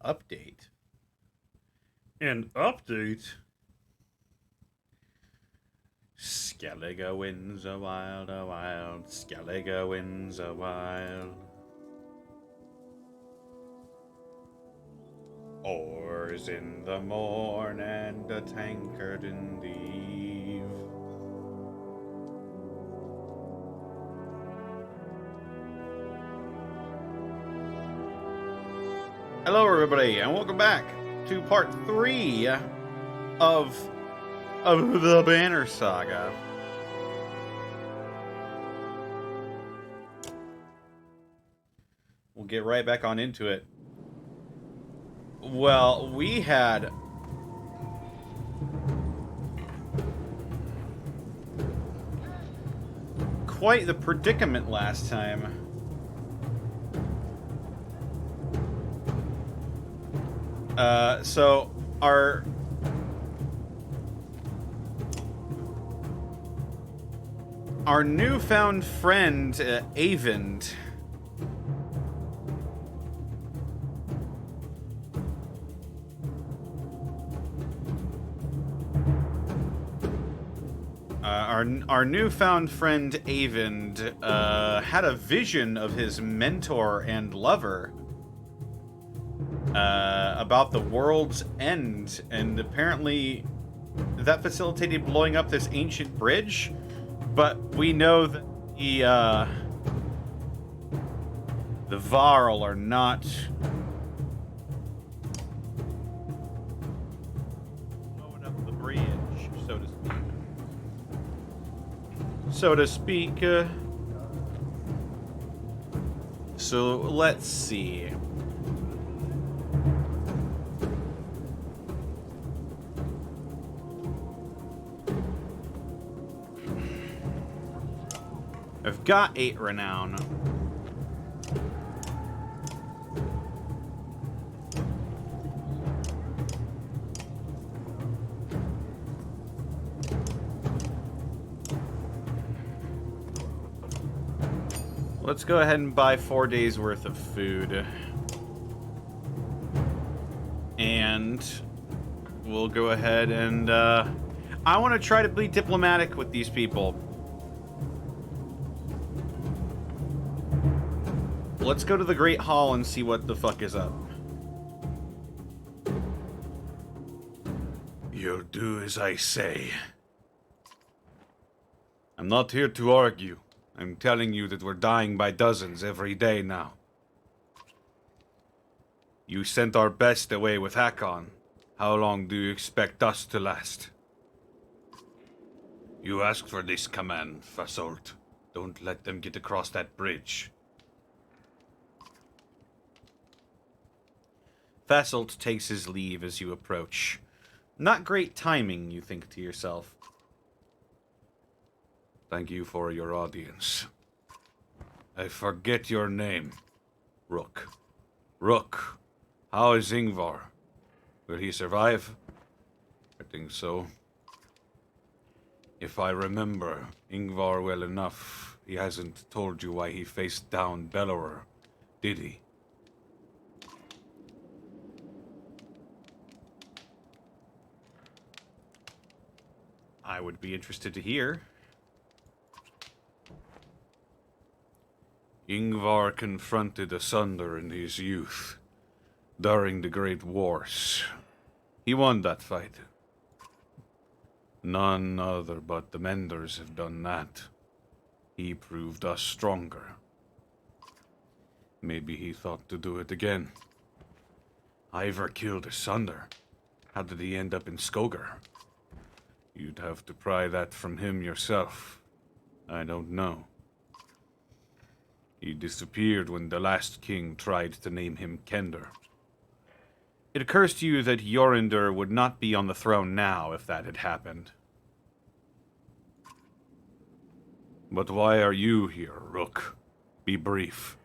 update. An update? Skellige wins a wild. Skellige wins a wild. Oars in the morn and a tankard in the eve. Hello, everybody, and welcome back to part 3 of the Banner Saga. We'll get right back on into it. Well, we had quite the predicament last time. So our newfound friend, Avend, our newfound friend Avend had a vision of his mentor and lover about the world's end, and apparently that facilitated blowing up this ancient bridge. But we know that the Varl are not blowing up the bridge, so to speak. So let's see. I've got 8 renown. Let's go ahead and buy 4 days worth of food. And we'll go ahead and I want to try to be diplomatic with these people. Let's go to the Great Hall and see what the fuck is up. You'll do as I say. I'm not here to argue. I'm telling you that we're dying by dozens every day now. You sent our best away with Hakon. How long do you expect us to last? You asked for this command, Fasolt. Don't let them get across that bridge. Fasolt takes his leave as you approach. Not great timing, you think to yourself. Thank you for your audience. I forget your name. Rook. Rook, how is Ingvar? Will he survive? I think so. If I remember Ingvar well enough, he hasn't told you why he faced down Bellower, did he? I would be interested to hear. Ingvar confronted Asunder in his youth, during the Great Wars. He won that fight. None other but the Menders have done that. He proved us stronger. Maybe he thought to do it again. Ivar killed Asunder. How did he end up in Skogar? You'd have to pry that from him yourself. I don't know. He disappeared when the last king tried to name him Kender. It occurs to you that Jorinder would not be on the throne now if that had happened. But why are you here, Rook? Be brief.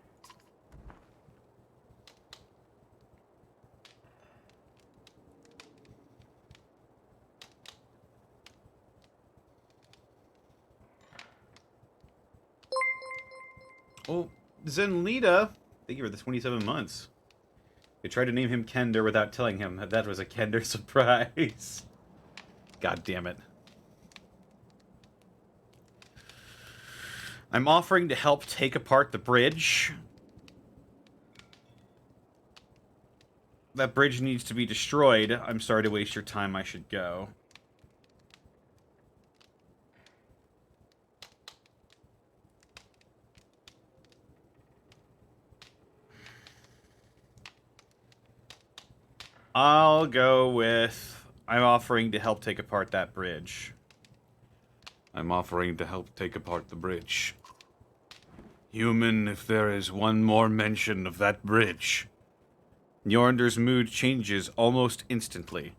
Oh, Zenlita, thank you for the 27 months. They tried to name him Kender without telling him that was a Kender surprise. God damn it. I'm offering to help take apart the bridge. That bridge needs to be destroyed. I'm sorry to waste your time. I should go. I'll go with... I'm offering to help take apart that bridge. I'm offering to help take apart the bridge. Human, if there is one more mention of that bridge... Njornder's mood changes almost instantly.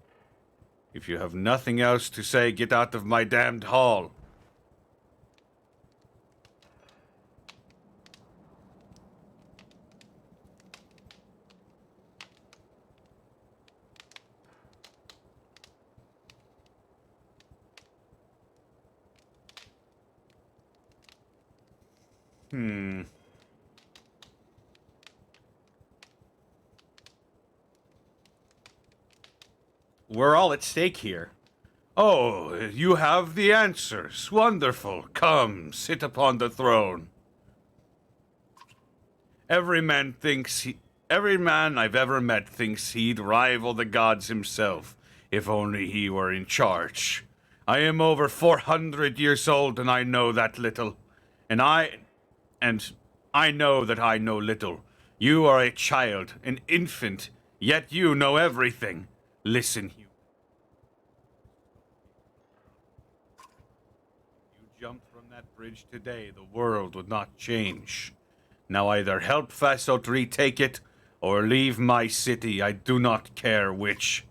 If you have nothing else to say, get out of my damned hall. We're all at stake here. Oh, you have the answers. Wonderful. Come, sit upon the throne. Every man I've ever met thinks he'd rival the gods himself, if only he were in charge. I am over 400 years old, and I know that little. And I know that I know little. You are a child, an infant, yet you know everything. Listen, you jumped from that bridge today, the world would not change. Now either help Fasselt retake it, or leave my city. I do not care which.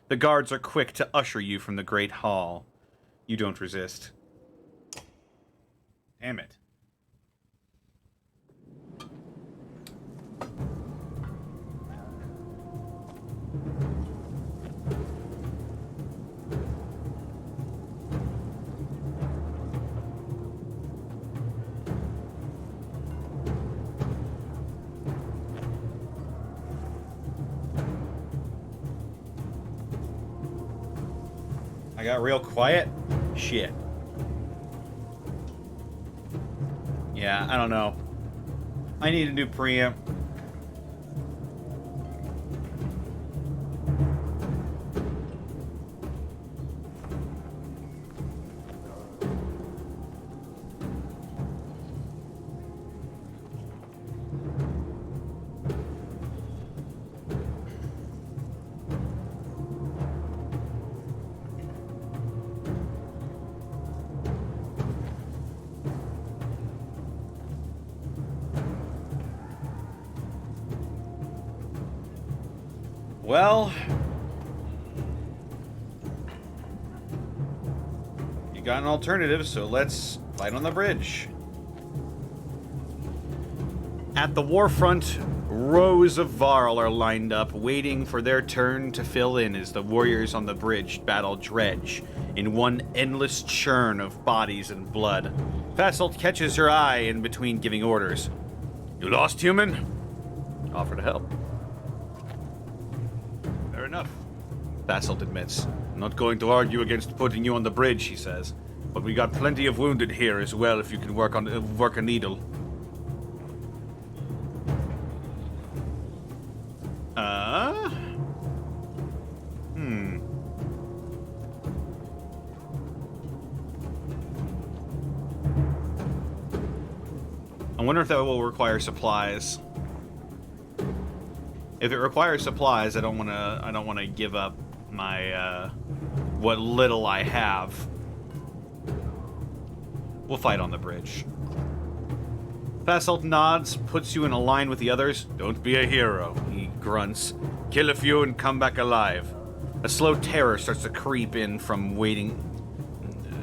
The guards are quick to usher you from the great hall. You don't resist. Damn it. I got real quiet? Shit. Yeah, I don't know. I need a new preamp. Well, you got an alternative, so let's fight on the bridge. At the warfront, rows of Varl are lined up, waiting for their turn to fill in as the warriors on the bridge battle Dredge in one endless churn of bodies and blood. Fasselt catches her eye in between giving orders. You lost, human? Offer to help. Fair enough, Fasselt admits. I'm not going to argue against putting you on the bridge, he says. But we got plenty of wounded here as well if you can work a needle. I wonder if that will require supplies. If it requires supplies, I don't want to give up my what little I have. We'll fight on the bridge. Fasselt nods, puts you in a line with the others. Don't be a hero, he grunts. Kill a few and come back alive. A slow terror starts to creep in from waiting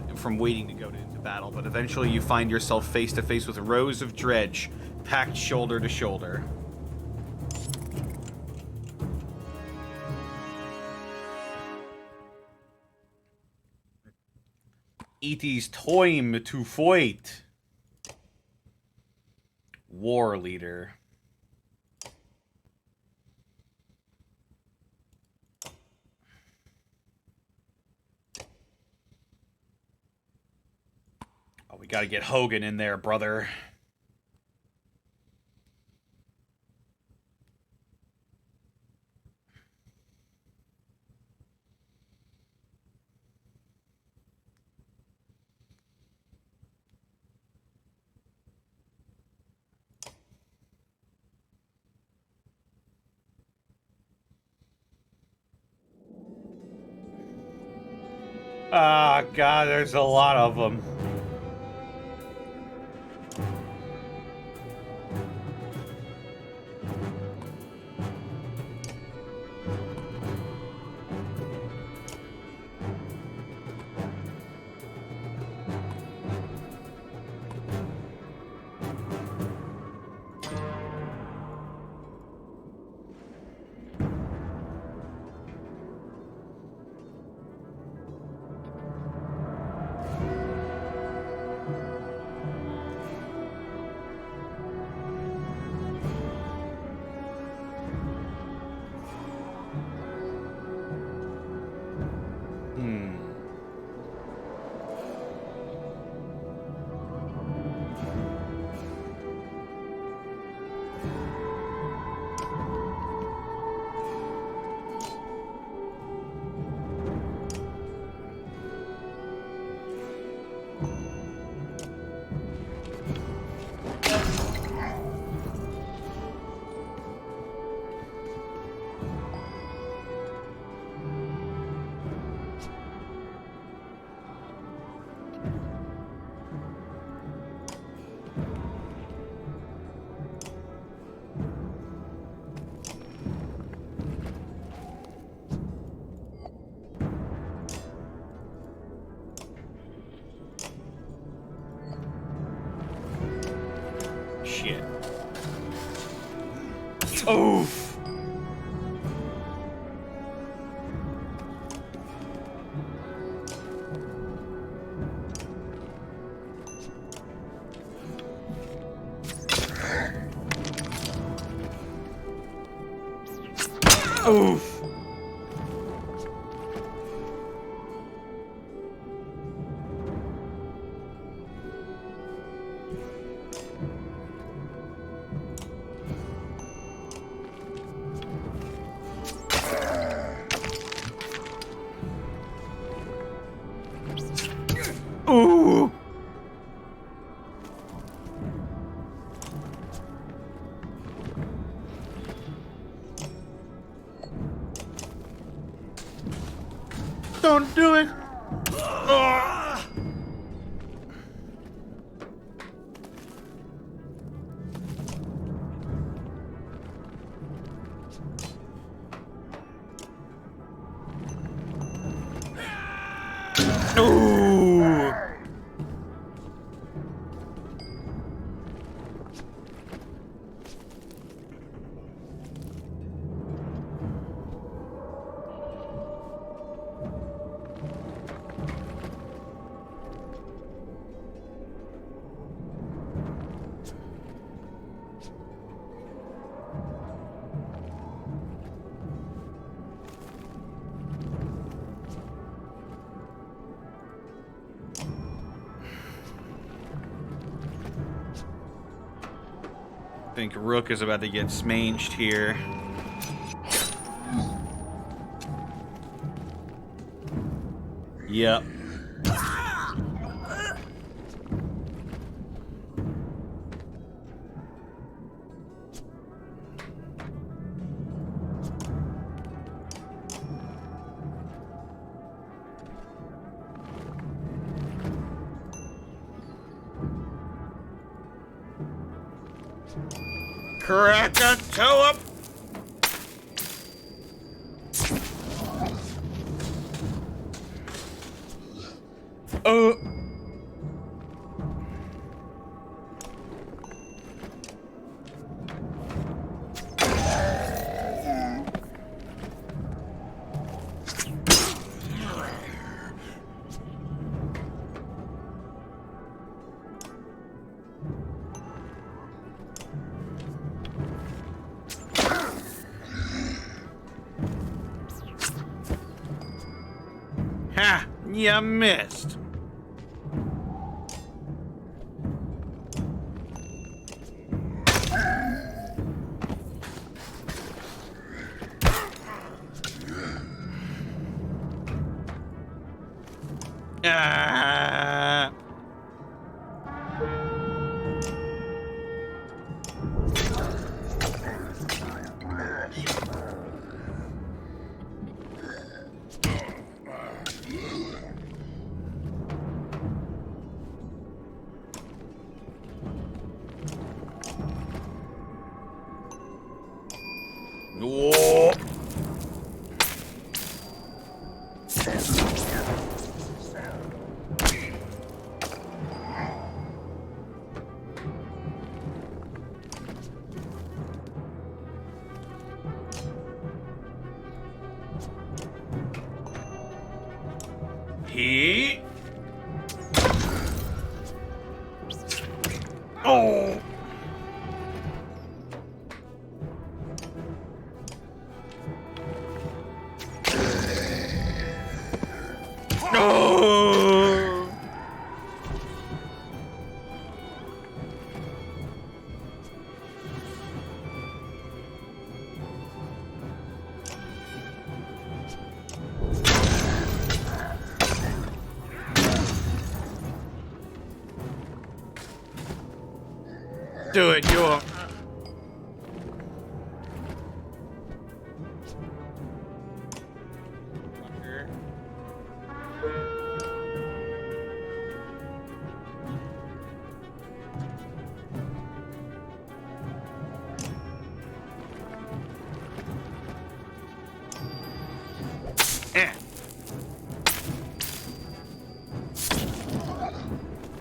to go into battle, but eventually you find yourself face to face with rows of Dredge, packed shoulder to shoulder. It is time to fight. War leader. Oh, we gotta get Hogan in there, brother. Ah, God, there's a lot of them. Shit. Oof. Oof. Ooh. Don't do it. Ooh. I think Rook is about to get smanged here. Yep. Krakatoa! Oh. Ha! You missed. Ah! Whoa. He. Oh. No. Do it, you.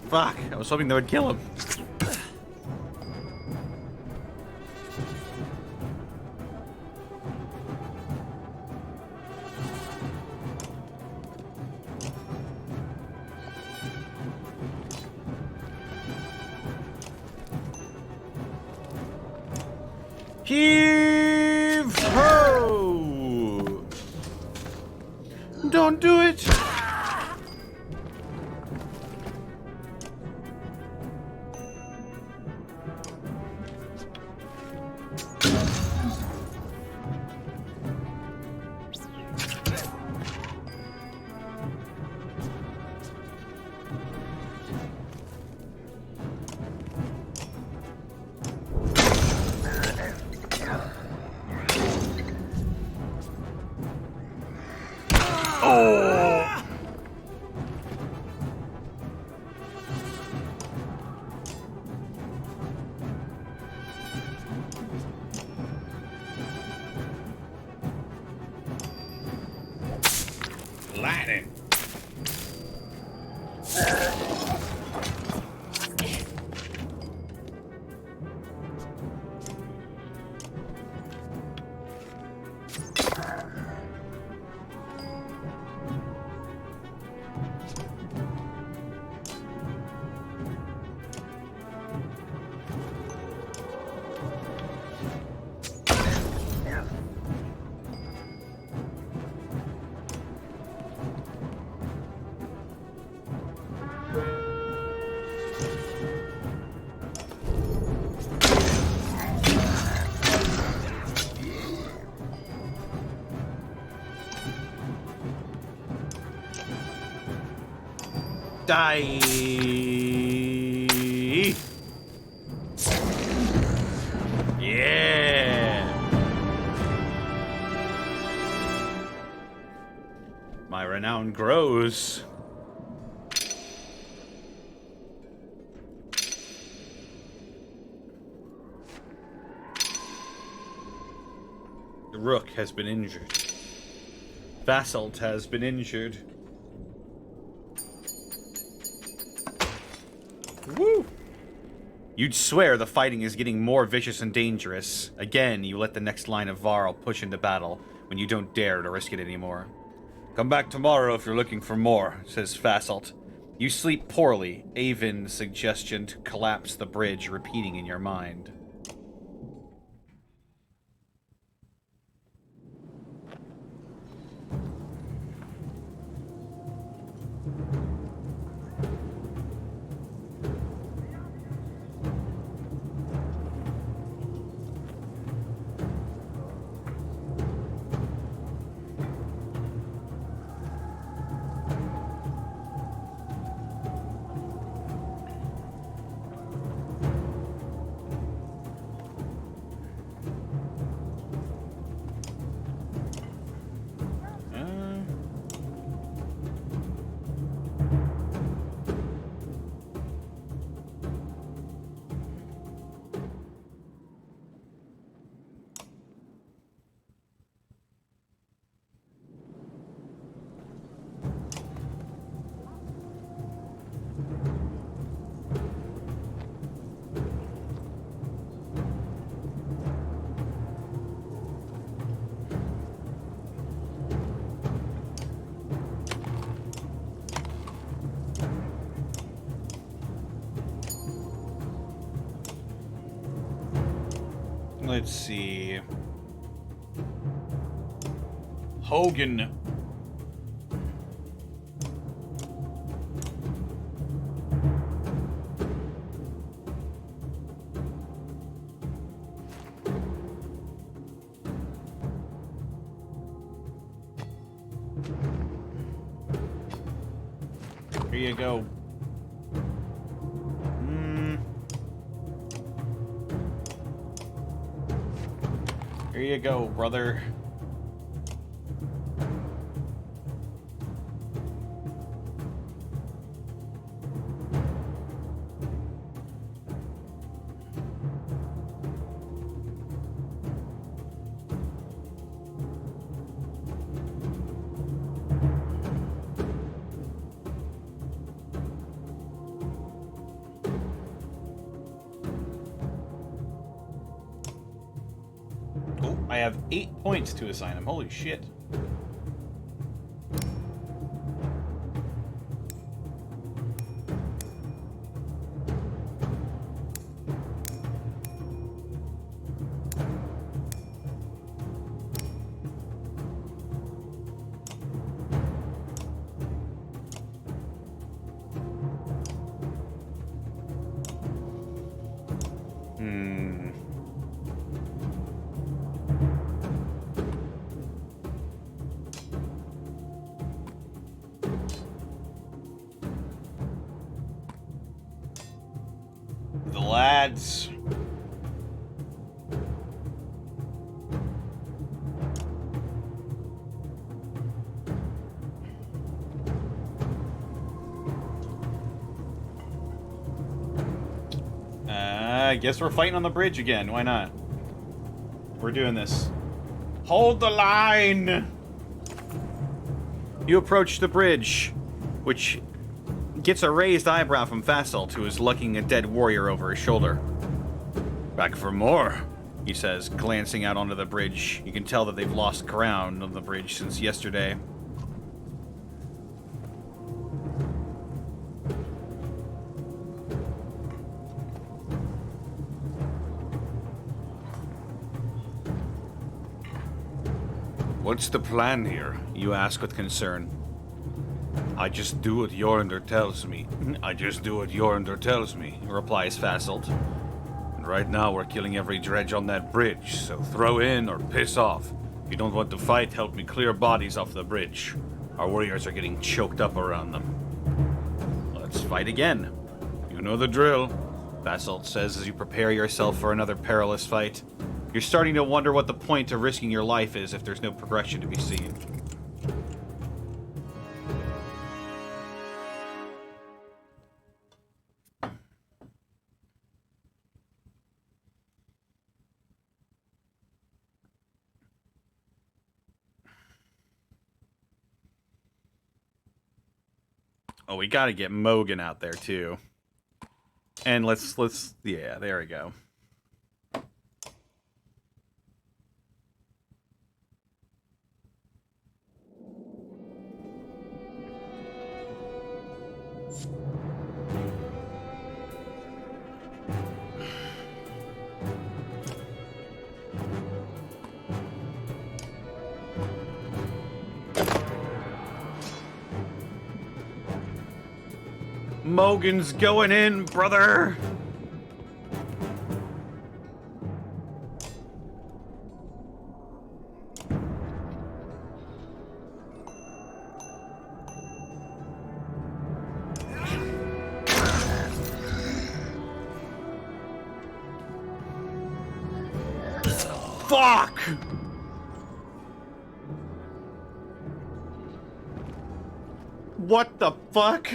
Fuck, I was hoping that would kill him. Heave ho! Don't do it! Oh! Lightning! Die! Yeah! My renown grows. The Rook has been injured. Basalt has been injured. Woo! You'd swear the fighting is getting more vicious and dangerous. Again, you let the next line of Varl push into battle when you don't dare to risk it anymore. Come back tomorrow if you're looking for more, says Fasalt. You sleep poorly, Avin's suggestion to collapse the bridge repeating in your mind. Let's see. Hogan. Here you go. Here you go, brother. Oh, I have 8 points to assign him. Holy shit. The lads. I guess we're fighting on the bridge again. Why not? We're doing this. Hold the line! You approach the bridge, which gets a raised eyebrow from Fassalt, who is looking a dead warrior over his shoulder. Back for more, he says, glancing out onto the bridge. You can tell that they've lost ground on the bridge since yesterday. What's the plan here? You ask with concern. I just do what Jornder tells me. I just do what Jornder tells me. Replies Fassalt. And right now we're killing every dredge on that bridge, so throw in or piss off. If you don't want to fight, help me clear bodies off the bridge. Our warriors are getting choked up around them. Let's fight again. You know the drill. Fassalt says as you prepare yourself for another perilous fight. You're starting to wonder what the point of risking your life is if there's no progression to be seen. Oh, we gotta get Mogan out there too. And let's yeah, there we go. Mogan's going in, brother! Fuck! What the fuck?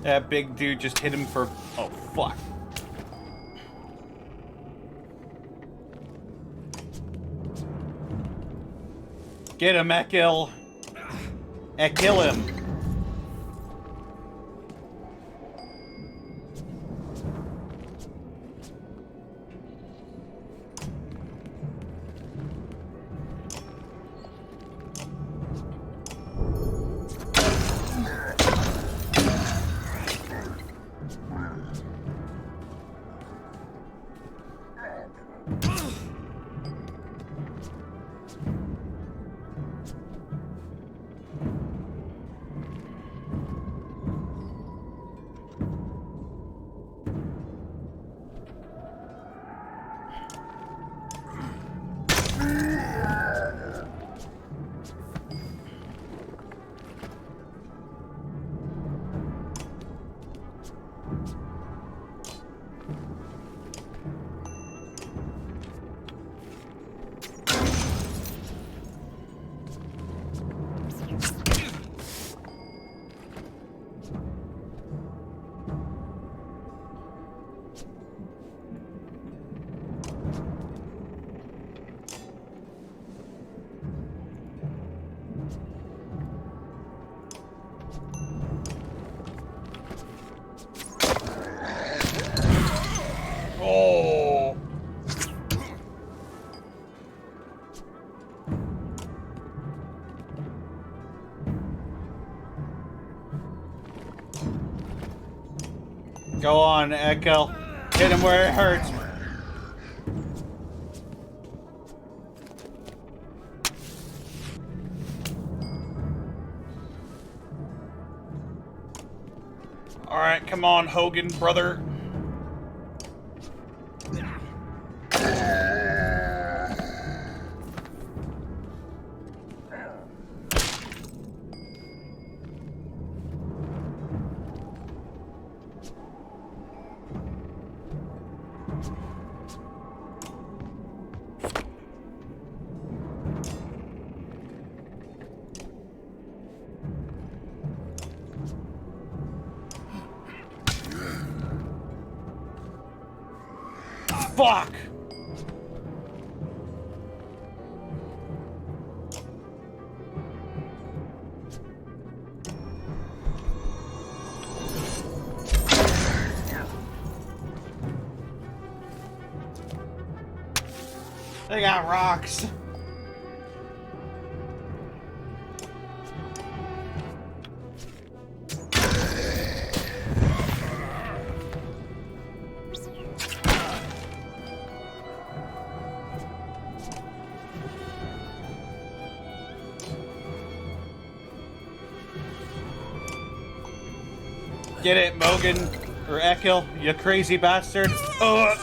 That big dude just hit him for... Oh, fuck. Get him, Ekil. Kill him. Oh. Go on, Echo. Hit him where it hurts. All right, come on, Hogan, brother. Fuck! They got rocks. Get it, Mogan, or Ekil, you crazy bastard. Oh,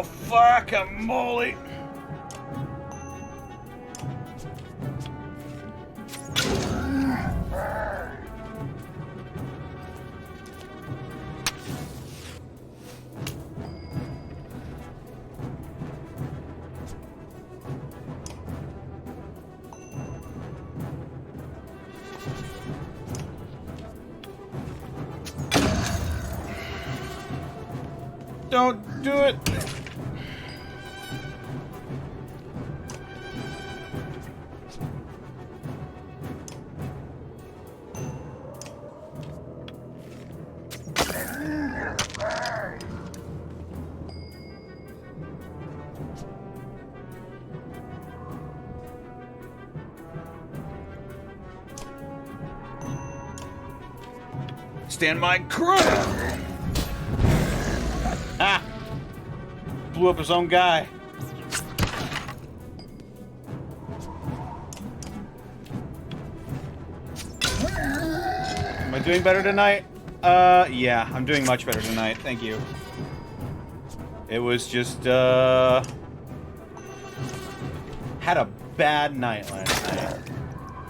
fuck a moly. Don't do it. Stand my ground. Ah! Blew up his own guy. Am I doing better tonight? Yeah, I'm doing much better tonight. Thank you. It was just, had a bad night last night.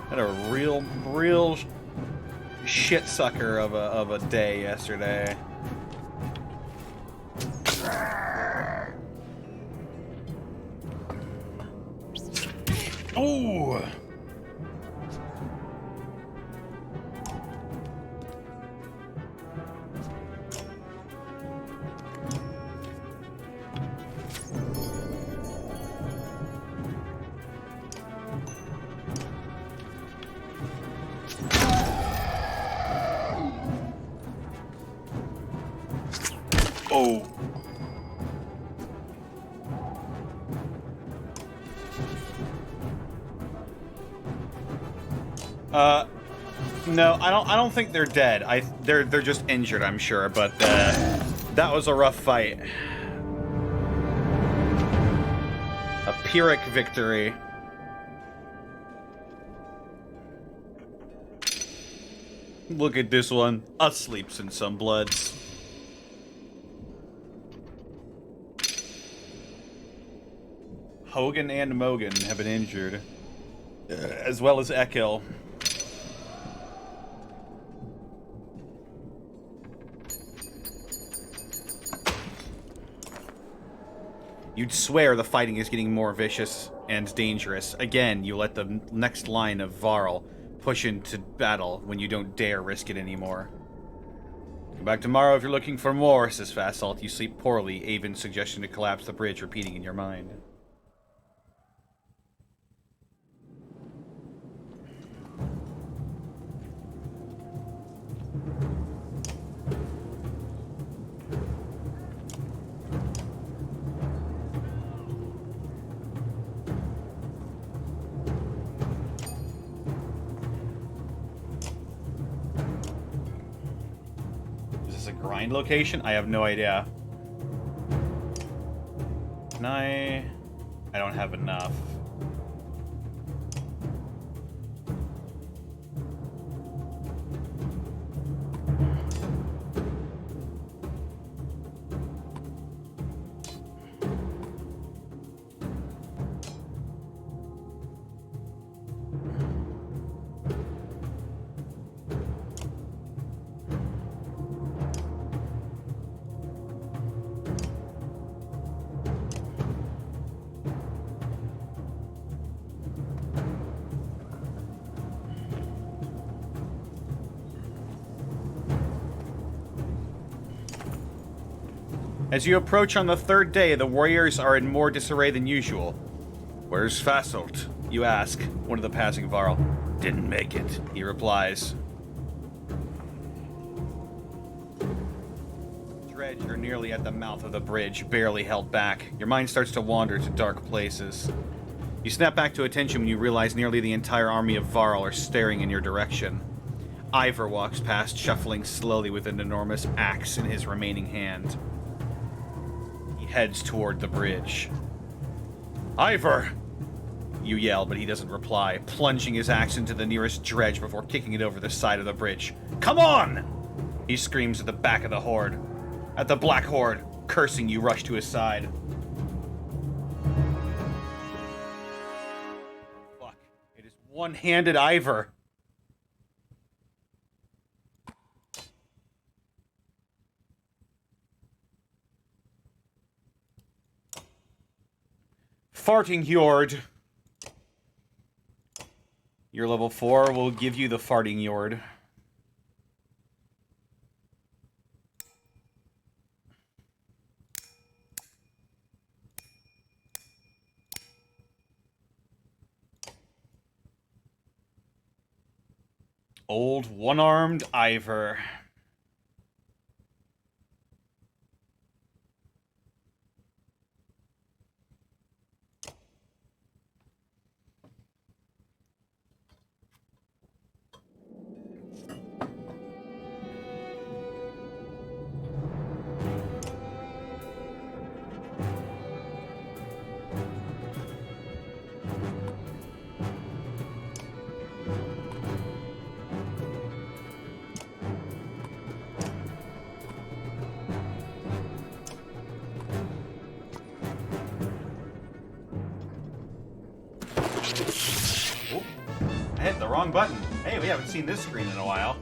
Had a real shit sucker of a day yesterday. Oh. Oh. No, I don't think they're dead. They're just injured, I'm sure, but that was a rough fight. A Pyrrhic victory. Look at this one. Asleeps in some bloods. Hogan and Mogan have been injured, as well as Ekil. You'd swear the fighting is getting more vicious and dangerous. Again, you let the next line of Varl push into battle when you don't dare risk it anymore. Come back tomorrow if you're looking for more, says Fasalt. You sleep poorly, Avon's suggestion to collapse the bridge repeating in your mind. Grind location? I have no idea. Can I don't have enough. As you approach on the third day, the warriors are in more disarray than usual. Where's Fasalt? You ask, one of the passing Varl. Didn't make it, he replies. Dredge, you're nearly at the mouth of the bridge, barely held back. Your mind starts to wander to dark places. You snap back to attention when you realize nearly the entire army of Varl are staring in your direction. Ivor walks past, shuffling slowly with an enormous axe in his remaining hand. Heads toward the bridge. Ivor! You yell, but he doesn't reply, plunging his axe into the nearest dredge before kicking it over the side of the bridge. Come on! He screams at the back of the horde. At the Black Horde, cursing, you rush to his side. Fuck. It is one-handed Ivor. Farting Yord. Your level 4 will give you the Farting Yord. Old one-armed Ivor. I hit the wrong button. Hey, we haven't seen this screen in a while.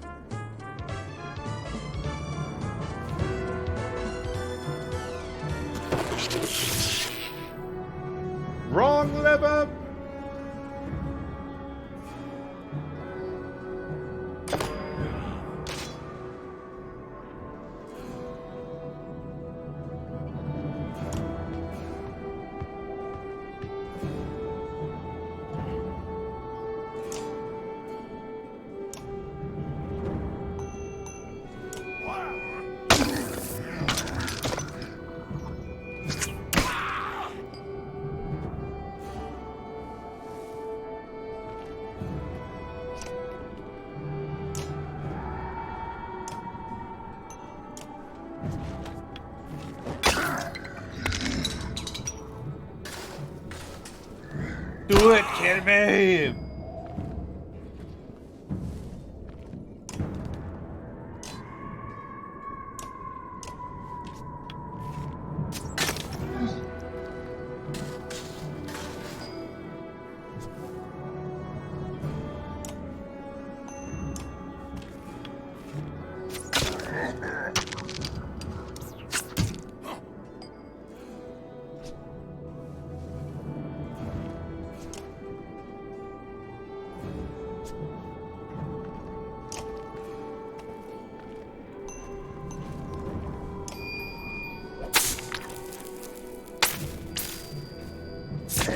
Do it, kill me!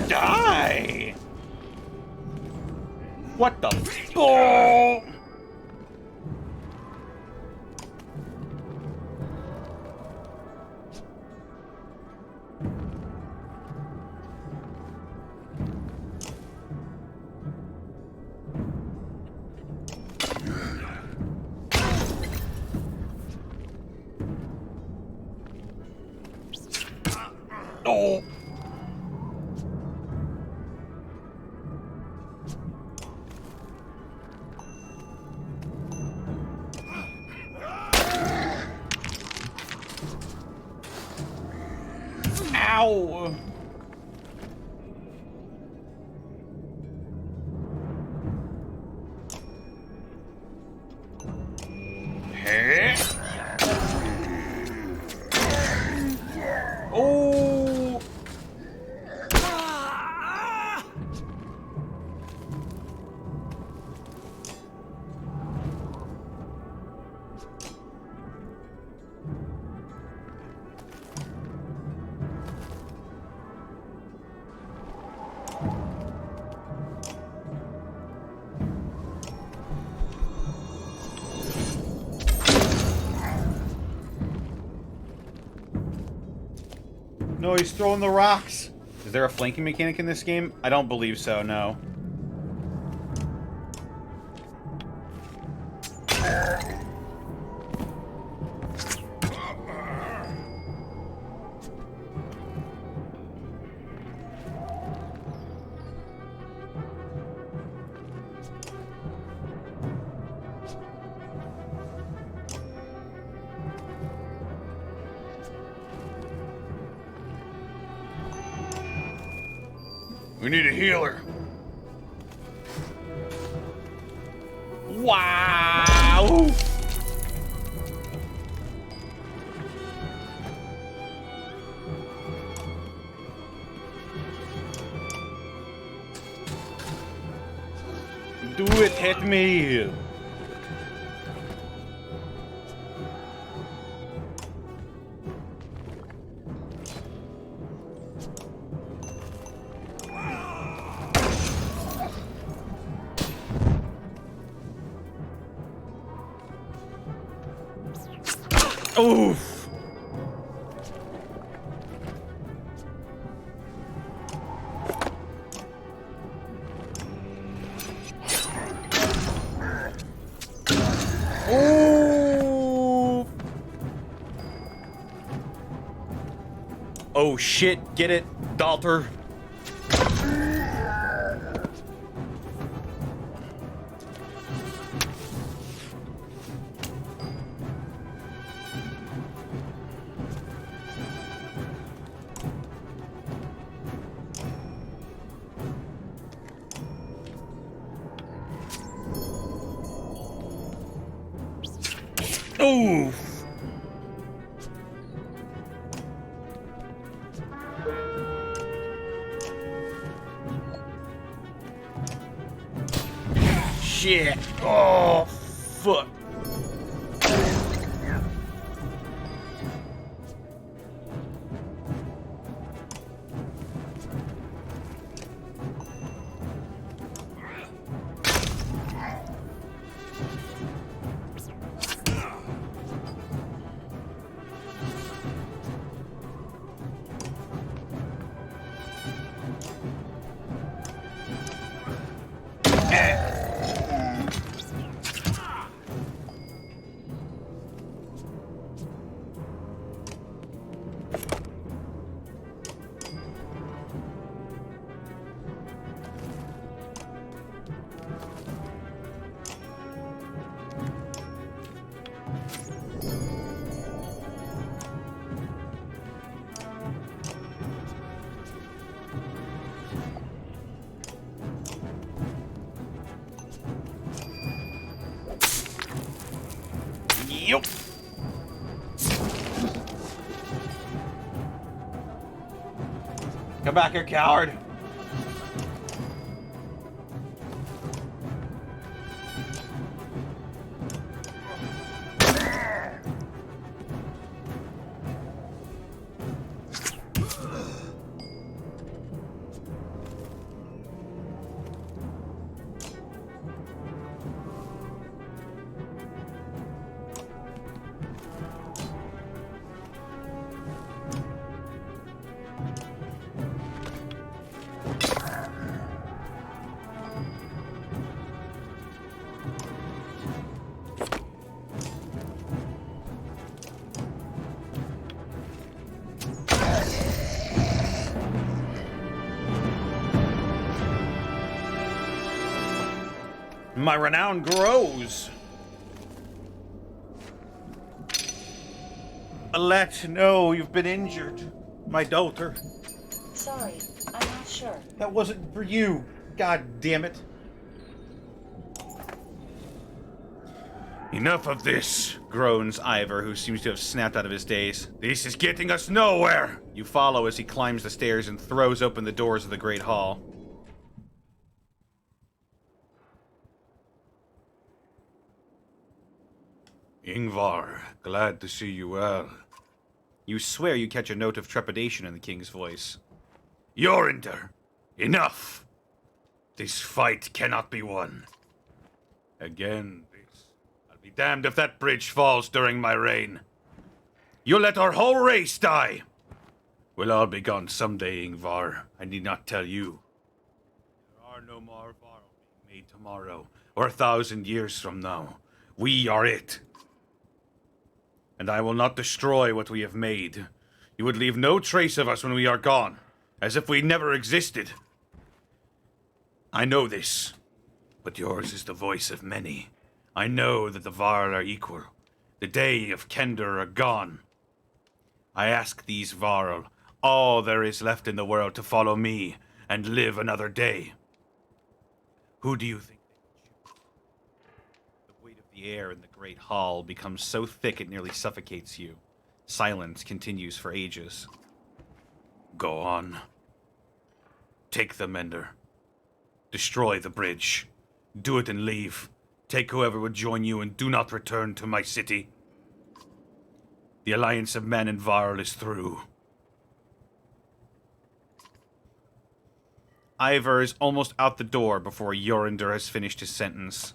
Die! What the oh! Oh! Ow! Hey! Oh! No, he's throwing the rocks. Is there a flanking mechanic in this game? I don't believe so, no. We need a healer. Wow! Do it, hit me! Oof! Ooh! Oh shit, get it, Dalter. Oof! Shit! Oh, fuck! Yup. Come back here, coward. My renown grows. Let know you've been injured, my daughter. Sorry, I'm not sure. That wasn't for you. God damn it. Enough of this. Groans Ivor, who seems to have snapped out of his daze. This is getting us nowhere. You follow as he climbs the stairs and throws open the doors of the Great Hall. Ingvar, glad to see you well. You swear you catch a note of trepidation in the king's voice. Jorinder, enough. This fight cannot be won. Again, this. I'll be damned if that bridge falls during my reign. You let our whole race die. We'll all be gone someday, Ingvar. I need not tell you. There are no more Varl being made tomorrow, or 1,000 years from now. We are it. And I will not destroy what we have made. You would leave no trace of us when we are gone, as if we never existed. I know this, but yours is the voice of many. I know that the Varl are equal. The day of Kender are gone. I ask these Varl, all there is left in the world, to follow me and live another day. Who do you think they would choose? The weight of the air in the Great Hall becomes so thick it nearly suffocates you. Silence continues for ages. Go on. Take the Mender. Destroy the bridge. Do it and leave. Take whoever would join you and do not return to my city. The alliance of man and Varl is through. Ivor is almost out the door before Jorinder has finished his sentence.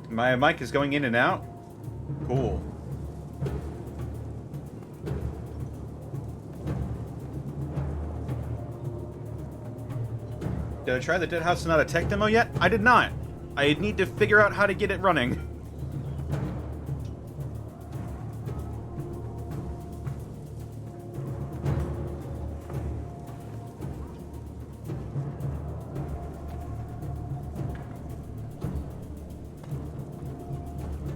My mic is going in and out? Cool. Did I try the Dead House Sonata tech demo yet? I did not. I need to figure out how to get it running.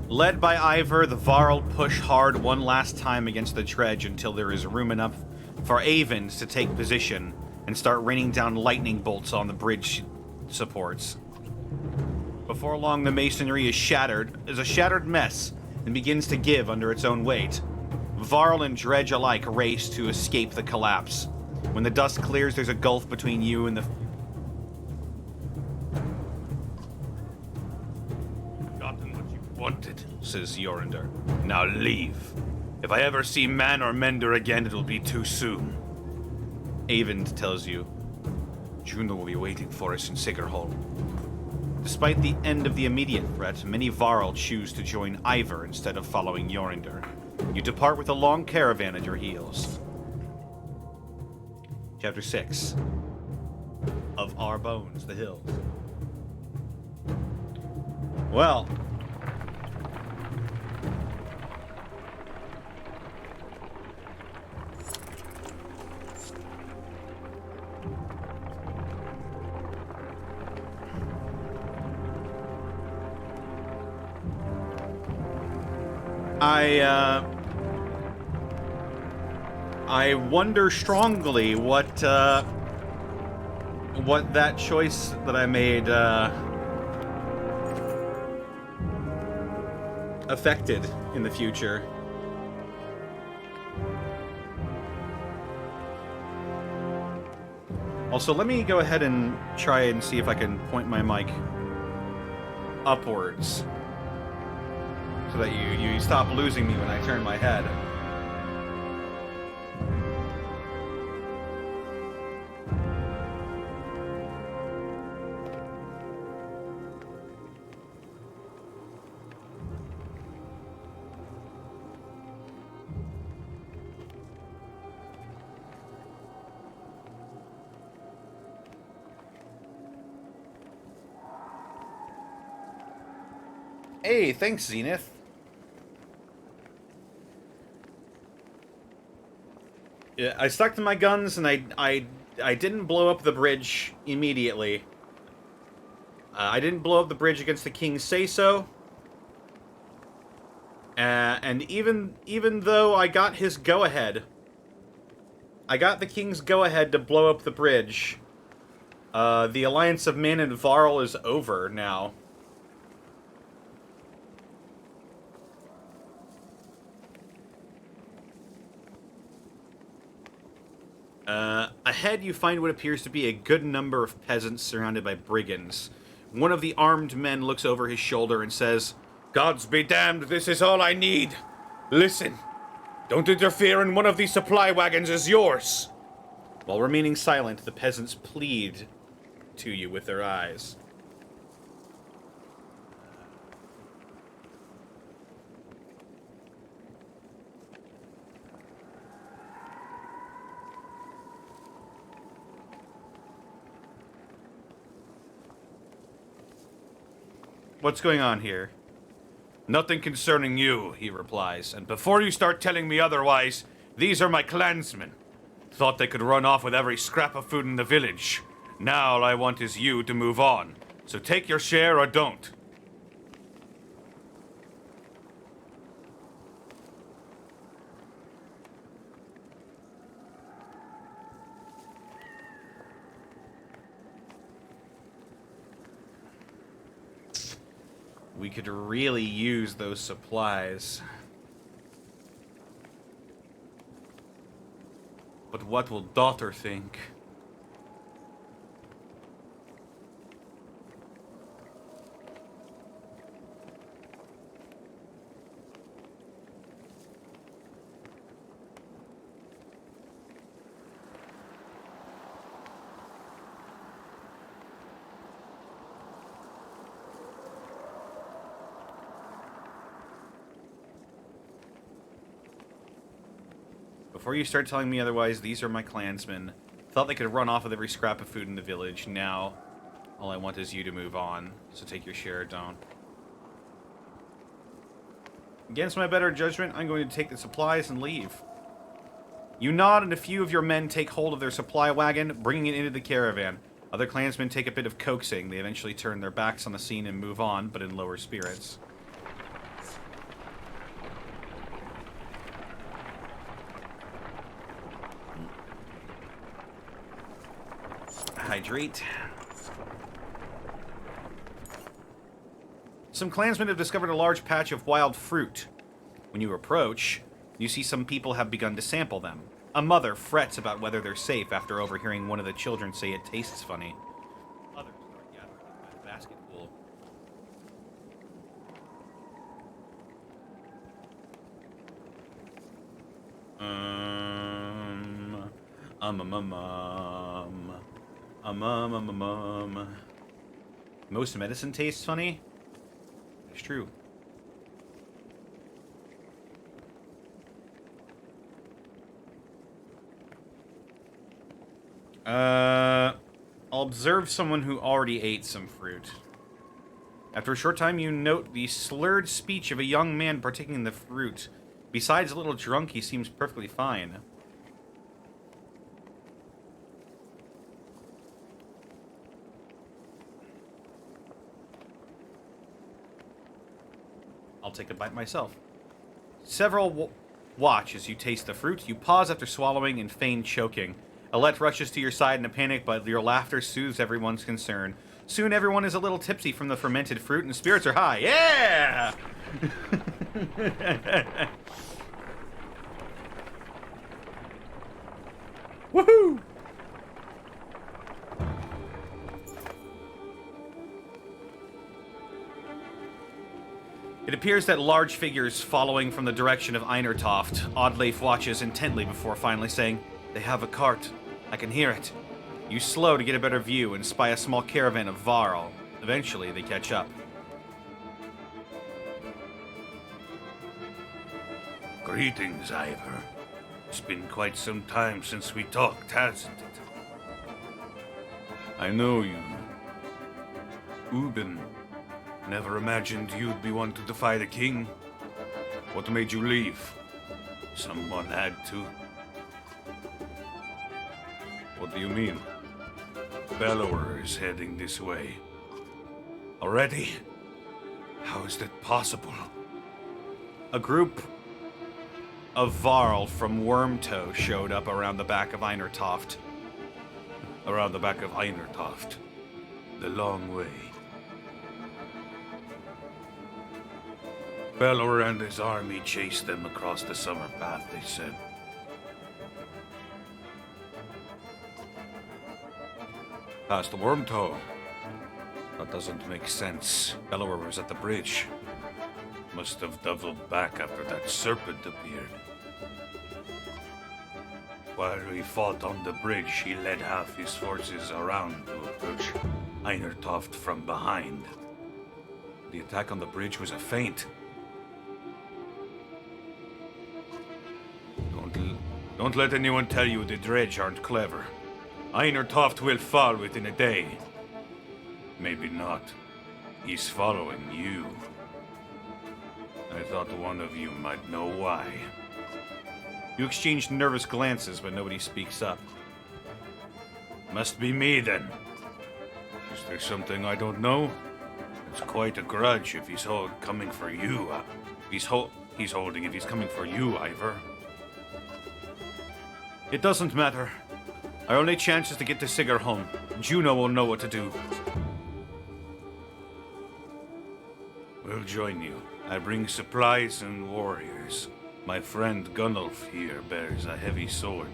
Led by Ivor, the Varl push hard one last time against the dredge until there is room enough for Avens to take position and start raining down lightning bolts on the bridge supports. Before long, the masonry is a shattered mess and begins to give under its own weight. Varl and dredge alike race to escape the collapse. When the dust clears, there's a gulf between you and the... Gotten what you wanted, says Jorinder. Now leave. If I ever see man or Mender again, it'll be too soon. Avend tells you. Juno will be waiting for us in Sigarhol. Despite the end of the immediate threat, many Varl choose to join Ivor instead of following Jorinder. You depart with a long caravan at your heels. Chapter 6 of Our Bones, the Hills. Well, I wonder strongly what what that choice that I made affected in the future. Also, let me go ahead and try and see if I can point my mic upwards so that you stop losing me when I turn my head. Hey, thanks, Zenith. Yeah, I stuck to my guns, and I didn't blow up the bridge immediately. I didn't blow up the bridge against the king's say-so. And even though I got his go-ahead, I got the king's go-ahead to blow up the bridge, the alliance of Min and Varl is over now. Ahead, you find what appears to be a good number of peasants surrounded by brigands. One of the armed men looks over his shoulder and says, "Gods be damned, this is all I need. Listen, don't interfere and one of these supply wagons is yours." While remaining silent, the peasants plead to you with their eyes. What's going on here? Nothing concerning you, he replies. And before you start telling me otherwise, these are my clansmen. Thought they could run off with every scrap of food in the village. Now all I want is you to move on. So take your share or don't. We could really use those supplies. But what will daughter think? Before you start telling me otherwise, these are my clansmen. Thought they could run off with every scrap of food in the village. Now, all I want is you to move on. So take your share or don't. Against my better judgment, I'm going to take the supplies and leave. You nod, and a few of your men take hold of their supply wagon, bringing it into the caravan. Other clansmen take a bit of coaxing. They eventually turn their backs on the scene and move on, but in lower spirits. Hydrate. Some clansmen have discovered a large patch of wild fruit. When you approach, you see some people have begun to sample them. A mother frets about whether they're safe after overhearing one of the children say it tastes funny. Others start gathering by the basket full. Most medicine tastes funny? It's true. I'll observe someone who already ate some fruit. After a short time, you note the slurred speech of a young man partaking in the fruit. Besides a little drunk, he seems perfectly fine. I'll take a bite myself. Several watch as you taste the fruit. You pause after swallowing and feign choking. Alette rushes to your side in a panic, but your laughter soothes everyone's concern. Soon everyone is a little tipsy from the fermented fruit and spirits are high. Yeah! Woohoo! It appears that large figures following from the direction of Einertoft. Oddleif watches intently before finally saying, "They have a cart. I can hear it." You slow to get a better view and spy a small caravan of Varl. Eventually, they catch up. Greetings, Ivor. It's been quite some time since we talked, hasn't it? I know you. Ubin. Never imagined you'd be one to defy the king. What made you leave? Someone had to. What do you mean? Bellower is heading this way. Already? How is that possible? A group of Varl from Wormtoe showed up around the back of Einertoft. Around the back of Einertoft. The long way. Bellower and his army chased them across the summer path, they said. Past the Wormtoe. That doesn't make sense. Bellower was at the bridge. Must have doubled back after that serpent appeared. While he fought on the bridge, he led half his forces around to approach Einertoft from behind. The attack on the bridge was a feint. Don't let anyone tell you the Dredge aren't clever. Einertoft will fall within a day. Maybe not. He's following you. I thought one of you might know why. You exchange nervous glances, but nobody speaks up. Must be me, then. Is there something I don't know? It's quite a grudge if he's coming for you. He's holding if he's coming for you, Ivor. It doesn't matter. Our only chance is to get to Sigarholm. Juno will know what to do. We'll join you. I bring supplies and warriors. My friend Gunnulf here bears a heavy sword.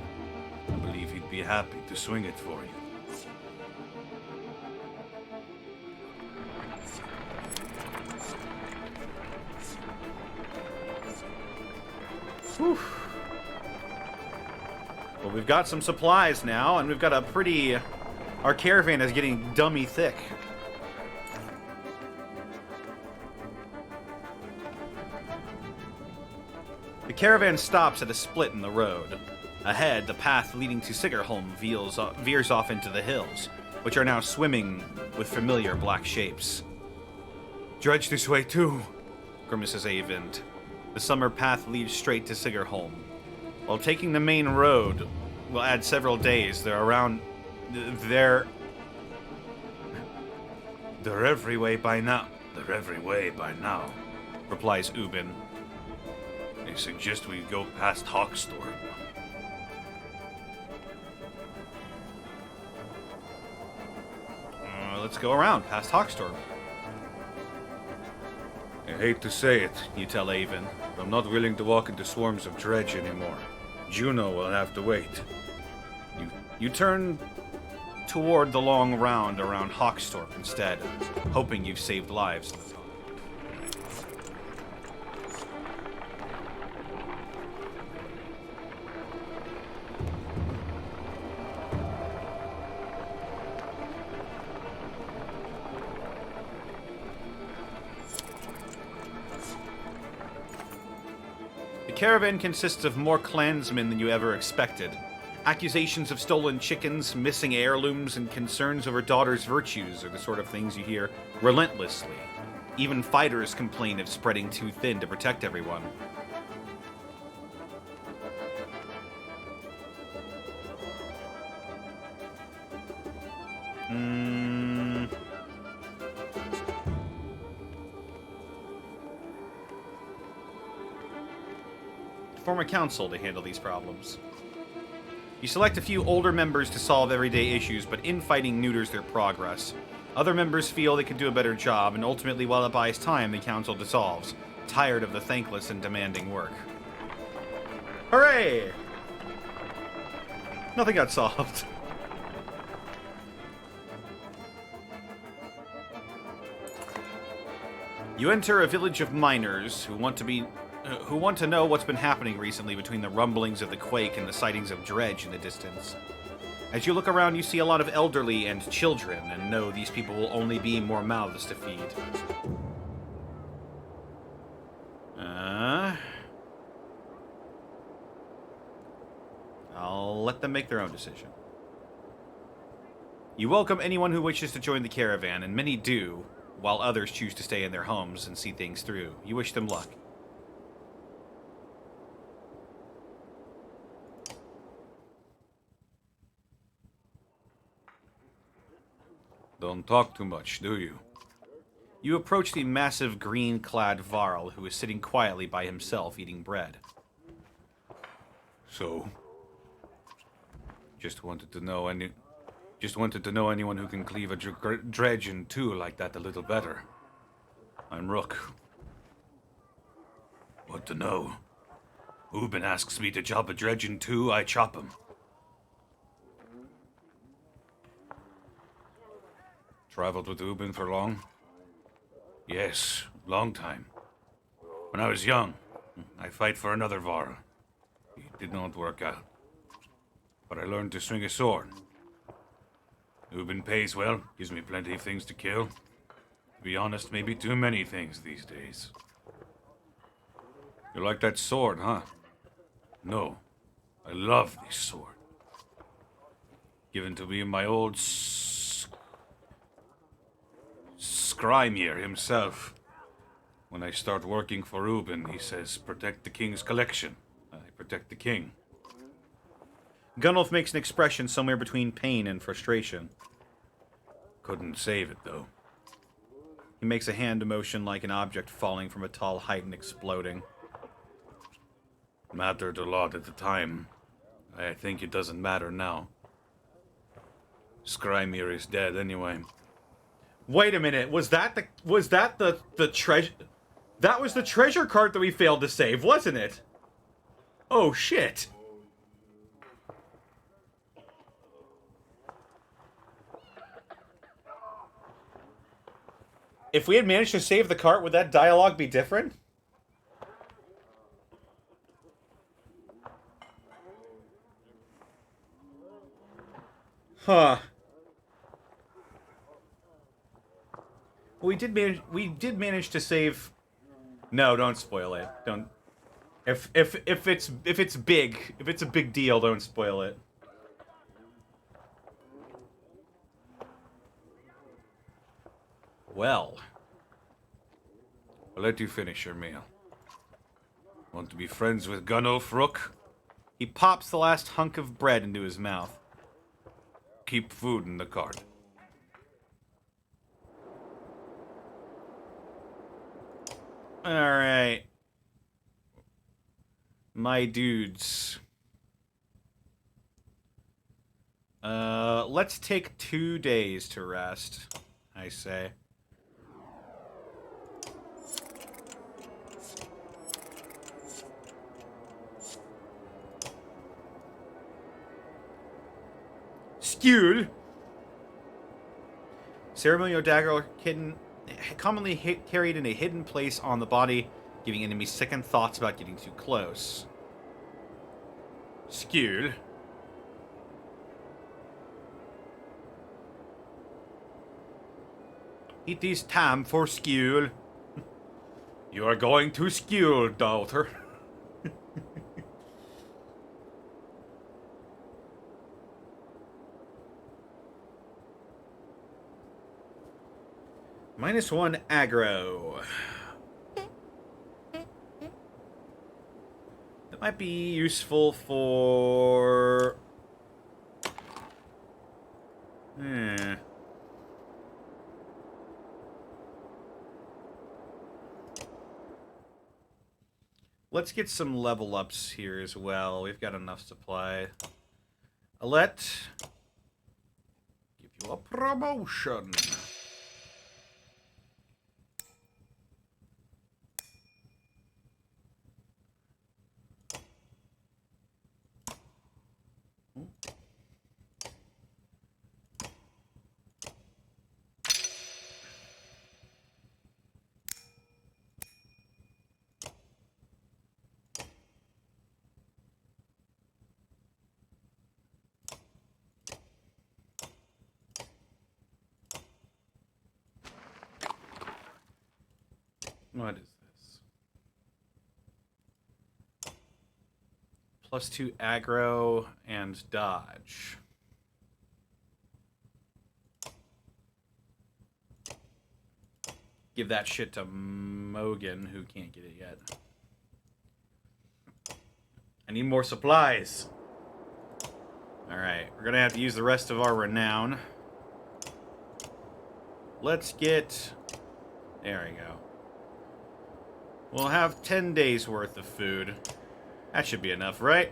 I believe he'd be happy to swing it for you. Whew. Well, we've got some supplies now, and we've got a pretty... Our caravan is getting dummy thick. The caravan stops at a split in the road. Ahead, the path leading to Sigarholm veers off into the hills, which are now swimming with familiar black shapes. Dredge this way too, grimaces Eyvind. The summer path leads straight to Sigarholm. While taking the main road will add several days, they're every way by now. They're every way by now, replies Ubin. I suggest we go past Hawkstorm. Let's go around past Hawkstorm. I hate to say it, you tell Eyvind, but I'm not willing to walk into swarms of dredge anymore. Juno will have to wait. You turn toward the long round around Hawkstorp instead, hoping you've saved lives. The caravan consists of more clansmen than you ever expected. Accusations of stolen chickens, missing heirlooms, and concerns over daughters' virtues are the sort of things you hear relentlessly. Even fighters complain of spreading too thin to protect everyone. Form a council to handle these problems. You select a few older members to solve everyday issues, but infighting neuters their progress. Other members feel they could do a better job, and ultimately, while it buys time, the council dissolves, tired of the thankless and demanding work. Hooray! Nothing got solved. You enter a village of miners who want to know what's been happening recently between the rumblings of the quake and the sightings of dredge in the distance. As you look around, you see a lot of elderly and children, and know these people will only be more mouths to feed. I'll let them make their own decision. You welcome anyone who wishes to join the caravan, and many do, while others choose to stay in their homes and see things through. You wish them luck. Don't talk too much, do you? You approach the massive green-clad Varl, who is sitting quietly by himself eating bread. So, just wanted to know anyone who can cleave a dredge in two like that a little better. I'm Rook. What to know? Ubin asks me to chop a dredge in two, I chop him. Traveled with Ubin for long? Yes, long time. When I was young, I fight for another Varl. It did not work out. But I learned to swing a sword. Ubin pays well, gives me plenty of things to kill. To be honest, maybe too many things these days. You like that sword, huh? No. I love this sword. Given to me in my old Skrymir himself. When I start working for Ubin, he says, protect the king's collection. I protect the king. Gunnulf makes an expression somewhere between pain and frustration. Couldn't save it, though. He makes a hand motion like an object falling from a tall height and exploding. Mattered a lot at the time. I think it doesn't matter now. Skrymir is dead anyway. Wait a minute, was that the treasure? That was the treasure cart that we failed to save, wasn't it? Oh shit. If we had managed to save the cart, would that dialogue be different? Huh. We did manage to save. No, don't spoil it. Don't. If it's big, if it's a big deal, don't spoil it. Well, I'll let you finish your meal. Want to be friends with Gunnulf, Rook? he pops the last hunk of bread into his mouth. Keep food in the cart. Alright. My dudes. Let's take 2 days to rest, I say. Skewed. Ceremonial dagger commonly carried in a hidden place on the body, giving enemies second thoughts about getting too close. Skewed. It is time for Skewed. You are going to Skewed, daughter. -1 aggro. That might be useful for... Let's get some level ups here as well. We've got enough supply. Alette, give you a promotion. What is this? +2 aggro and dodge. Give that shit to Mogan, who can't get it yet. I need more supplies. Alright, we're gonna have to use the rest of our renown. Let's get... There we go. We'll have 10 days worth of food. That should be enough, right?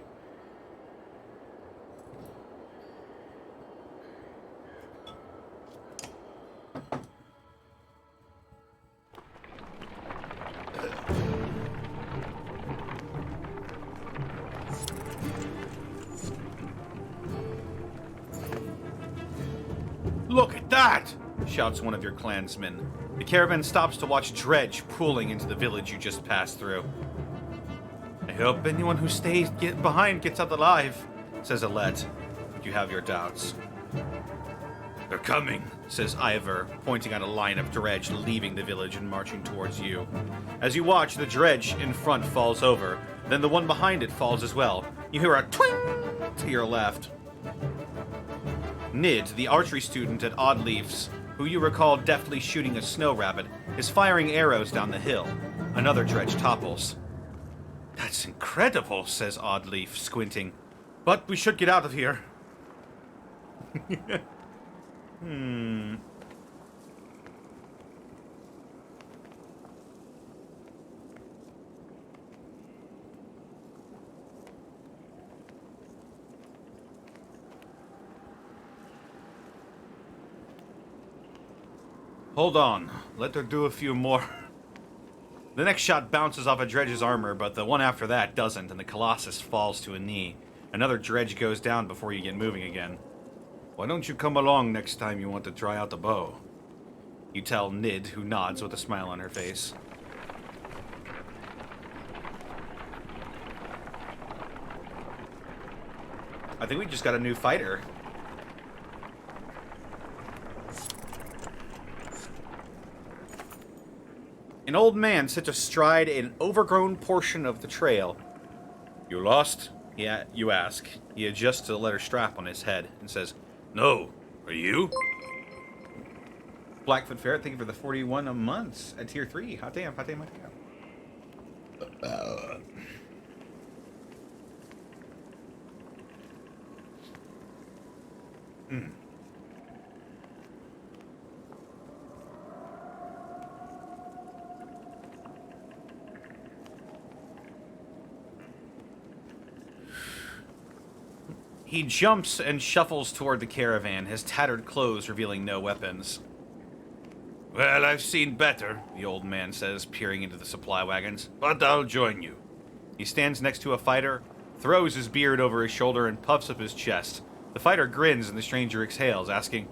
Look at that! Shouts one of your clansmen. The caravan stops to watch dredge pooling into the village you just passed through. I hope anyone who stays behind gets out alive, says Alette. But you have your doubts. They're coming, says Ivor, pointing at a line of dredge leaving the village and marching towards you. As you watch, the dredge in front falls over. Then the one behind it falls as well. You hear a twing to your left. Nid, the archery student at Odd Leafs, who you recall deftly shooting a snow rabbit, is firing arrows down the hill. Another dredge topples. That's incredible, says Odd Leaf, squinting. But we should get out of here. Hold on. Let her do a few more. The next shot bounces off a dredge's armor, but the one after that doesn't, and the Colossus falls to a knee. Another dredge goes down before you get moving again. Why don't you come along next time you want to try out the bow? You tell Nid, who nods with a smile on her face. I think we just got a new fighter. An old man sits astride an overgrown portion of the trail. You lost? You ask. He adjusts the leather strap on his head and says, No. Are you? Blackfoot Ferret, thank you for the 41 months at tier 3. Hot damn, hot damn, hot damn. He jumps and shuffles toward the caravan, his tattered clothes revealing no weapons. Well, I've seen better, the old man says, peering into the supply wagons, but I'll join you. He stands next to a fighter, throws his beard over his shoulder, and puffs up his chest. The fighter grins and the stranger exhales, asking,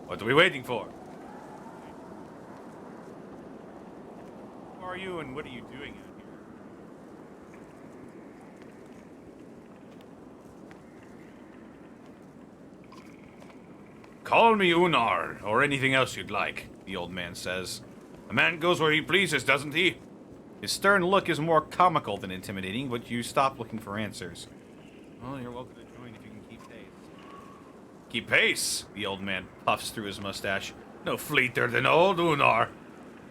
What are we waiting for? Who are you and what are you doing out here? Call me Unar, or anything else you'd like, the old man says. A man goes where he pleases, doesn't he? His stern look is more comical than intimidating, but you stop looking for answers. Well, you're welcome to join if you can keep pace. Keep pace? The old man puffs through his mustache. No fleeter than old Unar.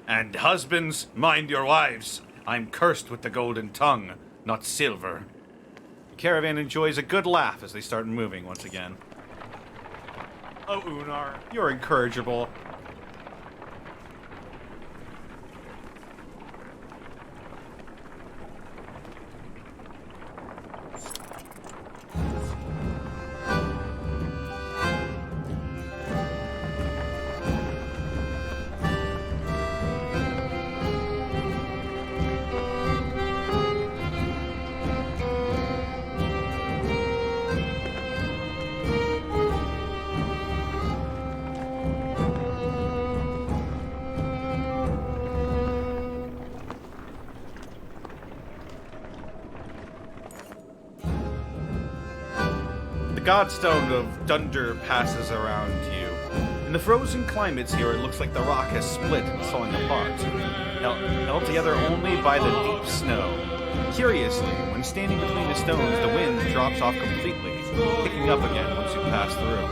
And husbands, mind your wives. I'm cursed with the golden tongue, not silver. The caravan enjoys a good laugh as they start moving once again. Oh, Unar, you're incorrigible. Godstone of Dunder passes around you. In the frozen climates here, it looks like the rock has split and is falling apart, held together only by the deep snow. Curiously, when standing between the stones, the wind drops off completely, picking up again once you pass through.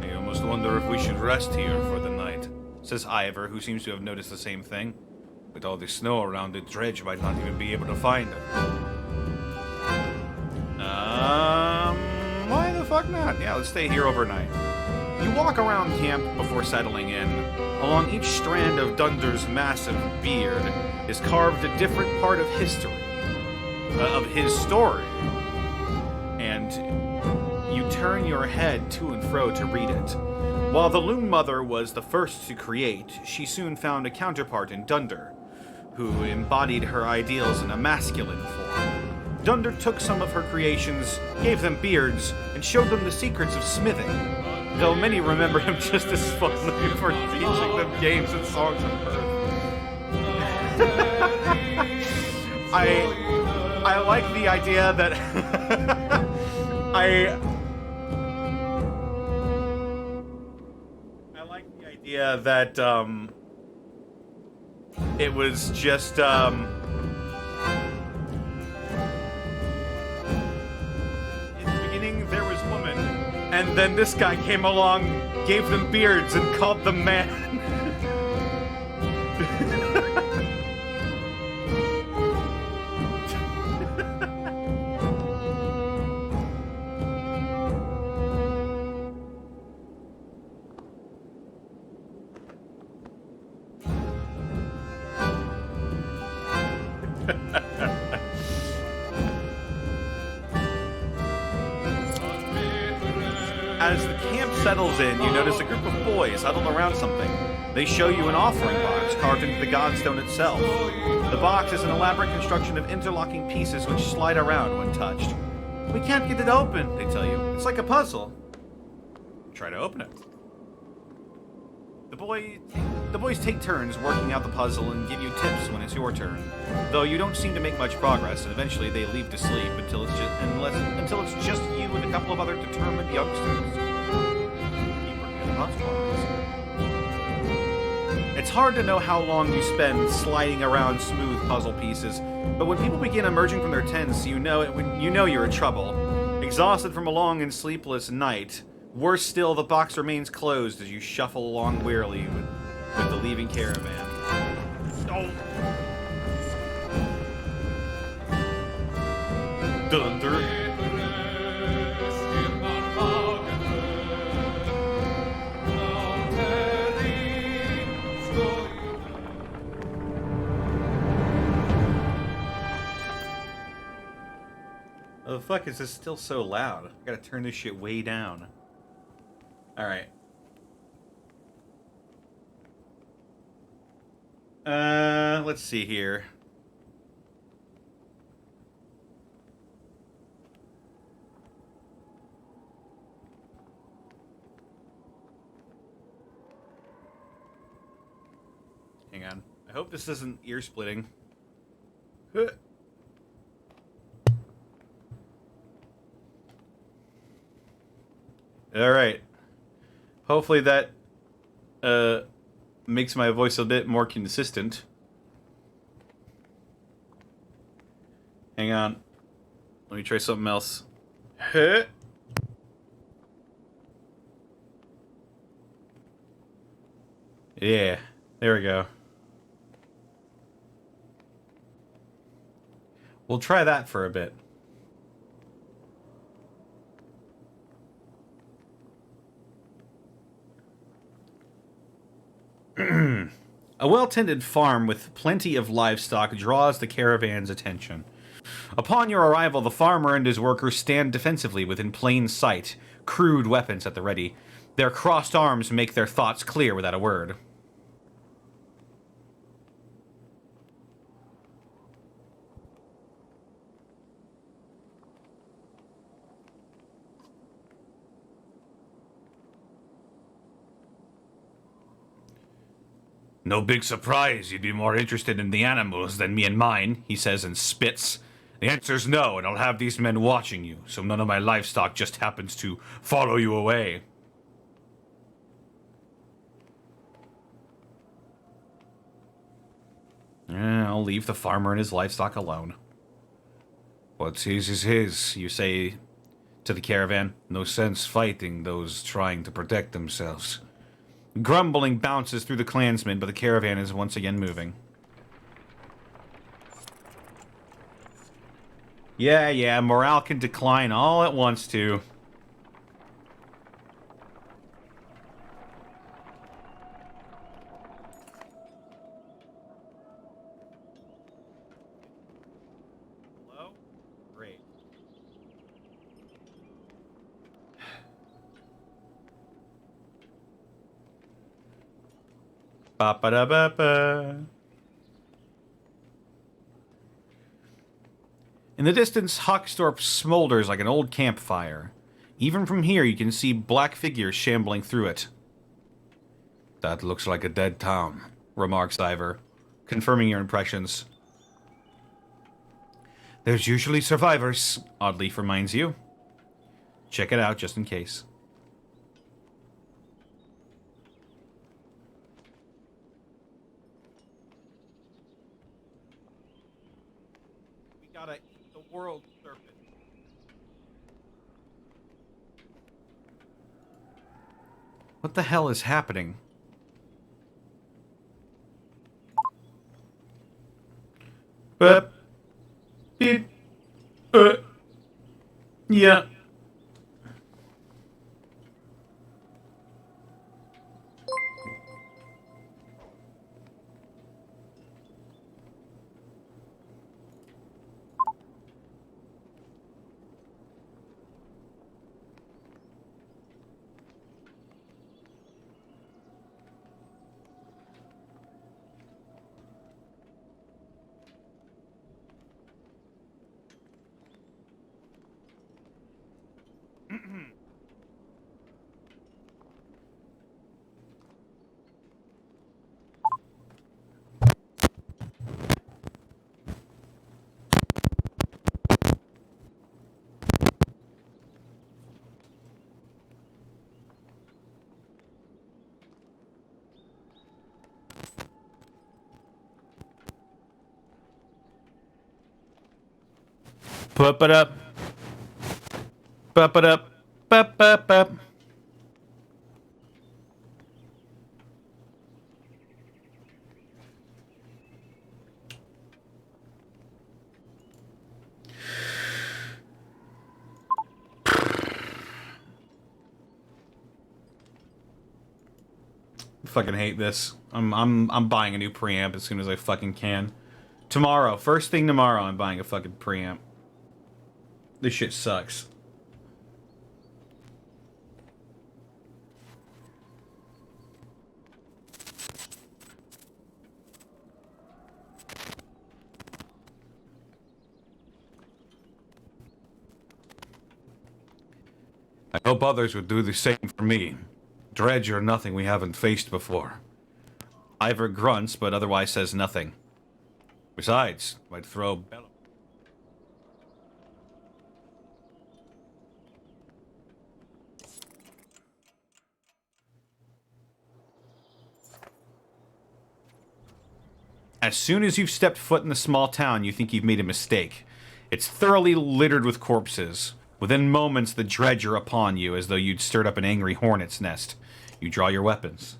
I almost wonder if we should rest here for the night, Says Ivor, who seems to have noticed the same thing. with all the snow around it. Dredge might not even be able to find it. Why the fuck not? Yeah, let's stay here overnight. You walk around camp before settling in. Along each strand of Dunder's massive beard is carved a different part of history, of his story. And you turn your head to and fro to read it. While the Loom Mother was the first to create, she soon found a counterpart in Dunder, who embodied her ideals in a masculine form. Dunder took some of her creations, gave them beards, and showed them the secrets of smithing, though many remember him just as fondly for teaching them games and songs of birth. I like the idea that I like the idea that it was just in the beginning there was woman, and then this guy came along, gave them beards, and called them man. As the camp settles in, you notice a group of boys huddled around something. They show you an offering box carved into the godstone itself. The box is an elaborate construction of interlocking pieces which slide around when touched. We can't get it open, they tell you. It's like a puzzle. Try to open it. The boys take turns working out the puzzle and give you tips when it's your turn. Though you don't seem to make much progress, and eventually they leave to sleep until it's just you and a couple of other determined youngsters. Keep working on the puzzle. It's hard to know how long you spend sliding around smooth puzzle pieces, but when people begin emerging from their tents, you know you're in trouble. Exhausted from a long and sleepless night. Worse still, the box remains closed as you shuffle along wearily with the leaving caravan. Oh. Dunder. Oh, the fuck is this still so loud? I gotta turn this shit way down. Alright. Let's see here. Hang on. I hope this isn't ear splitting. Alright. Hopefully that makes my voice a bit more consistent. Hang on. Let me try something else. Yeah, there we go. We'll try that for a bit. A well-tended farm with plenty of livestock draws the caravan's attention. Upon your arrival, the farmer and his workers stand defensively within plain sight, crude weapons at the ready. Their crossed arms make their thoughts clear without a word. No big surprise you'd be more interested in the animals than me and mine, he says and spits. The answer's no, and I'll have these men watching you, so none of my livestock just happens to follow you away. I'll leave the farmer and his livestock alone. What's his is his. You say to the caravan. No sense fighting those trying to protect themselves. Grumbling bounces through the clansmen, but the caravan is once again moving. Yeah, morale can decline all at once, too. Hello? Great. Ba-ba-da-ba-ba. In the distance, Hoxtorp smolders like an old campfire. Even from here, you can see black figures shambling through it. That looks like a dead town, Remarks Ivor, confirming your impressions. There's usually survivors. Oddleaf reminds you. Check it out just in case. We gotta eat the world serpent. What the hell is happening? But yeah. Put it up. Put it up. Up. Fucking hate this. I'm buying a new preamp as soon as I fucking can. Tomorrow, first thing tomorrow, I'm buying a fucking preamp. This shit sucks. I hope others would do the same for me. Dredge are nothing we haven't faced before. Ivor grunts, but otherwise says nothing. Besides, might throw bellow. As soon as you've stepped foot in the small town, you think you've made a mistake. It's thoroughly littered with corpses. Within moments, the dredge are upon you as though you'd stirred up an angry hornet's nest. You draw your weapons.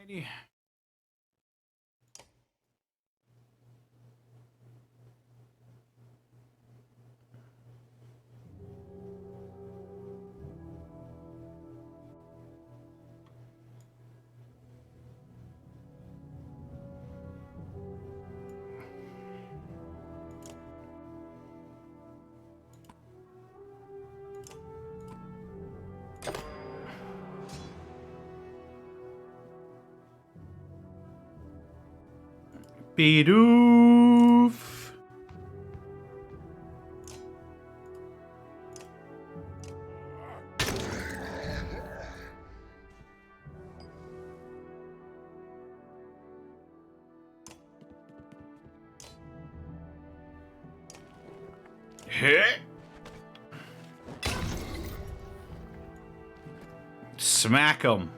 Alrighty. Bidoof. Smack him.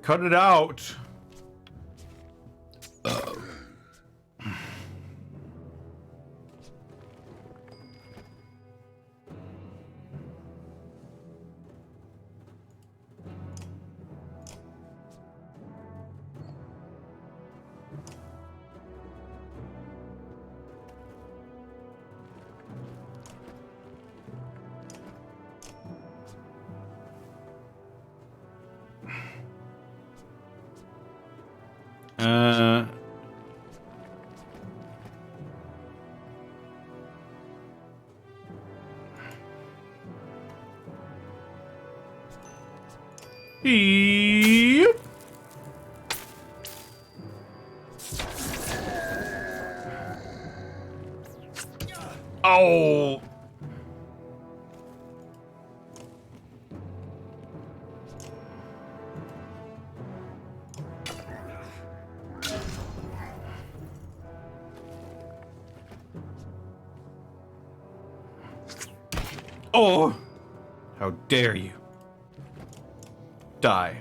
Cut it out. Yep. Oh. Oh. How dare you. Die.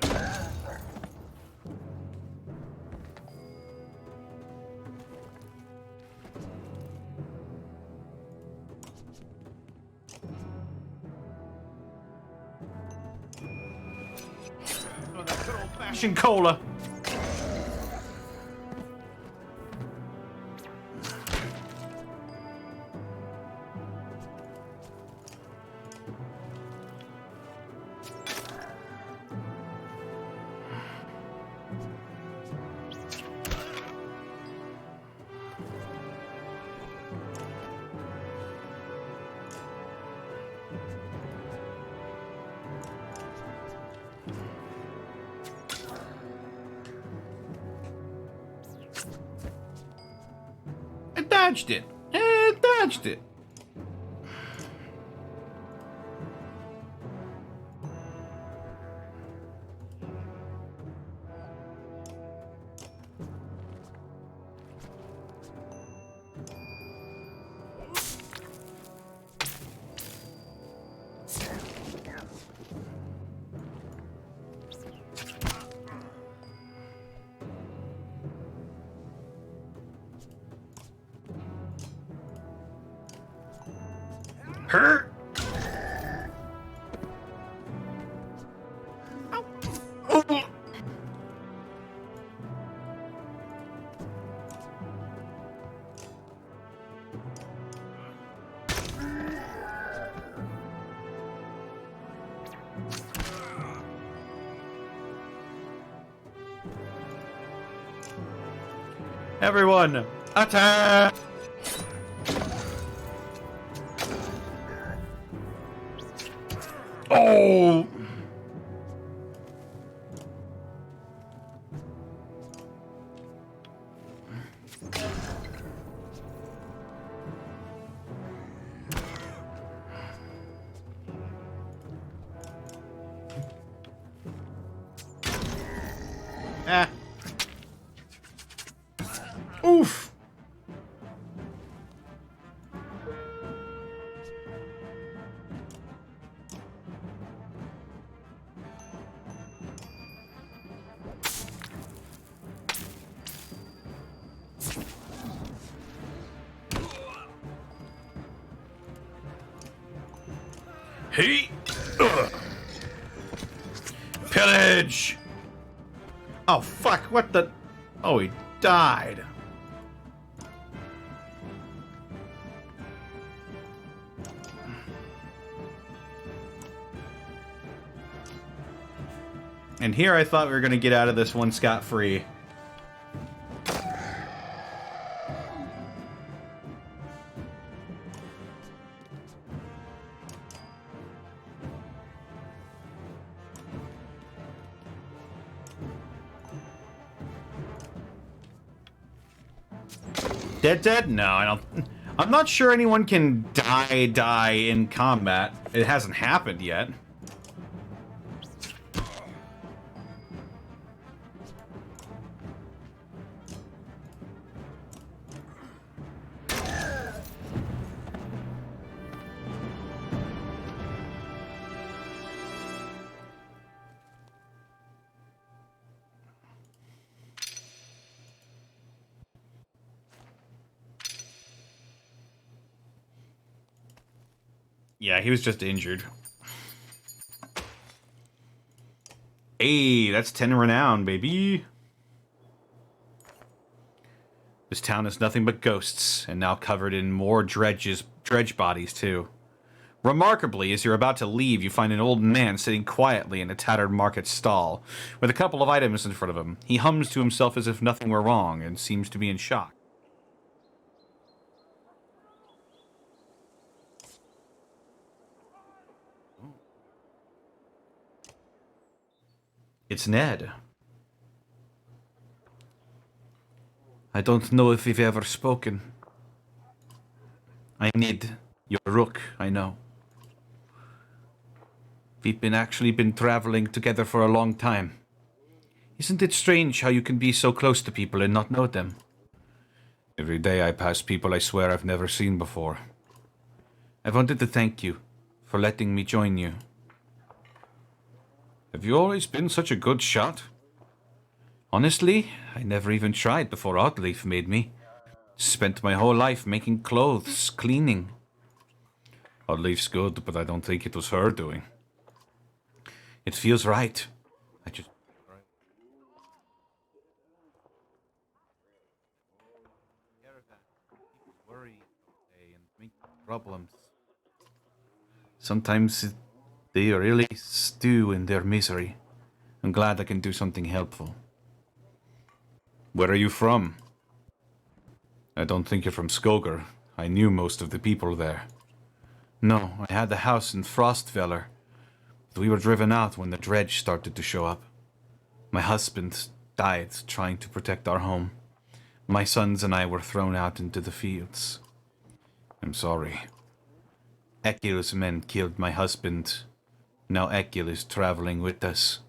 Fashion cola. I dodged it. I dodged it. Hurt. Everyone, attack! Oh! Ah. Oof. Hey. Ugh. Pillage. Oh, fuck, what the... Oh, he died. And here I thought we were going to get out of this one scot-free. Dead? No, I don't... I'm not sure anyone can die in combat. It hasn't happened yet. Yeah, he was just injured. Hey, that's 10 renown, baby. This town is nothing but ghosts, and now covered in more dredge bodies, too. Remarkably, as you're about to leave, you find an old man sitting quietly in a tattered market stall, with a couple of items in front of him. He hums to himself as if nothing were wrong, and seems to be in shock. It's Ned. I don't know if we've ever spoken. I need your rook, I know. We've actually been traveling together for a long time. Isn't it strange how you can be so close to people and not know them? Every day I pass people I swear I've never seen before. I wanted to thank you for letting me join you. Have you always been such a good shot? Honestly, I never even tried before Oddleaf made me. Spent my whole life making clothes, cleaning. Oddleaf's good, but I don't think it was her doing. It feels right. I just... worry and make problems. Sometimes they really stew in their misery. I'm glad I can do something helpful. Where are you from? I don't think you're from Skoger. I knew most of the people there. No, I had the house in Frostfeller. But we were driven out when the dredge started to show up. My husband died trying to protect our home. My sons and I were thrown out into the fields. I'm sorry. Ekil's men killed my husband. Now Ekil is traveling with us.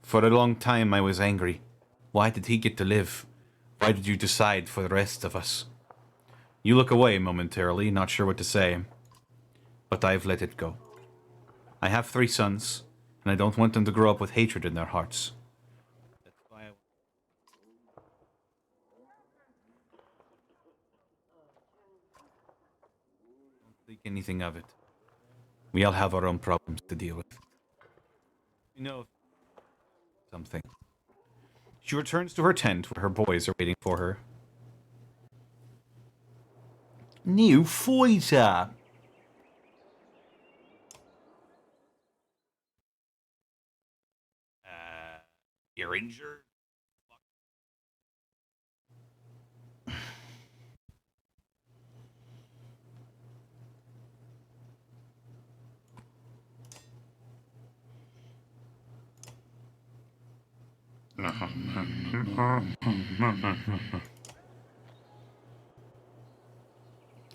For a long time I was angry. Why did he get to live? Why did you decide for the rest of us? You look away momentarily, not sure what to say. But I've let it go. I have 3 sons, and I don't want them to grow up with hatred in their hearts. That's why I don't think anything of it. We all have our own problems to deal with. You know something. She returns to her tent where her boys are waiting for her. New fighter! You're injured?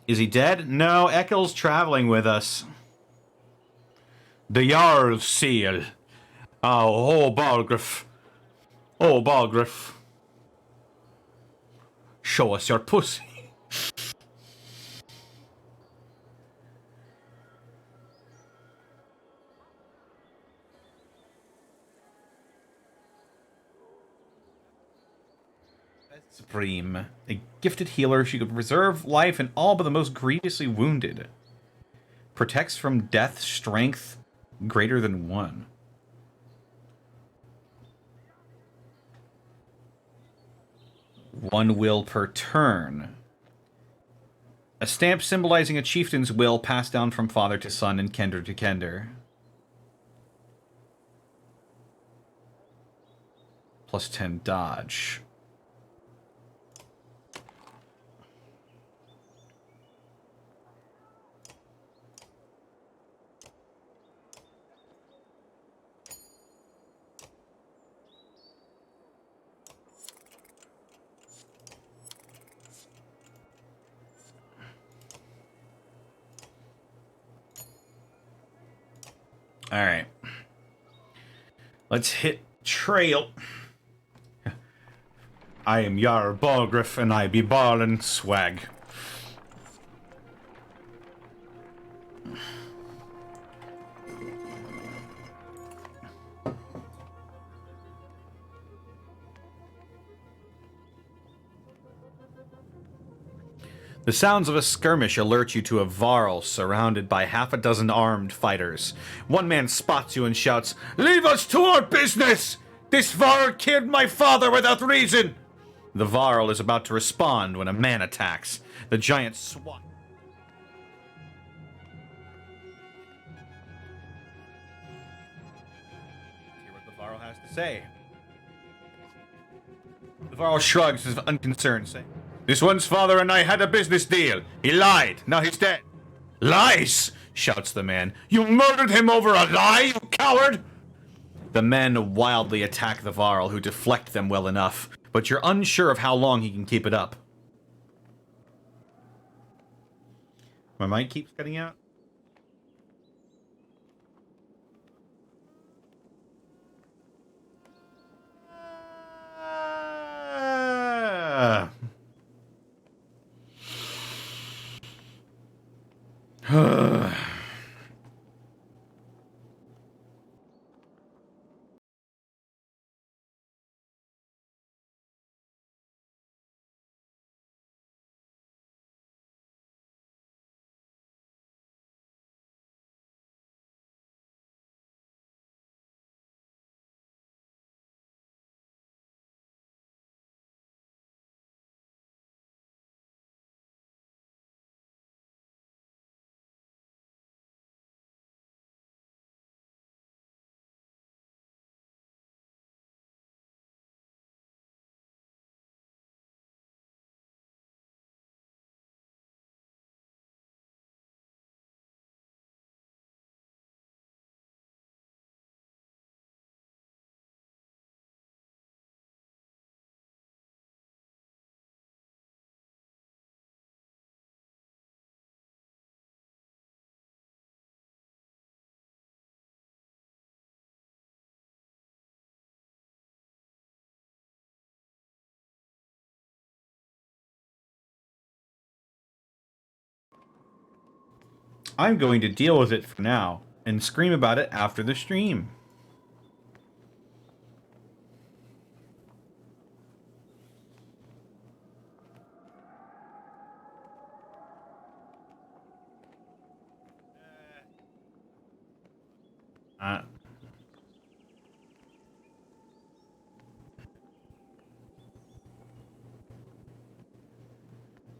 Is he dead? No, Ekkel's traveling with us. The Jarl Seal. Oh, Balgriff. Oh, Balgriff. Show us your pussy. Supreme. A gifted healer, she could preserve life in all but the most grievously wounded. Protects from death, strength greater than 1. One will per turn. A stamp symbolizing a chieftain's will passed down from father to son and kender to kender. plus 10 dodge. Alright. Let's hit trail. I am Yar Balgriff, and I be ballin' swag. The sounds of a skirmish alert you to a Varl surrounded by half a dozen armed fighters. One man spots you and shouts, "Leave us to our business! This Varl killed my father without reason!" The Varl is about to respond when a man attacks. The giant SWAT. Hear what the Varl has to say. The Varl shrugs as if unconcerned, saying, "This one's father and I had a business deal. He lied. Now he's dead." "Lies!" shouts the man. "You murdered him over a lie, you coward!" The men wildly attack the Varl, who deflect them well enough, but you're unsure of how long he can keep it up. My mic keeps cutting out. I'm going to deal with it for now and scream about it after the stream.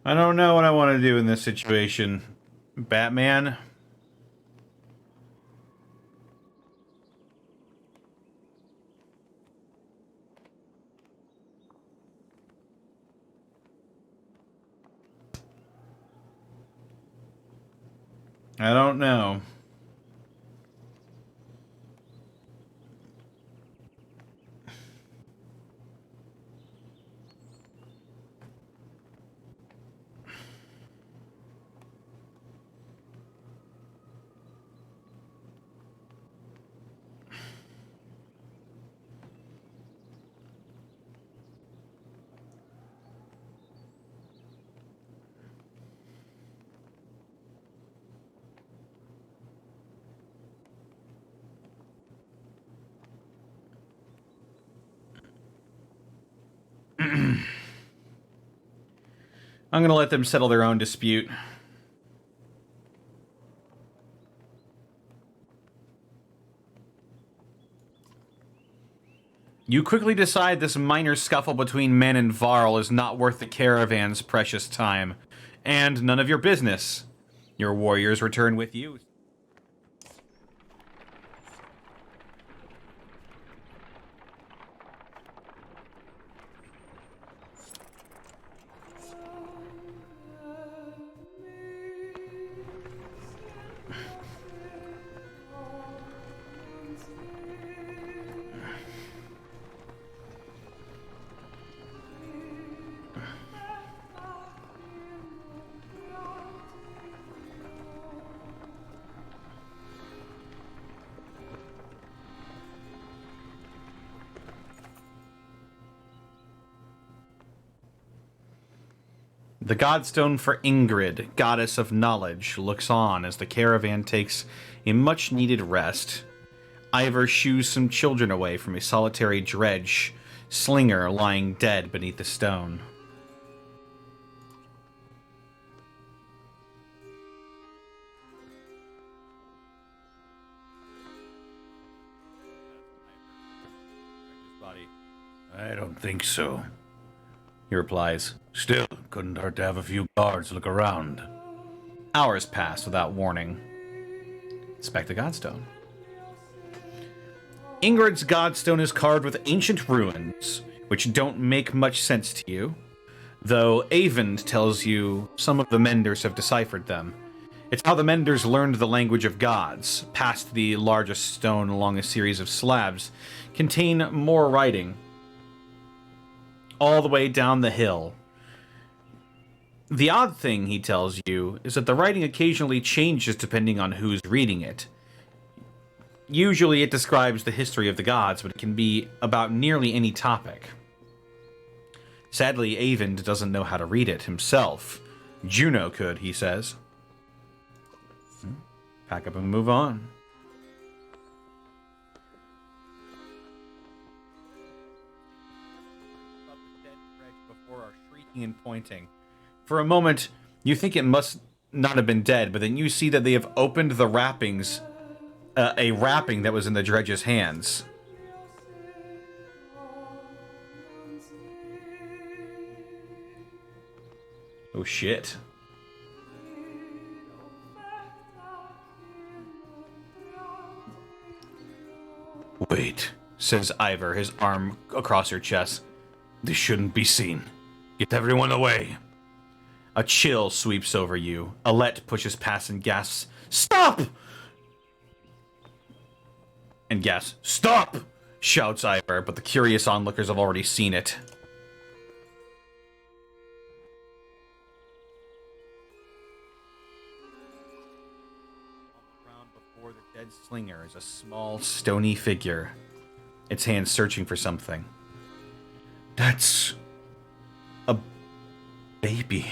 I don't know what I want to do in this situation. Batman? I don't know. I'm going to let them settle their own dispute. You quickly decide this minor scuffle between men and Varl is not worth the caravan's precious time, and none of your business. Your warriors return with you. The godstone for Ingrid, goddess of knowledge, looks on as the caravan takes a much-needed rest. Ivor shoos some children away from a solitary dredge slinger lying dead beneath the stone. I don't think so. He replies. Still, couldn't hurt to have a few guards look around. Hours pass without warning. Inspect the godstone. Ingrid's godstone is carved with ancient runes, which don't make much sense to you, though Avend tells you some of the Menders have deciphered them. It's how the Menders learned the language of gods. Past the largest stone along a series of slabs contain more writing, all the way down the hill. The odd thing, he tells you, is that the writing occasionally changes depending on who's reading it. Usually it describes the history of the gods, but it can be about nearly any topic. Sadly, Avend doesn't know how to read it himself. Juno could, he says. Pack up and move on. Before are shrieking and pointing. For a moment, you think it must not have been dead, but then you see that they have opened the wrappings, a wrapping that was in the dredge's hands. Oh shit. Wait, Says Ivor, his arm across her chest. this shouldn't be seen. Get everyone away. A chill sweeps over you. Alette pushes past and gasps, "Stop!" And gasps, "Stop!" shouts Ivor, but the curious onlookers have already seen it. On the ground before the dead slinger is a small, stony figure, its hands searching for something. That's a baby.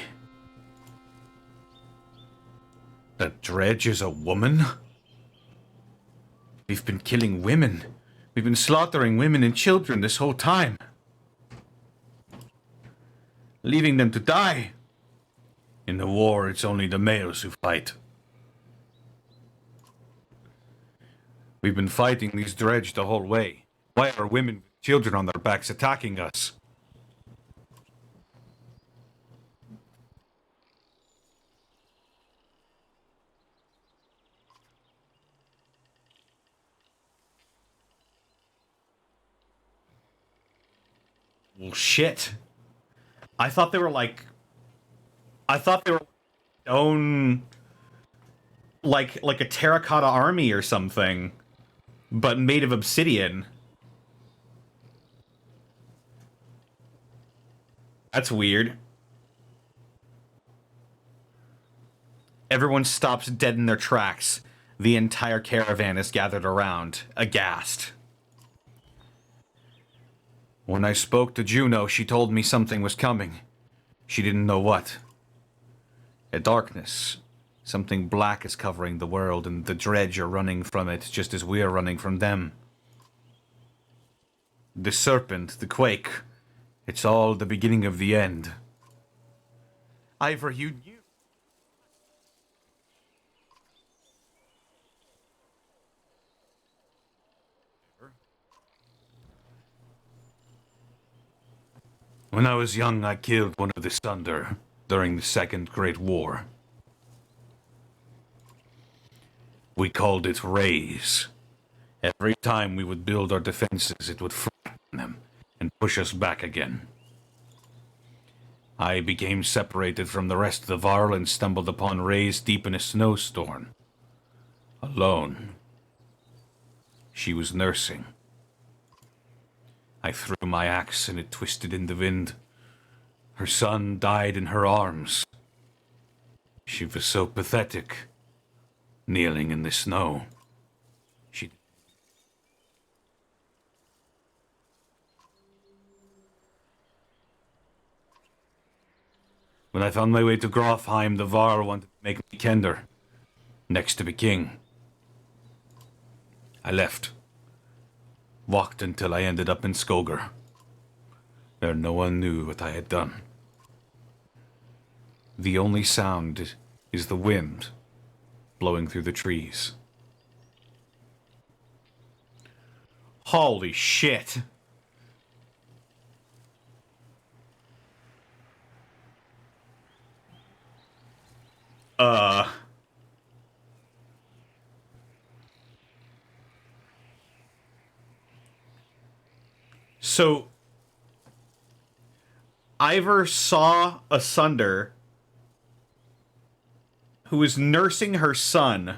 That dredge is a woman? We've been killing women. We've been slaughtering women and children this whole time. Leaving them to die. In the war, it's only the males who fight. We've been fighting these dredge the whole way. Why are women with children on their backs attacking us? Well, shit. I thought they were own like a terracotta army or something, but made of obsidian. That's weird. Everyone stops dead in their tracks. The entire caravan is gathered around, aghast. When I spoke to Juno, she told me something was coming. She didn't know what. A darkness. Something black is covering the world, and the dredge are running from it just as we are running from them. The serpent, the quake. It's all the beginning of the end. Ivor, you knew. When I was young, I killed one of the Sunder during the Second Great War. We called it Rays. Every time we would build our defenses, it would flatten them and push us back again. I became separated from the rest of the Varl and stumbled upon Rays deep in a snowstorm. Alone. She was nursing. I threw my axe and it twisted in the wind. Her son died in her arms. She was so pathetic, kneeling in the snow. She... When I found my way to Grofheim, the Var wanted to make me Kender, next to be king. I left. Walked until I ended up in Skoger, where no one knew what I had done. The only sound is the wind blowing through the trees. Holy shit. So Ivor saw Asunder, who was nursing her son.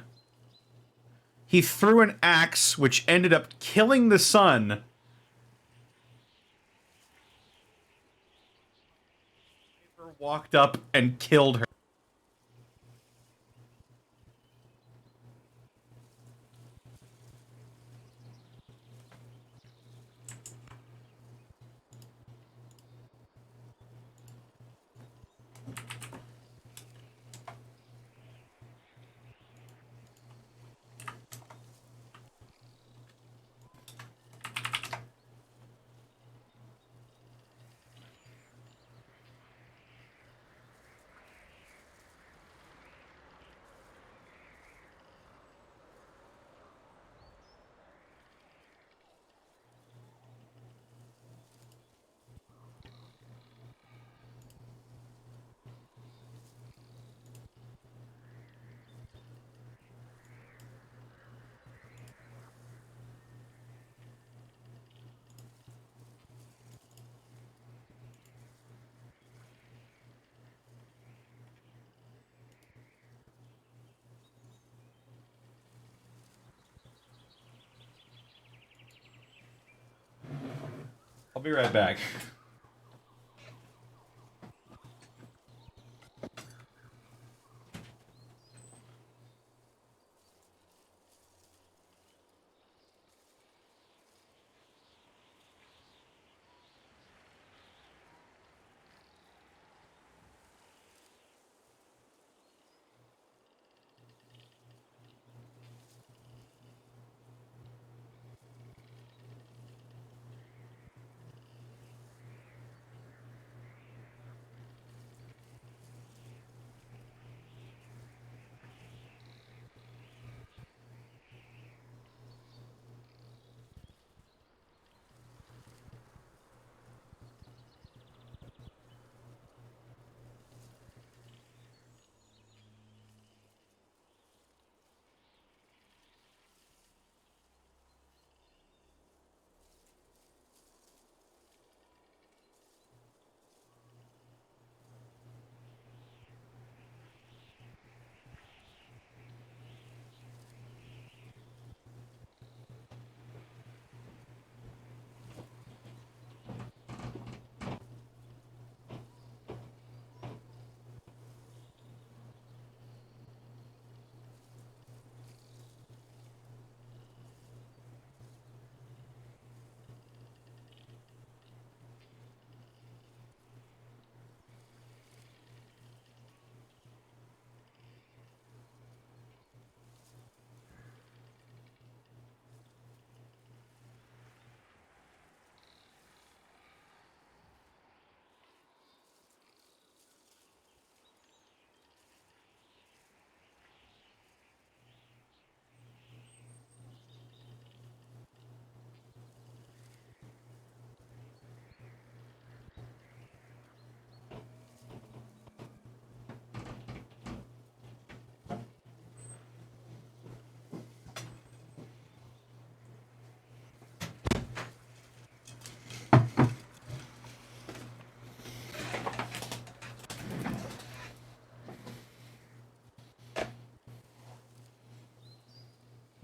He threw an axe, which ended up killing the son. Ivor walked up and killed her. I'll be right back.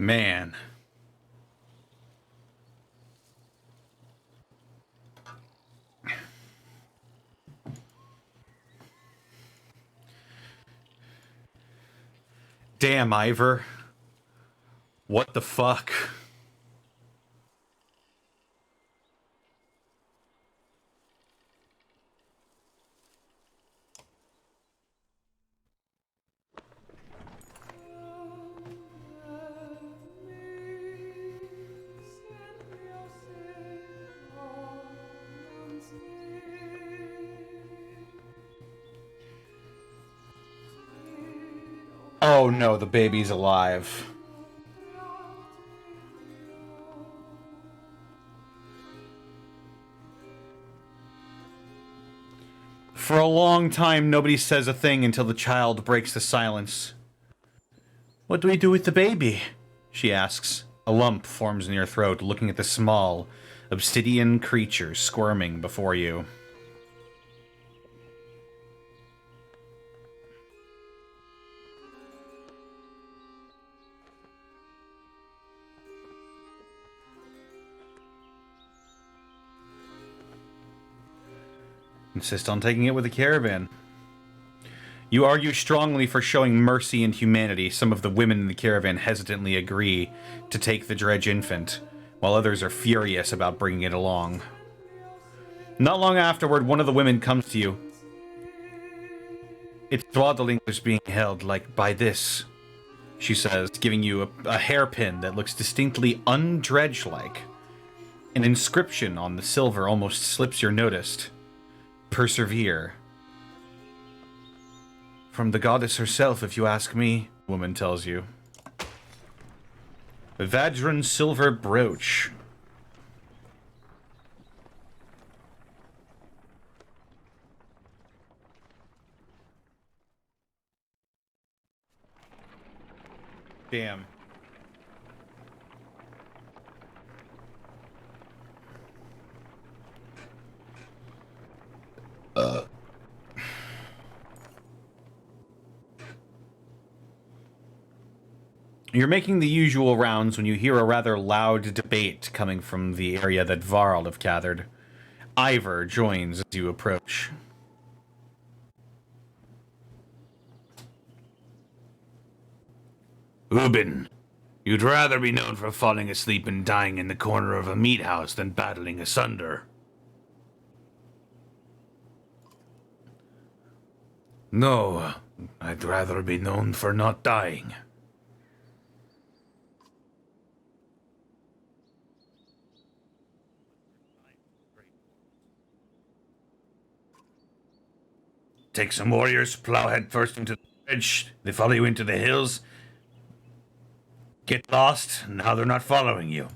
Man. Damn, Ivor. What the fuck? Oh no, the baby's alive. For a long time, nobody says a thing until the child breaks the silence. What do we do with the baby? She asks. A lump forms in your throat, looking at the small, obsidian creature squirming before you. Insist on taking it with the caravan. You argue strongly for showing mercy and humanity. Some of the women in the caravan hesitantly agree to take the dredge infant, while others are furious about bringing it along. Not long afterward, one of the women comes to you. Its throttling is being held, like, by this, she says, giving you a hairpin that looks distinctly undredge-like. An inscription on the silver almost slips your notice. Persevere. From the goddess herself, if you ask me, the woman tells you. A Vadran silver brooch. Damn. You're making the usual rounds when you hear a rather loud debate coming from the area that Varl have gathered. Ivor joins as you approach. Ubin, you'd rather be known for falling asleep and dying in the corner of a meat house than battling asunder. No, I'd rather be known for not dying. Take some warriors, plow headfirst into the bridge, they follow you into the hills, get lost, now they're not following you.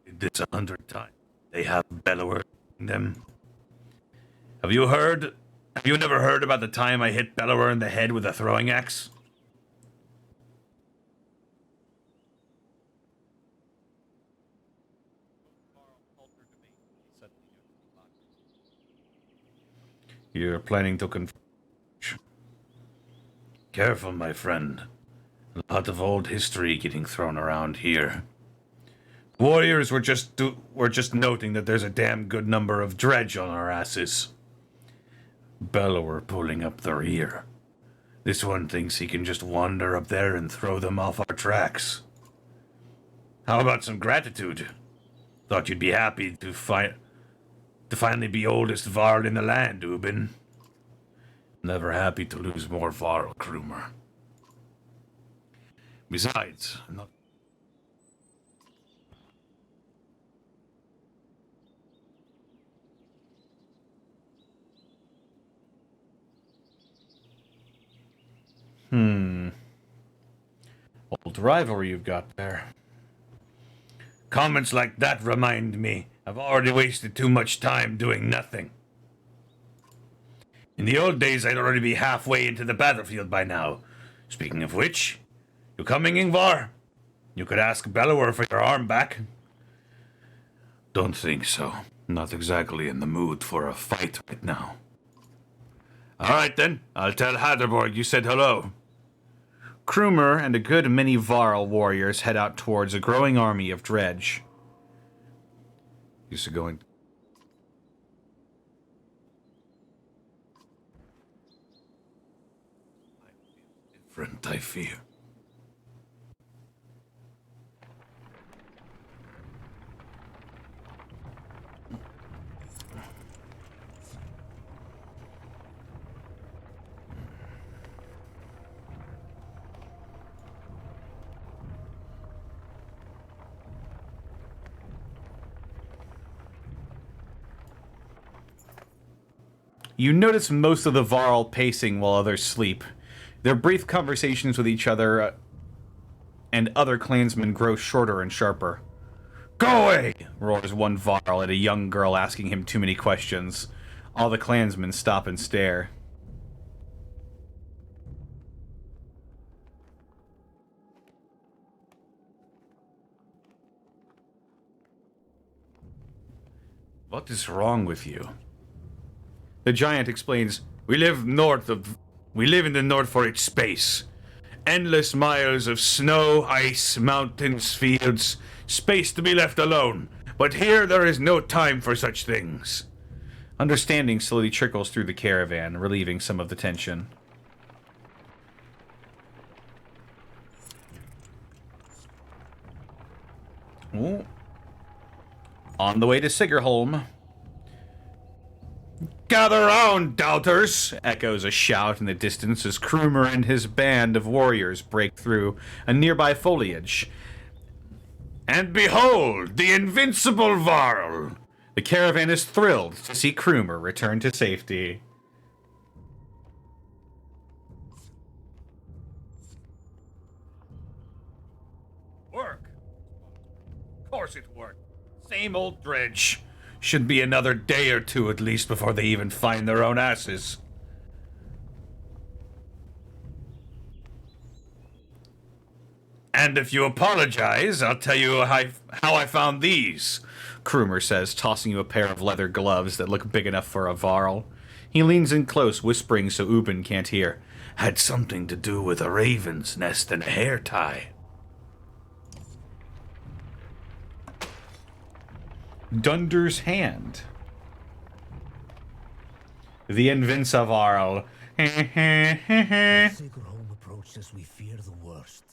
Did this 100 times. They have Bellower in them. Have you never heard about the time I hit Bellower in the head with a throwing axe? You're planning to converge. Careful, my friend. A lot of old history getting thrown around here. Warriors were just noting that there's a damn good number of dredge on our asses. Bellower pulling up the rear. This one thinks he can just wander up there and throw them off our tracks. How about some gratitude? Thought you'd be happy to finally be oldest Varl in the land, Ubin. Never happy to lose more Varl, Krumer. Besides, I'm not... Old rivalry you've got there. Comments like that remind me I've already wasted too much time doing nothing. In the old days, I'd already be halfway into the battlefield by now. Speaking of which, you coming, Ingvar? You could ask Bellower for your arm back. Don't think so. Not exactly in the mood for a fight right now. All right, then. I'll tell Hatterborg you said hello. Krumer and a good many Varl warriors head out towards a growing army of dredge. Used to going... Different, I fear. You notice most of the Varl pacing while others sleep. Their brief conversations with each other and other clansmen grow shorter and sharper. Go away! Roars one Varl at a young girl asking him too many questions. All the clansmen stop and stare. What is wrong with you? The giant explains, We live in the north for its space. Endless miles of snow, ice, mountains, fields, space to be left alone. But here there is no time for such things. Understanding slowly trickles through the caravan, relieving some of the tension. Ooh. On the way to Sigerholm. Gather round, doubters! Echoes a shout in the distance as Krumer and his band of warriors break through a nearby foliage. And behold, the invincible Varl! The caravan is thrilled to see Krumer return to safety. Work! Of course it worked. Same old dredge. Should be another day or two at least before they even find their own asses. And if you apologize, I'll tell you how I found these, Krumer says, tossing you a pair of leather gloves that look big enough for a Varl. He leans in close, whispering so Ubin can't hear. Had something to do with a raven's nest and a hair tie. Dunder's hand. The Invincivarl. Sigerholm approached as we fear the worst.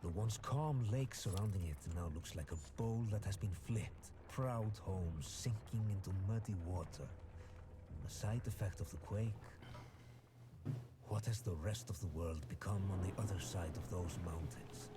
The once calm lake surrounding it now looks like a bowl that has been flipped. Proud homes sinking into muddy water. A side effect of the quake. What has the rest of the world become on the other side of those mountains?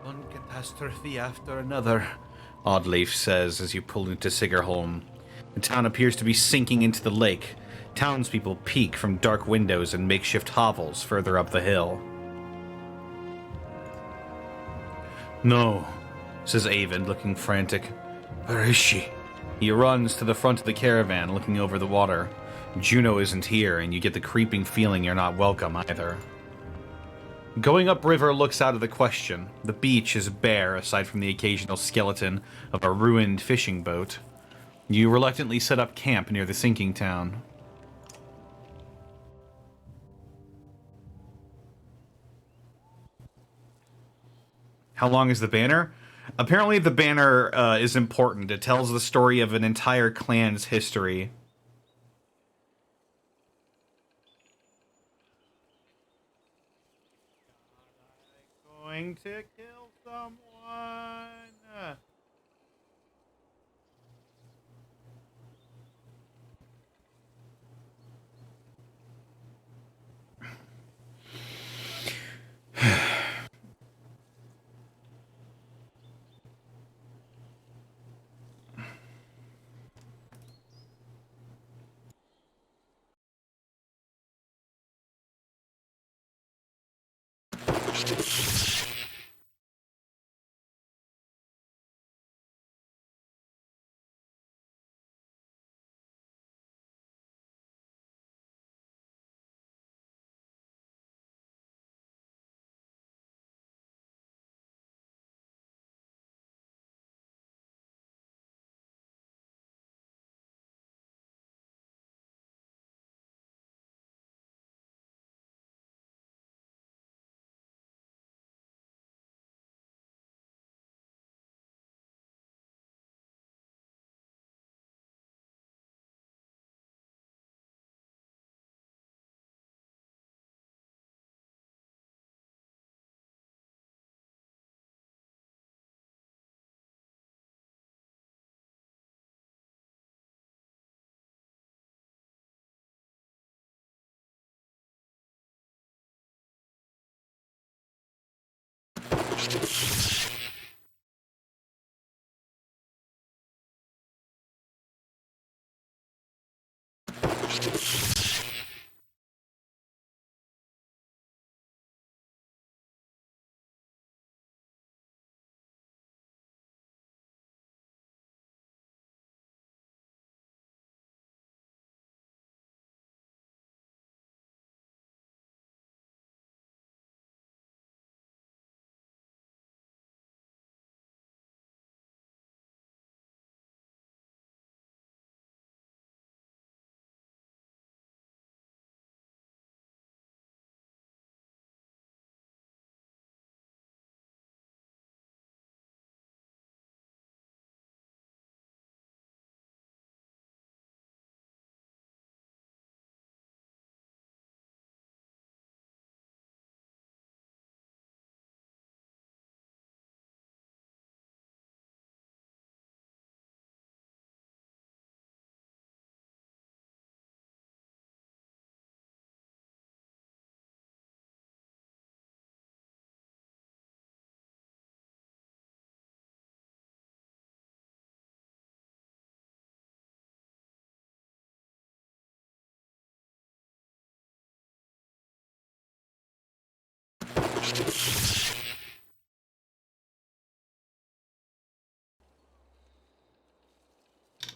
One catastrophe after another, Oddleif says as you pull into Sigerholm. The town appears to be sinking into the lake. Townspeople peek from dark windows and makeshift hovels further up the hill. No, says Avon, looking frantic. Where is she? He runs to the front of the caravan, looking over the water. Juno isn't here, and you get the creeping feeling you're not welcome either. Going upriver looks out of the question. The beach is bare, aside from the occasional skeleton of a ruined fishing boat. You reluctantly set up camp near the sinking town. How long is the banner? Apparently the banner is important. It tells the story of an entire clan's history. Going to kill someone.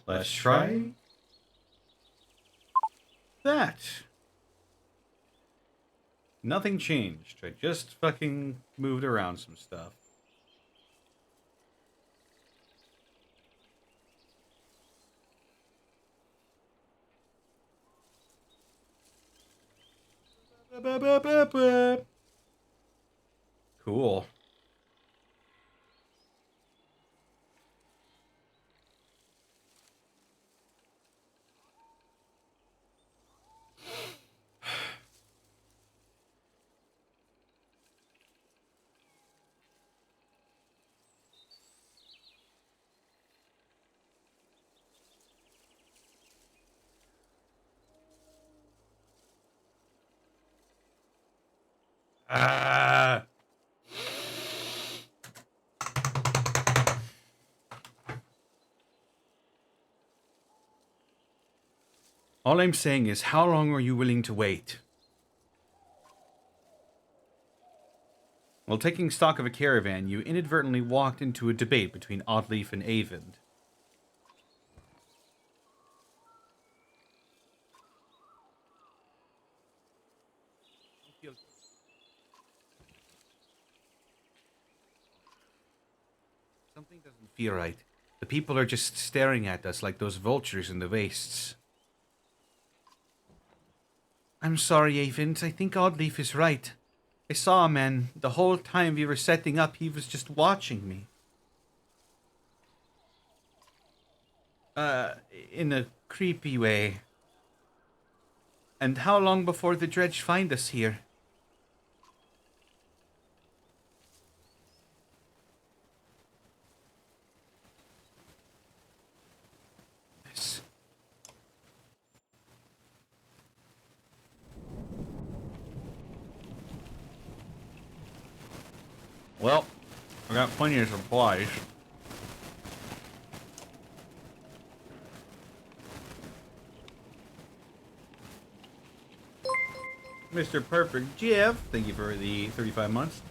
Let's try that. Nothing changed. I just fucking moved around some stuff. Cool. Ah. All I'm saying is, how long are you willing to wait? While taking stock of a caravan, you inadvertently walked into a debate between Oddleaf and Avend. Something doesn't feel right. The people are just staring at us like those vultures in the wastes. I'm sorry, Avend. I think Oddleaf is right. I saw a man. The whole time we were setting up, he was just watching me. In a creepy way. And how long before the dredge find us here? Yes. Well, I got plenty of supplies. Mr. Perfect Jeff, thank you for the 35 months.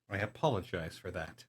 I apologize for that.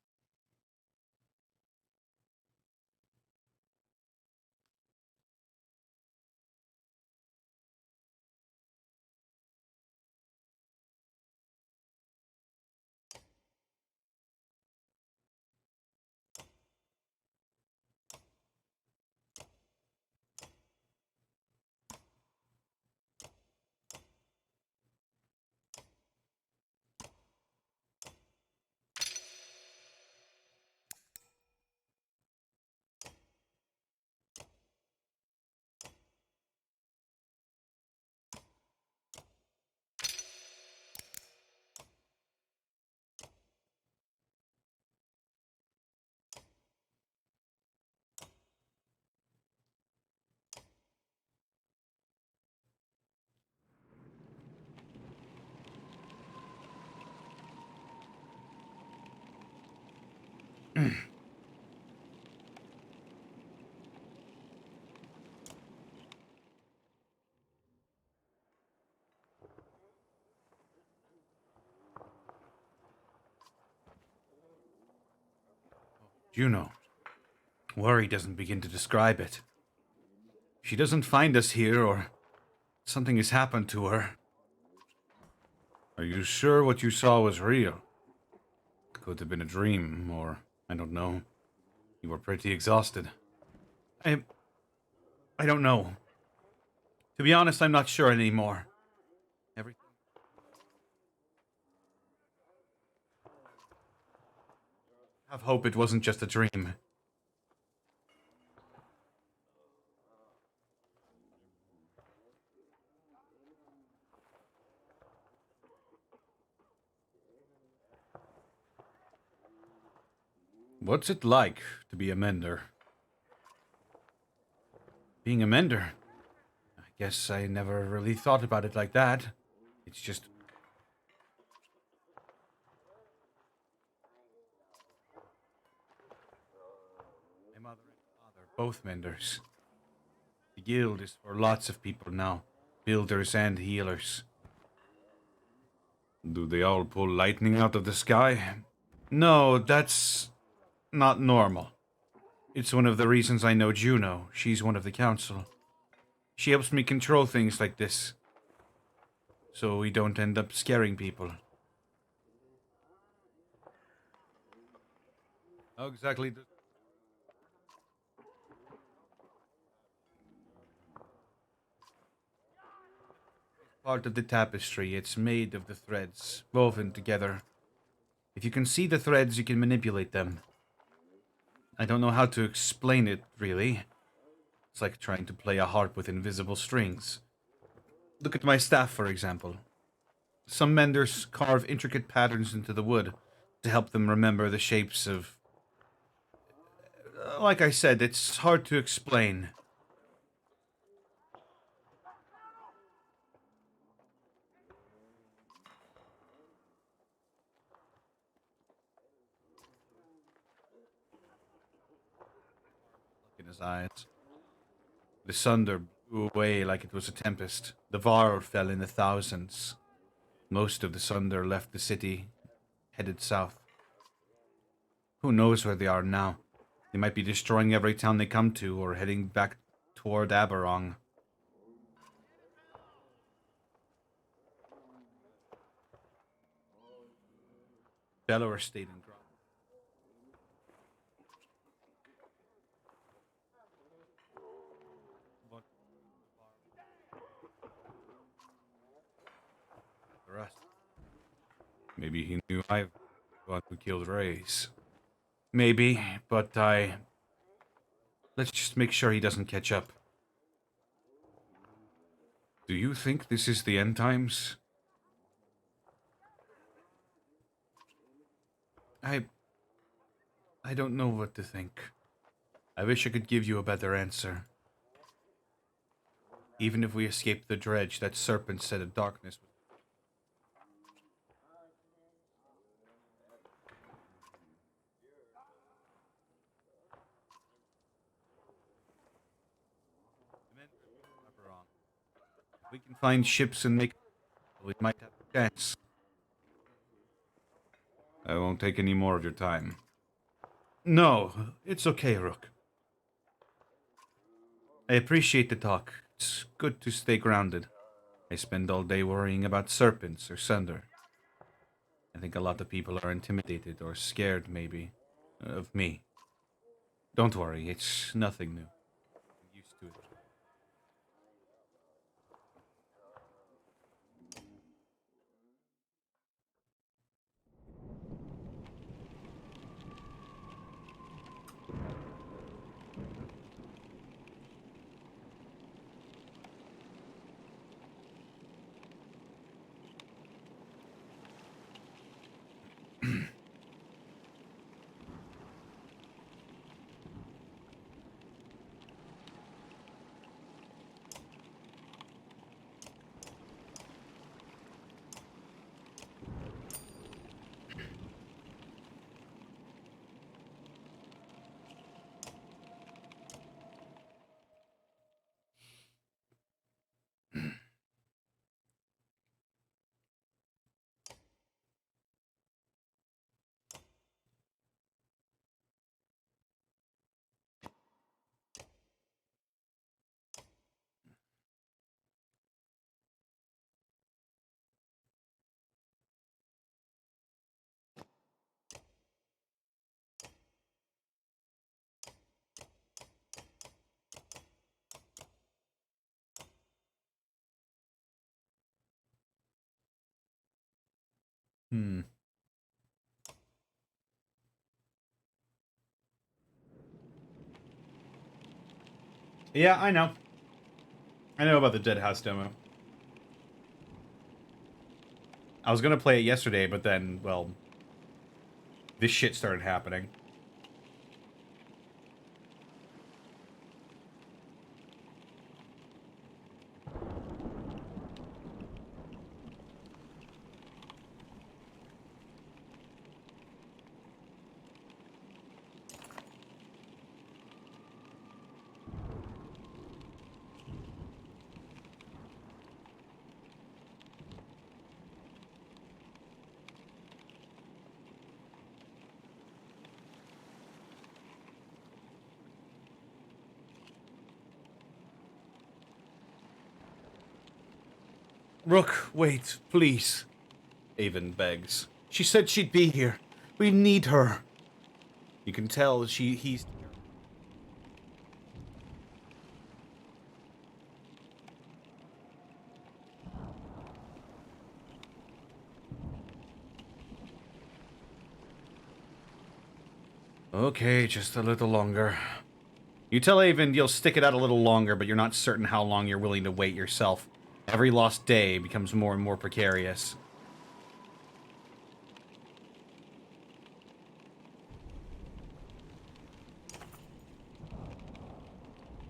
Juno. Worry doesn't begin to describe it. She doesn't find us here, or something has happened to her. Are you sure what you saw was real? Could have been a dream, or I don't know. You were pretty exhausted. I I don't know. To be honest, I'm not sure anymore. Everything. Have hope it wasn't just a dream. What's it like to be a mender? Being a mender? I guess I never really thought about it like that. It's just... My mother and father, both menders. The guild is for lots of people now. Builders and healers. Do they all pull lightning out of the sky? No, that's not normal. It's one of the reasons I know Juno. She's one of the council. She helps me control things like this, so we don't end up scaring people. How exactly does... Part of the tapestry. It's made of the threads, woven together. If you can see the threads, you can manipulate them. I don't know how to explain it, really. It's like trying to play a harp with invisible strings. Look at my staff, for example. Some menders carve intricate patterns into the wood to help them remember the shapes of... Like I said, it's hard to explain. Look in his eyes. The sunder blew away like it was a tempest. The Varl fell in the thousands. Most of the sunder left the city, headed south. Who knows where they are now? They might be destroying every town they come to, or heading back toward Aberong. Bellower stayed in Grot. But the rest. Maybe he knew I was the one who killed Reyes. Maybe, but let's just make sure he doesn't catch up. Do you think this is the end times? I... I don't know what to think. I wish I could give you a better answer. Even if we escape the dredge, that serpent said a darkness would... Aberong. If we can find ships and make... we might have a chance. I won't take any more of your time. No, it's okay, Rook. I appreciate the talk. It's good to stay grounded. I spend all day worrying about serpents or Sunder. I think a lot of people are intimidated or scared, maybe, of me. Don't worry, it's nothing new. I'm used to it. Hmm. Yeah, I know. I know about the Dead House demo. I was gonna play it yesterday, but then, well, this shit started happening. Rook, wait, please. Avon begs. She said she'd be here. We need her. You can tell he's... Okay, just a little longer. You tell Avon you'll stick it out a little longer, but you're not certain how long you're willing to wait yourself. Every lost day becomes more and more precarious.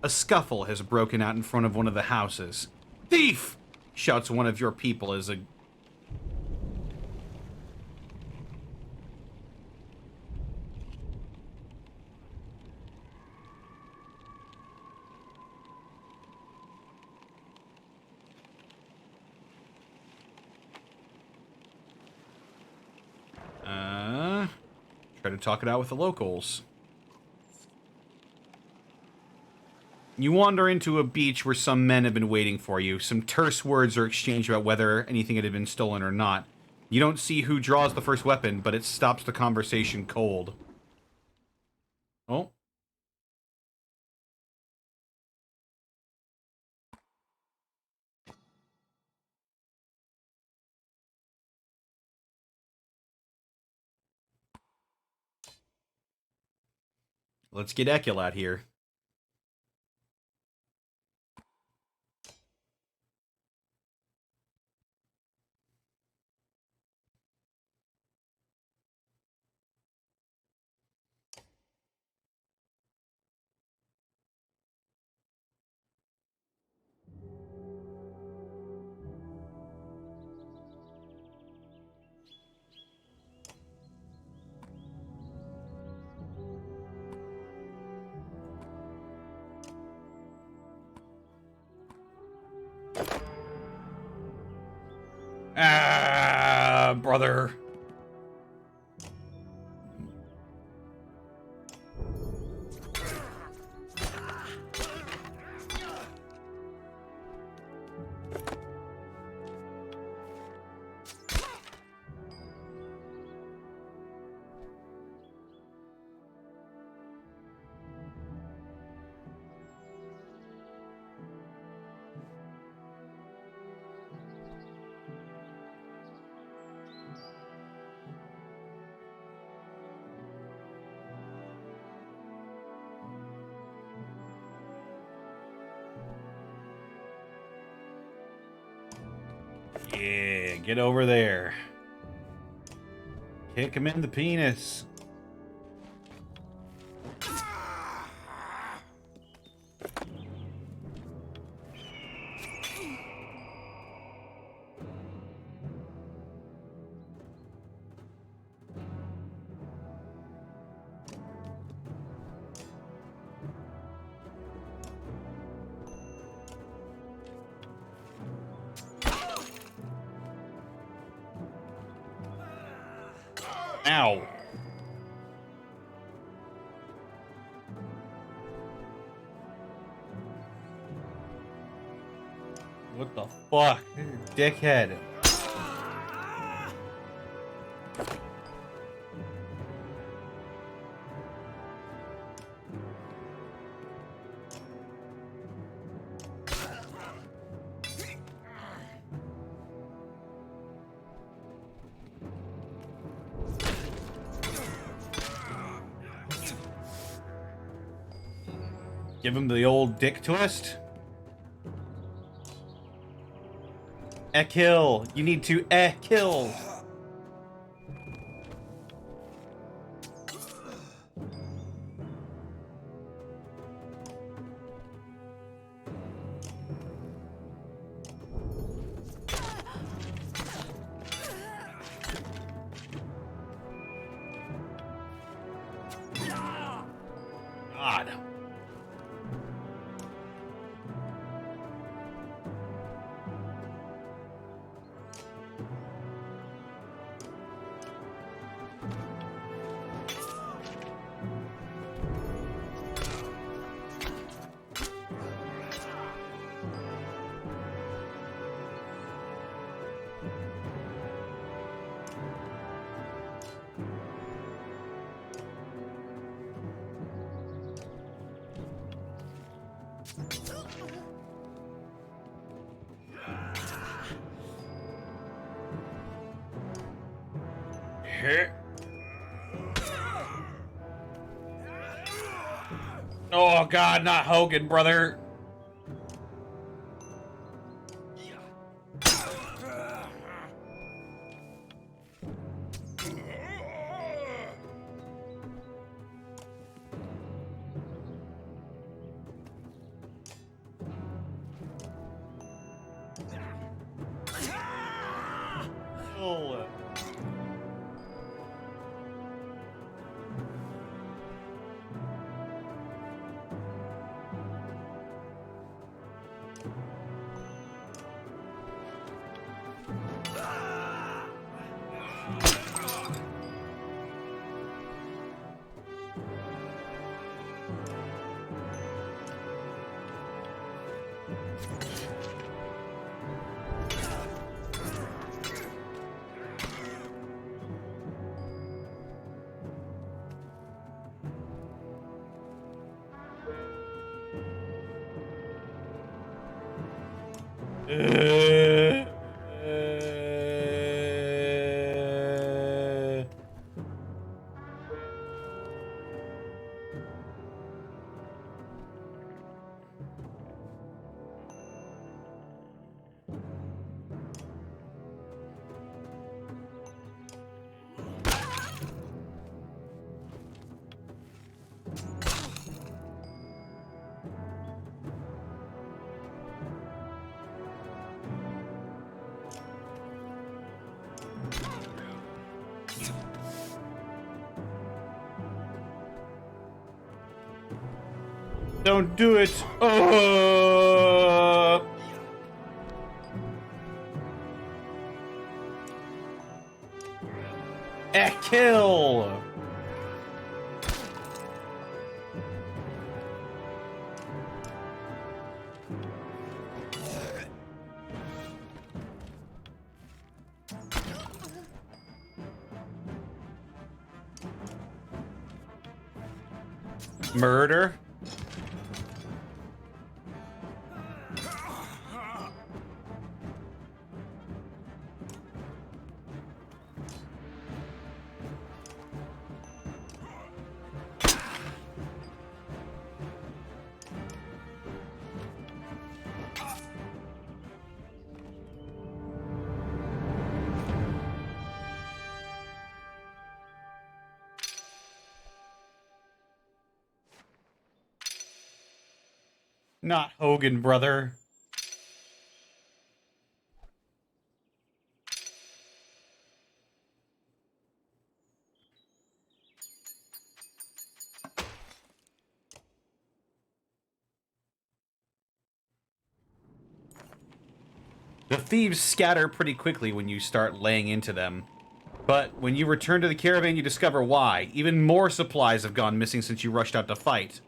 A scuffle has broken out in front of one of the houses. Thief! Shouts one of your people as a... Try to talk it out with the locals. You wander into a beach where some men have been waiting for you. Some terse words are exchanged about whether anything had been stolen or not. You don't see who draws the first weapon, but it stops the conversation cold. Oh. Let's get Eculat here. Ah, brother. Yeah, get over there. Kick him in the penis. Ow. What the fuck? Dickhead. Give him the old dick twist. Kill. You need to kill. God. Oh God, not Hogan, brother. Oh. Don't do it. Kill. Murder. Not Hogan, brother. The thieves scatter pretty quickly when you start laying into them. But when you return to the caravan, you discover why. Even more supplies have gone missing since you rushed out to fight.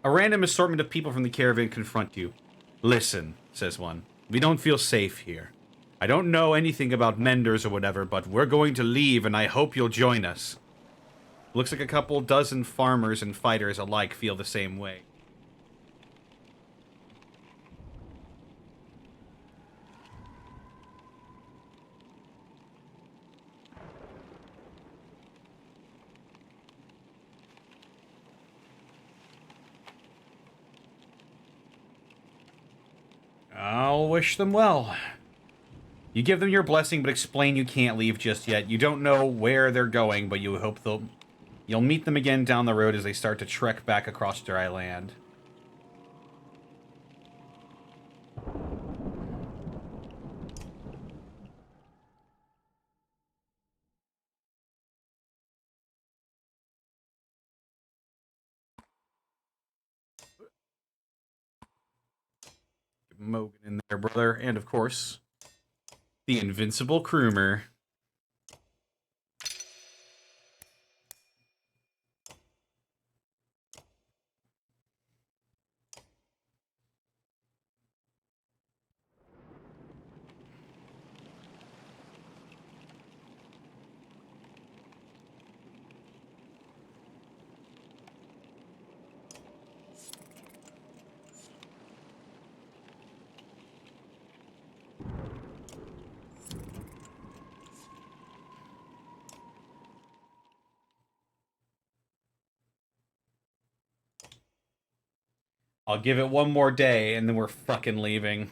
A random assortment of people from the caravan confront you. Listen, says one. We don't feel safe here. I don't know anything about menders or whatever, but we're going to leave and I hope you'll join us. Looks like a couple dozen farmers and fighters alike feel the same way. I'll wish them well. You give them your blessing, but explain you can't leave just yet. You don't know where they're going, but you hope you'll meet them again down the road as they start to trek back across dry land. Mogan in there, brother. And of course, the invincible Kroomer. I'll give it one more day, and then we're fucking leaving.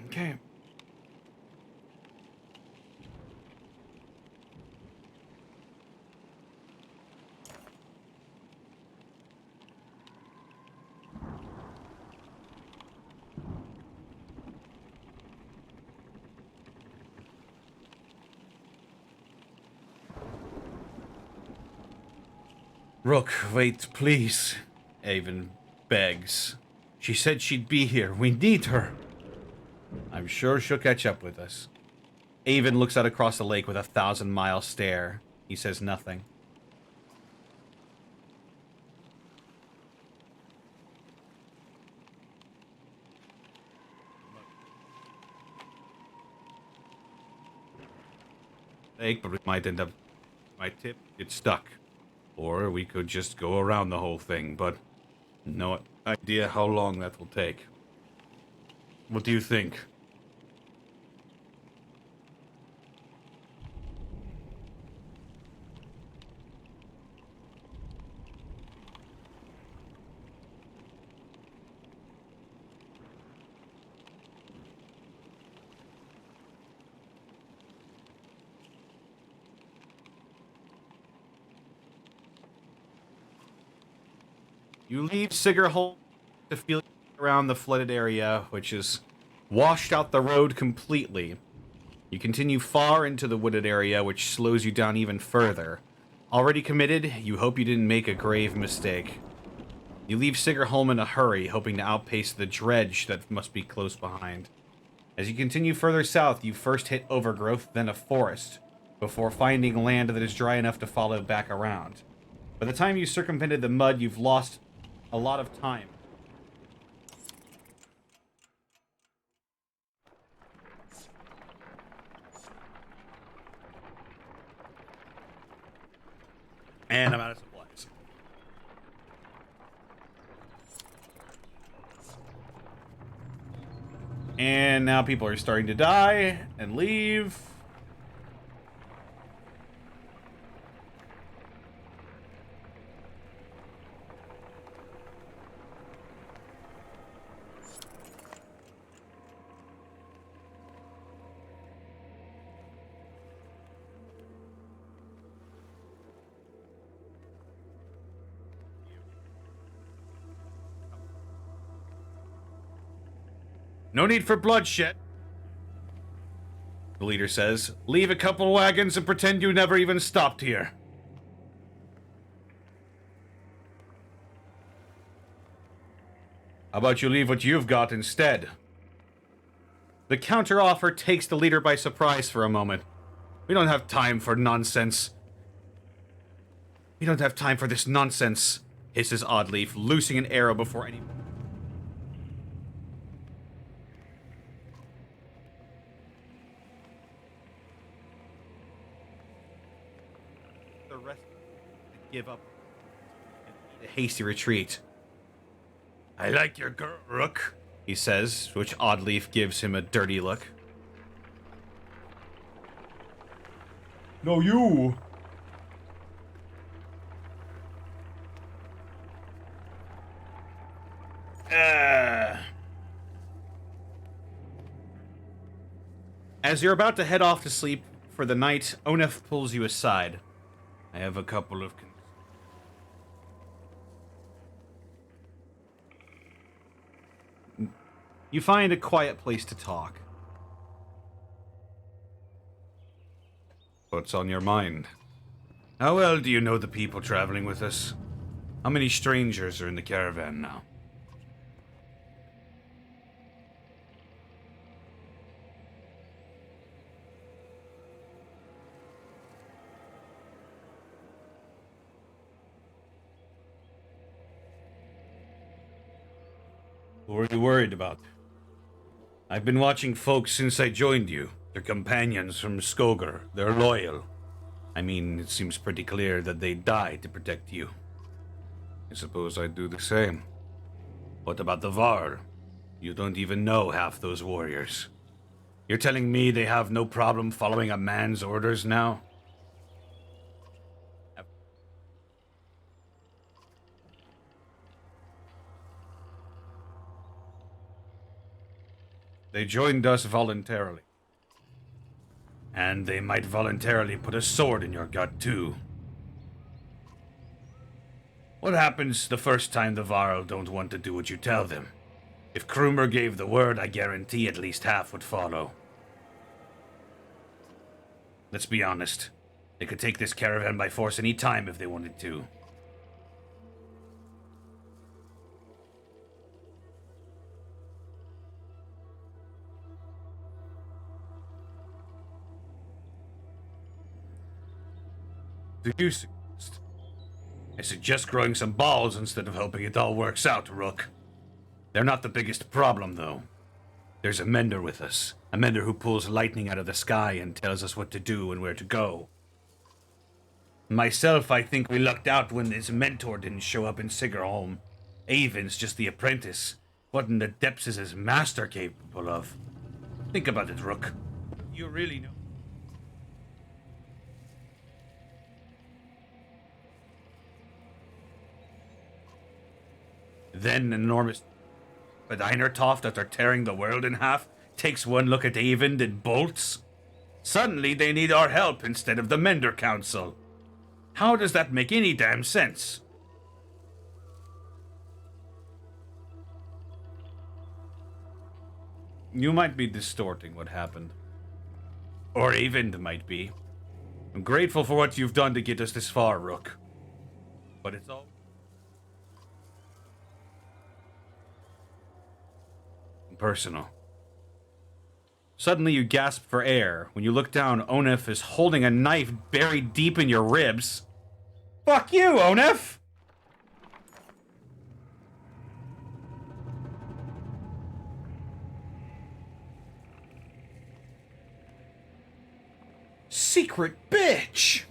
Okay. Rook, wait, please. Avon begs. She said she'd be here. We need her. I'm sure she'll catch up with us. Avon looks out across the lake with a 1,000-mile stare. He says nothing. But we might end up... My tip, it's stuck. Or we could just go around the whole thing, but no idea how long that will take. What do you think? You leave Sigerholm to feel around the flooded area, which is washed out the road completely. You continue far into the wooded area, which slows you down even further. Already committed, you hope you didn't make a grave mistake. You leave Sigerholm in a hurry, hoping to outpace the dredge that must be close behind. As you continue further south, you first hit overgrowth, then a forest, before finding land that is dry enough to follow back around. By the time you circumvented the mud, you've lost a lot of time. And I'm out of supplies. And now people are starting to die and leave. No need for bloodshed, the leader says. Leave a couple wagons and pretend you never even stopped here. How about you leave what you've got instead? The counteroffer takes the leader by surprise for a moment. We don't have time for nonsense. We don't have time for this nonsense, hisses Oddleaf, loosing an arrow before any... The rest give up a hasty retreat. I like your girl, Rook, he says, which Oddleaf gives him a dirty look. No, you! As you're about to head off to sleep for the night, Onef pulls you aside. I have a couple of... You find a quiet place to talk. What's on your mind? How well do you know the people traveling with us? How many strangers are in the caravan now? Who are you worried about? I've been watching folks since I joined you. They're companions from Skogar. They're loyal. I mean, it seems pretty clear that they died to protect you. I suppose I'd do the same. What about the Varl? You don't even know half those warriors. You're telling me they have no problem following a man's orders now? They joined us voluntarily. And they might voluntarily put a sword in your gut, too. What happens the first time the Varl don't want to do what you tell them? If Krumer gave the word, I guarantee at least half would follow. Let's be honest. They could take this caravan by force any time if they wanted to. Do you suggest? I suggest growing some balls instead of hoping it all works out, Rook. They're not the biggest problem, though. There's a mender with us. A mender who pulls lightning out of the sky and tells us what to do and where to go. Myself, I think we lucked out when his mentor didn't show up in Sigerholm. Avon's just the apprentice. What in the depths is his master capable of? Think about it, Rook. You really know. Then an enormous Einertoft, after tearing the world in half, takes one look at Avon and bolts. Suddenly they need our help instead of the Mender Council. How does that make any damn sense? You might be distorting what happened. Or Avon might be. I'm grateful for what you've done to get us this far, Rook. But it's all personal. Suddenly you gasp for air. When you look down, Onef is holding a knife buried deep in your ribs. Fuck you, Onef! Secret bitch!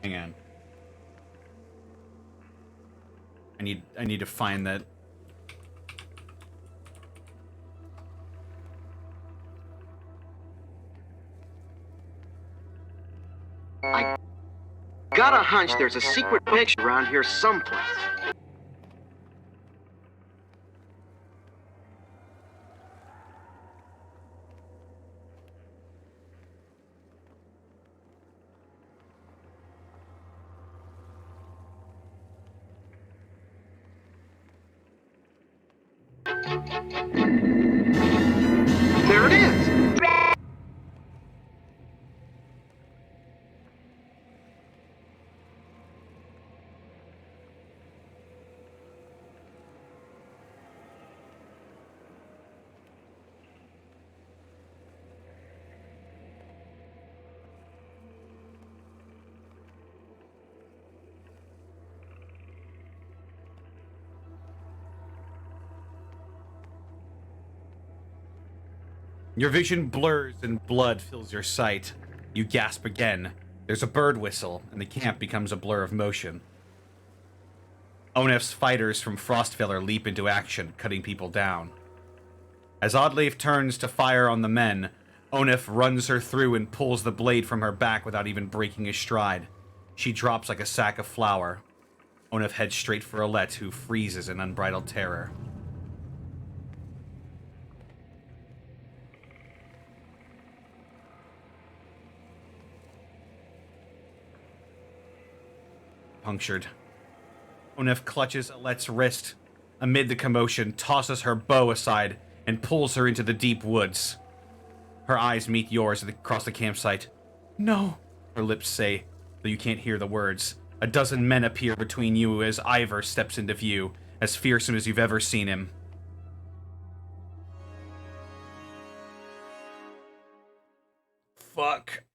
Hang on. I need to find that. I got a hunch there's a secret picture around here someplace. There it is! Your vision blurs and blood fills your sight. You gasp again. There's a bird whistle, and the camp becomes a blur of motion. Onef's fighters from Frostfeller leap into action, cutting people down. As Oddleif turns to fire on the men, Onef runs her through and pulls the blade from her back without even breaking a stride. She drops like a sack of flour. Onef heads straight for Alette, who freezes in unbridled terror. Punctured. Onef clutches Alette's wrist. Amid the commotion, tosses her bow aside and pulls her into the deep woods. Her eyes meet yours across the campsite. No, her lips say, though you can't hear the words. A dozen men appear between you as Ivor steps into view, as fearsome as you've ever seen him. Fuck.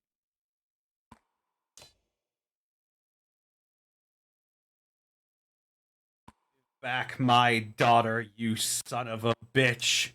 Back my daughter, you son of a bitch.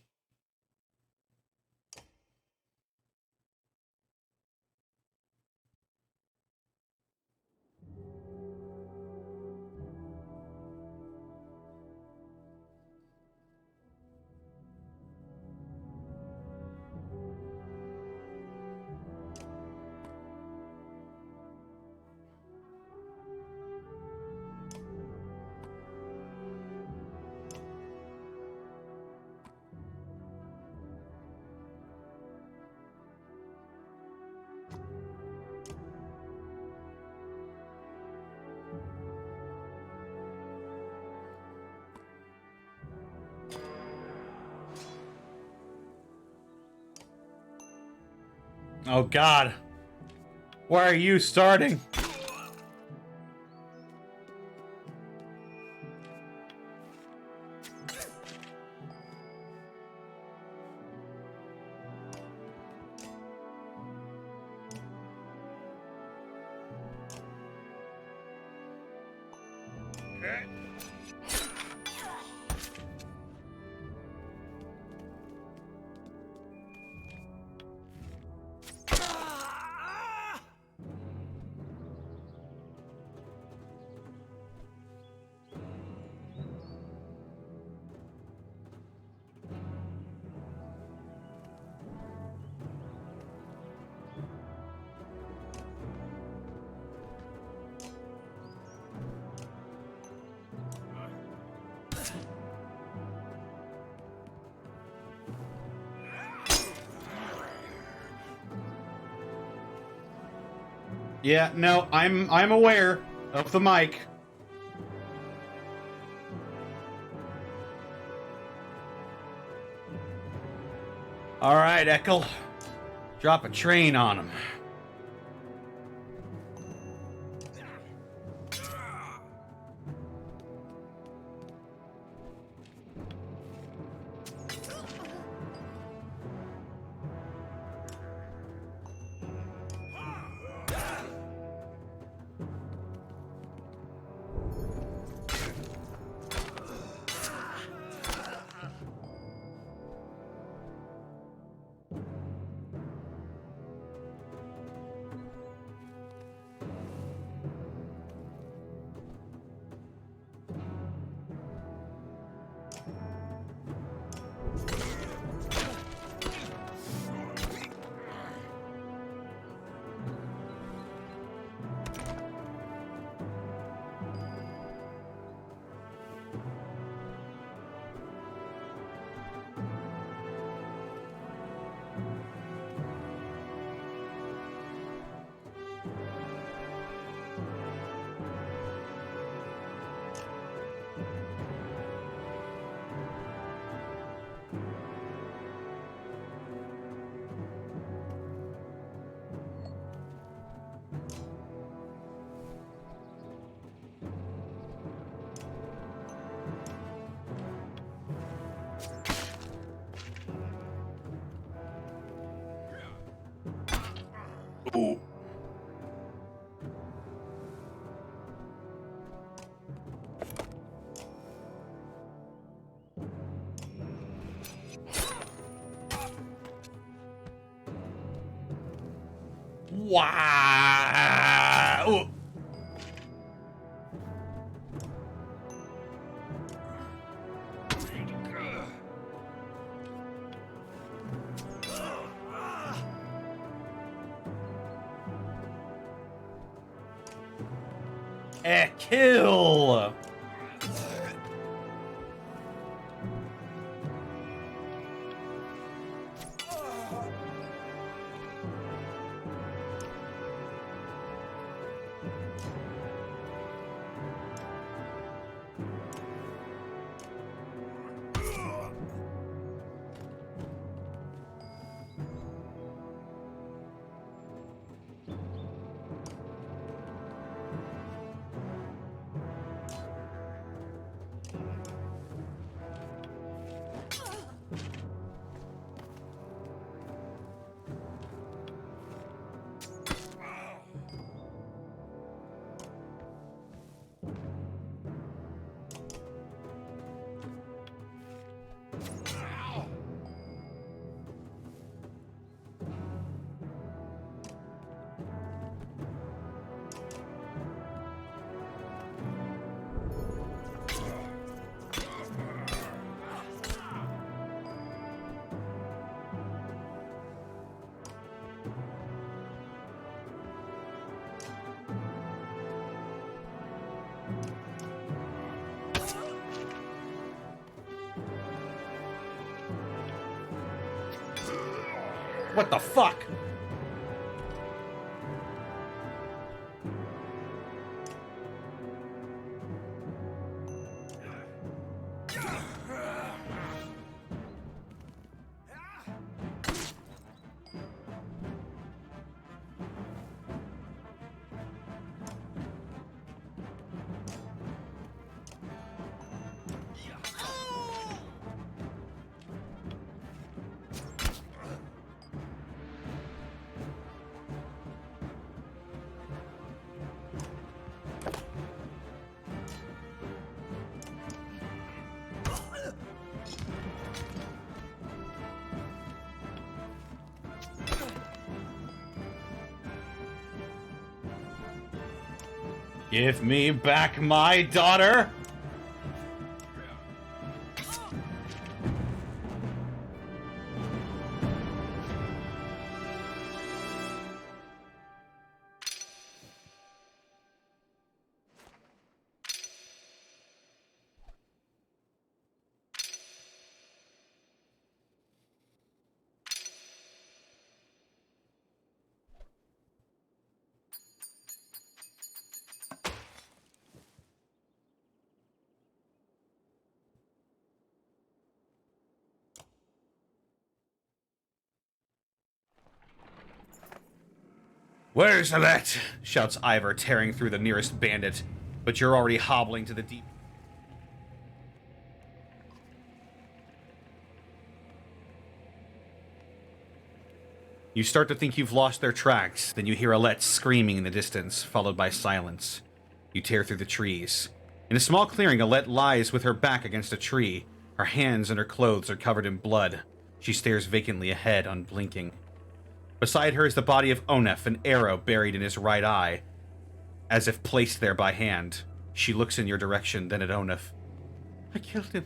Oh god. Why are you starting? Yeah, no, I'm aware of the mic. All right, Eckel. Drop a train on him. Ooh. Wow! Ooh. Kill! What the fuck? Give me back my daughter! Where's Alette? Shouts Ivor, tearing through the nearest bandit. But you're already hobbling to the deep. You start to think you've lost their tracks, then you hear Alette screaming in the distance, followed by silence. You tear through the trees. In a small clearing, Alette lies with her back against a tree. Her hands and her clothes are covered in blood. She stares vacantly ahead, unblinking. Beside her is the body of Onef, an arrow buried in his right eye, as if placed there by hand. She looks in your direction, then at Onef. I killed him.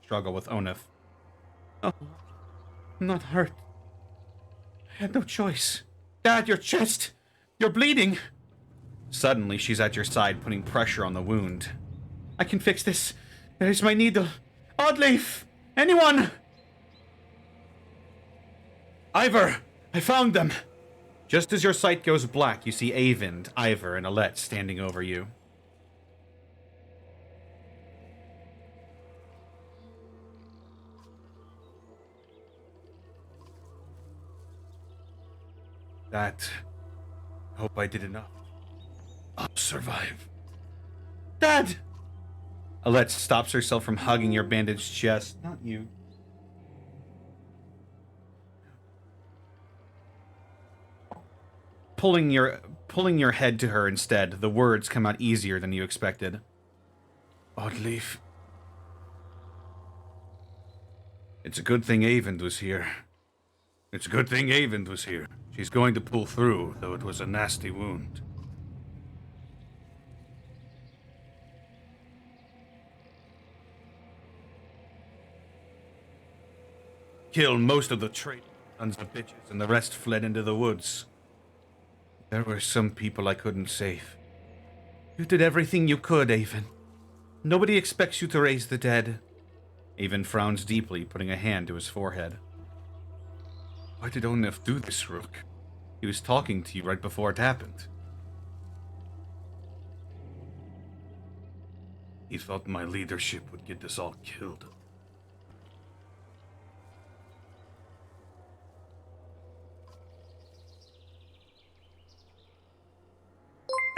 Struggle with Onef. Oh, I'm not hurt. I had no choice. Dad, your chest! You're bleeding! Suddenly, she's at your side, putting pressure on the wound. I can fix this. There's my needle. Oddleif! Anyone! Ivor! I found them! Just as your sight goes black, you see Avind, Ivor, and Alette standing over you. That... I hope I did enough. I'll survive. Dad! Alette stops herself from hugging your bandaged chest. Not you. Pulling your head to her instead, the words come out easier than you expected. Oddleaf. It's a good thing Avon was here. It's a good thing Avon was here. She's going to pull through, though it was a nasty wound. Killed most of the traitors, sons of bitches, and the rest fled into the woods. There were some people I couldn't save. You did everything you could, Avon. Nobody expects you to raise the dead. Avon frowns deeply, putting a hand to his forehead. Why did Onef do this, Rook? He was talking to you right before it happened. He thought my leadership would get us all killed.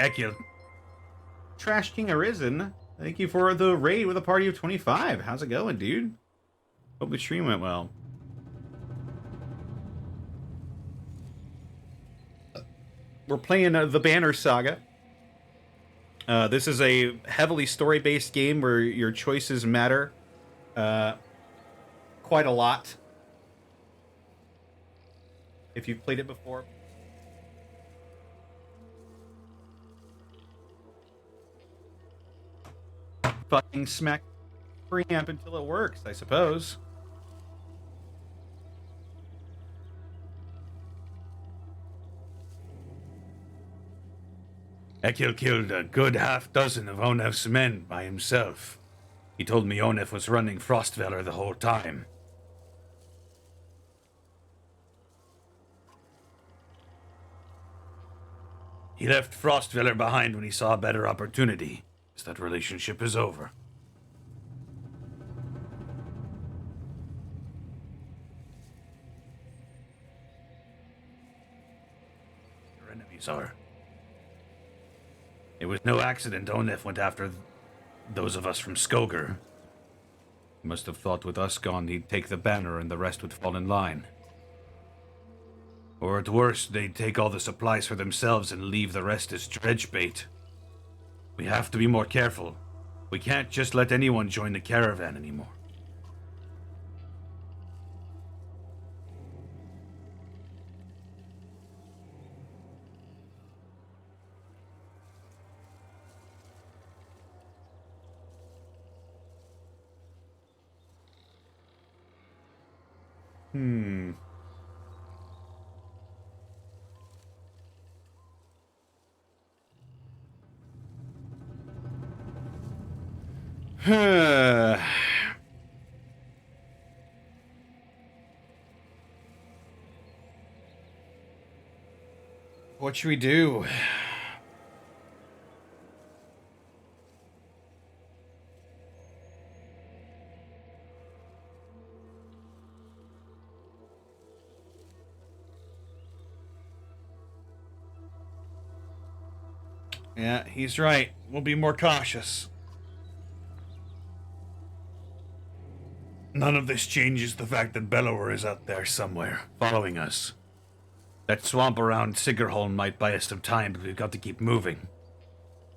Ekil. Trash King Arisen, thank you for the raid with a party of 25. How's it going, dude? Hope the stream went well. We're playing the Banner Saga. This is a heavily story-based game where your choices matter quite a lot. If you've played it before. Fucking smack preamp until it works, I suppose. Ekil killed a good half dozen of Onef's men by himself. He told me Onef was running Frostveller the whole time. He left Frostveller behind when he saw a better opportunity. That relationship is over. Your enemies are. It was no accident Onef went after those of us from Skoger. He must have thought with us gone he'd take the banner and the rest would fall in line. Or at worst, they'd take all the supplies for themselves and leave the rest as dredge bait. We have to be more careful. We can't just let anyone join the caravan anymore. What should we do? Yeah, he's right. We'll be more cautious. None of this changes the fact that Bellower is out there somewhere, following us. That swamp around Sigerholm might buy us some time, but we've got to keep moving.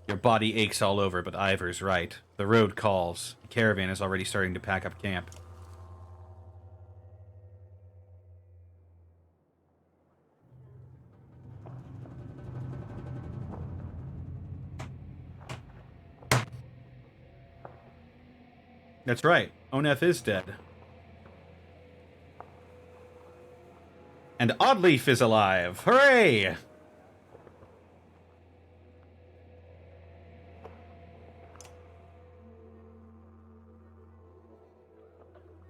Your body aches all over, but Ivor's right. The road calls. The caravan is already starting to pack up camp. That's right. Onef is dead. And Oddleaf is alive. Hooray!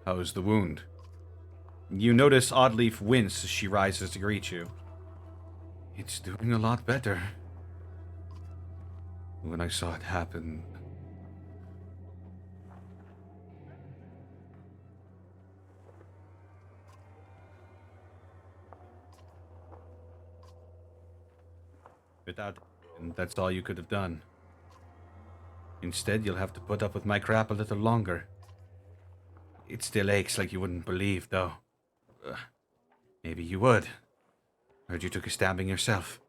How's the wound? You notice Oddleaf wince as she rises to greet you. It's doing a lot better. When I saw it happen... Without, and that's all you could have done. Instead, you'll have to put up with my crap a little longer. It still aches like you wouldn't believe, though. Maybe you would. Heard you took a stabbing yourself.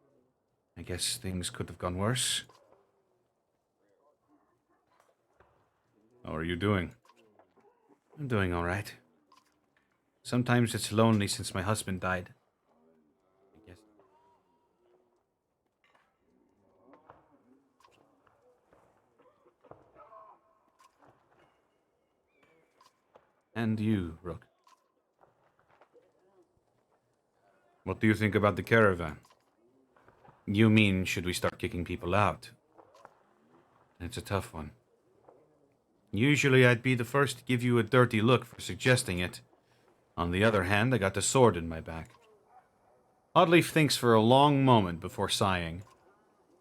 I guess things could have gone worse. How are you doing? I'm doing all right. Sometimes it's lonely since my husband died. I guess. And you, Rook. What do you think about the caravan? You mean, should we start kicking people out? It's a tough one. Usually I'd be the first to give you a dirty look for suggesting it. On the other hand, I got the sword in my back. Oddleif thinks for a long moment before sighing.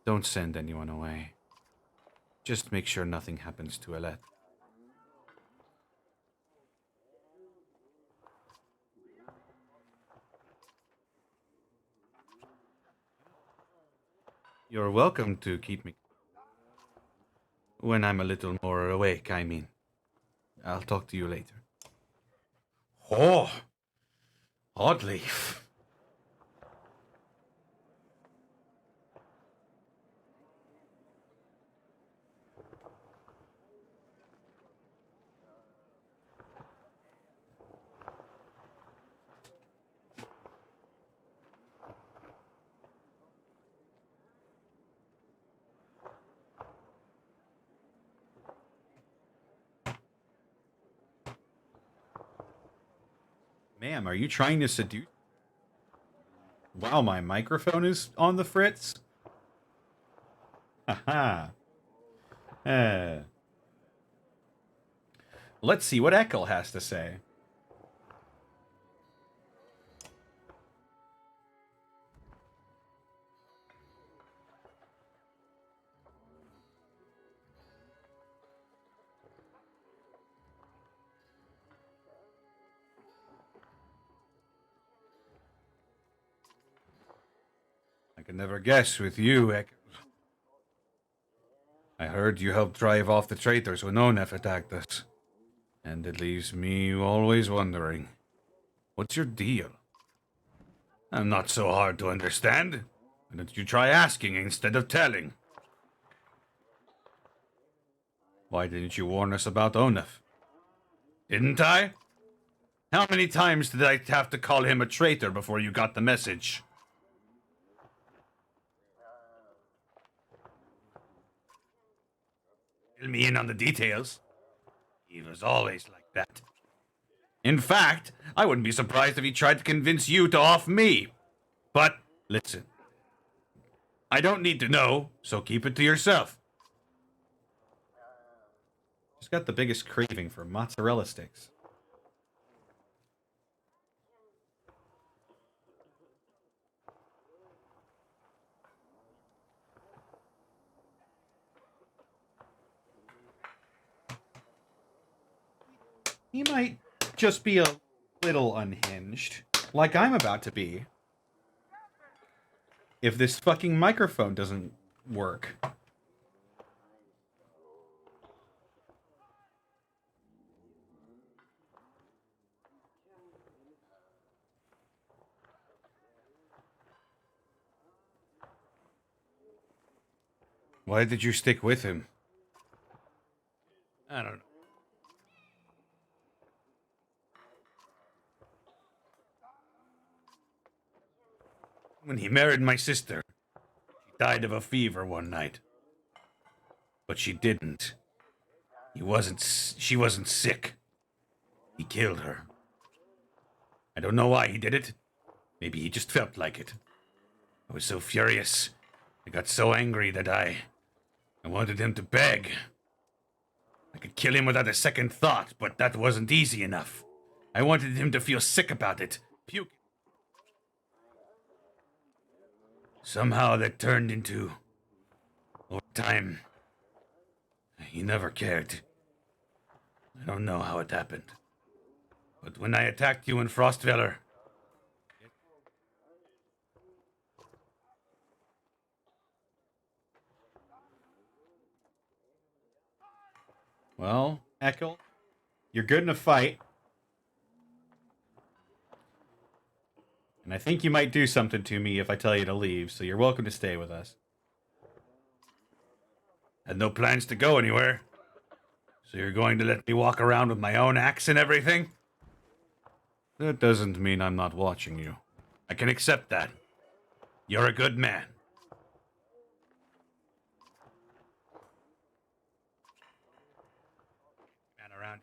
Don't send anyone away. Just make sure nothing happens to Alette. You're welcome to keep me. When I'm a little more awake, I mean. I'll talk to you later. Oh! Oddleif. Ma'am, are you trying to seduce? Wow, my microphone is on the fritz? Haha. Let's see what Ekel has to say. I could never guess with you, Ekel. I heard you helped drive off the traitors when Onef attacked us. And it leaves me always wondering, what's your deal? I'm not so hard to understand. Why don't you try asking instead of telling? Why didn't you warn us about Onef? Didn't I? How many times did I have to call him a traitor before you got the message? Fill me in on the details. He was always like that. In fact, I wouldn't be surprised if he tried to convince you to off me. But, listen. I don't need to know, so keep it to yourself. Just got the biggest craving for mozzarella sticks. He might just be a little unhinged, like I'm about to be, if this fucking microphone doesn't work. Why did you stick with him? I don't know. When he married my sister, she died of a fever one night. But she didn't. She wasn't sick. He killed her. I don't know why he did it. Maybe he just felt like it. I was so furious. I got so angry that I wanted him to beg. I could kill him without a second thought, but that wasn't easy enough. I wanted him to feel sick about it. Puke. Somehow that turned into... Over time, he never cared. I don't know how it happened. But when I attacked you in Frostveller... Well, Echo, you're good in a fight. And I think you might do something to me if I tell you to leave, so you're welcome to stay with us. Had no plans to go anywhere. So you're going to let me walk around with my own axe and everything? That doesn't mean I'm not watching you. I can accept that. You're a good man. Man around.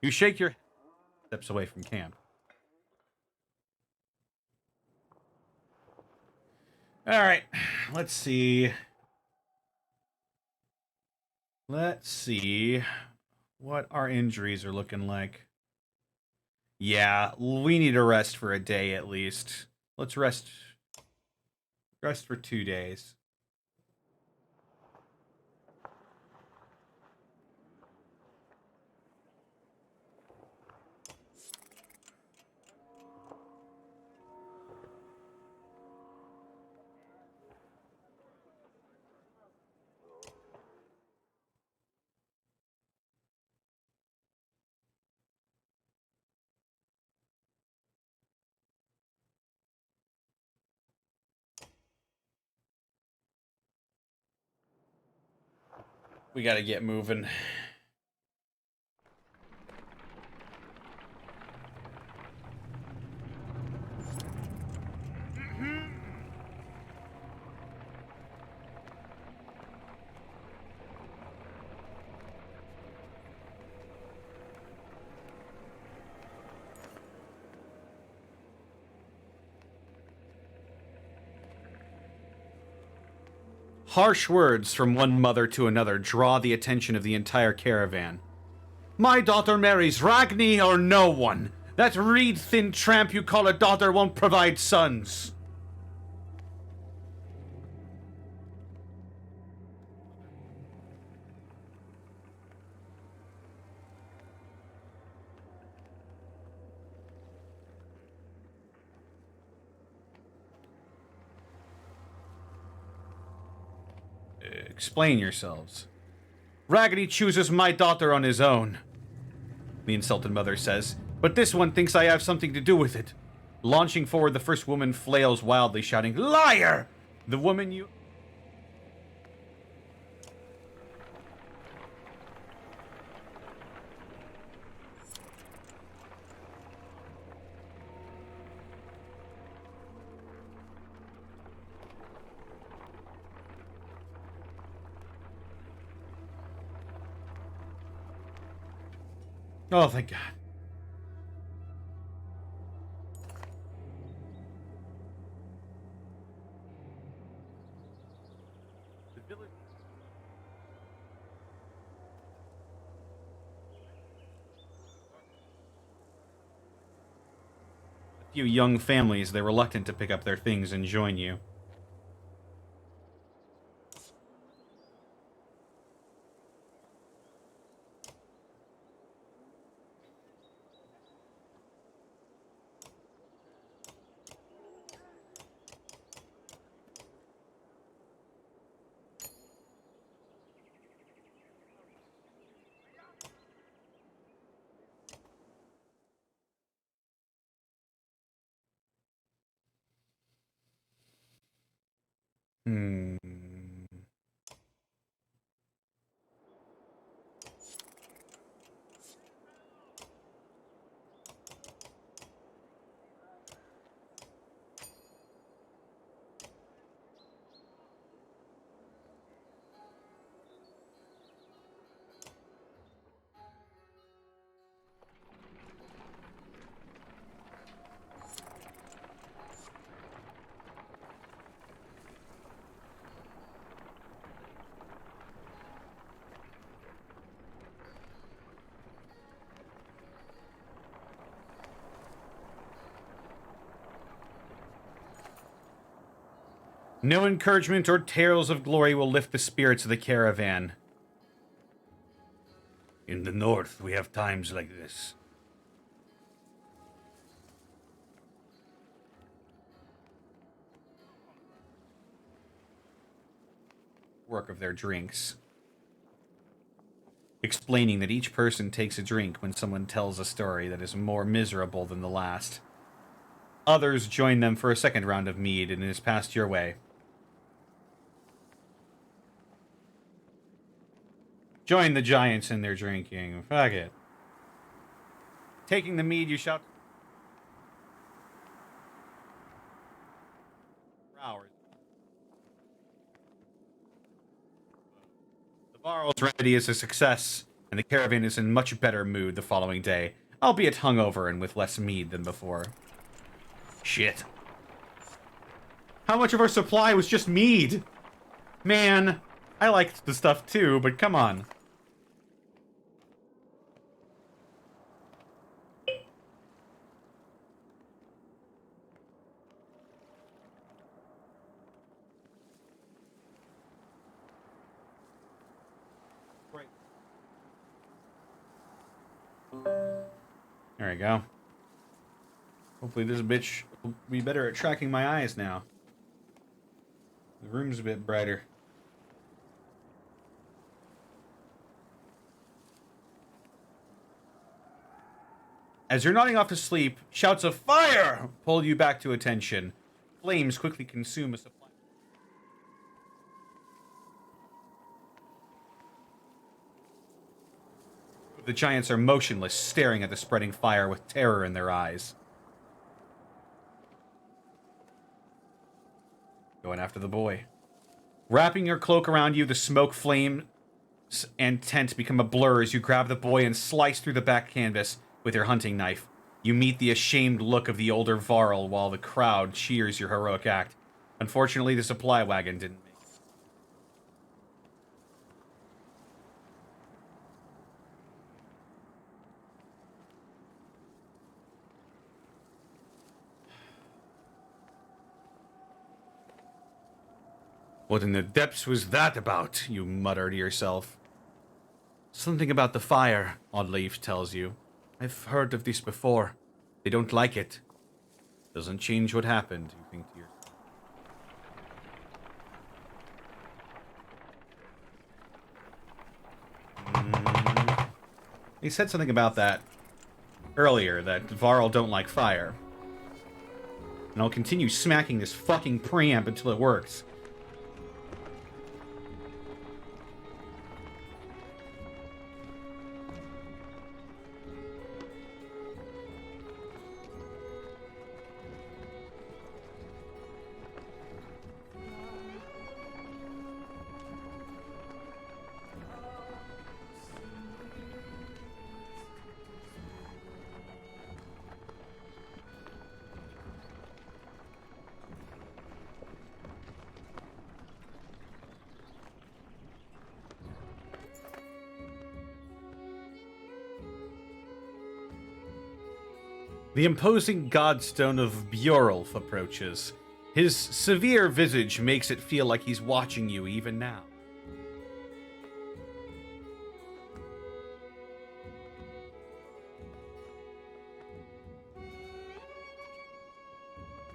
You shake your steps away from camp. Alright, let's see. Let's see what our injuries are looking like. Yeah, we need a rest for a day at least. Let's rest for 2 days. We gotta get moving. Harsh words from one mother to another draw the attention of the entire caravan. My daughter marries Ragni or no one. That reed-thin tramp you call a daughter won't provide sons. Explain yourselves. Ragni chooses my daughter on his own, the insulted mother says, but this one thinks I have something to do with it. Launching forward, the first woman flails wildly, shouting, "Liar! The woman you..." Oh, thank God. A few young families, they're reluctant to pick up their things and join you. Hmm. No encouragement or tales of glory will lift the spirits of the caravan. In the north, we have times like this. Work of their drinks. explaining that each person takes a drink when someone tells a story that is more miserable than the last. Others join them for a second round of mead, and it is passed your way. Join the giants in their drinking. Fuck it. Taking the mead, you shout for hours. The Varl's remedy is a success, and the caravan is in much better mood the following day, albeit hungover and with less mead than before. Shit. How much of our supply was just mead? Man, I liked the stuff too, but come on. There we go. Hopefully this bitch will be better at tracking my eyes now. The room's a bit brighter. As you're nodding off to sleep, shouts of fire pull you back to attention. Flames quickly consume a supply. The giants are motionless, staring at the spreading fire with terror in their eyes. Going after the boy. Wrapping your cloak around you, the smoke, flames, and tent become a blur as you grab the boy and slice through the back canvas with your hunting knife. You meet the ashamed look of the older Varl while the crowd cheers your heroic act. Unfortunately, the supply wagon didn't make it. What in the depths was that about? You mutter to yourself. Something about the fire, Oddleaf tells you. I've heard of this before. They don't like it. Doesn't change what happened, you think to yourself. He said something about that earlier, that Varl don't like fire. And I'll continue smacking this fucking preamp until it works. The imposing godstone of Bjorulf approaches. His severe visage makes it feel like he's watching you even now.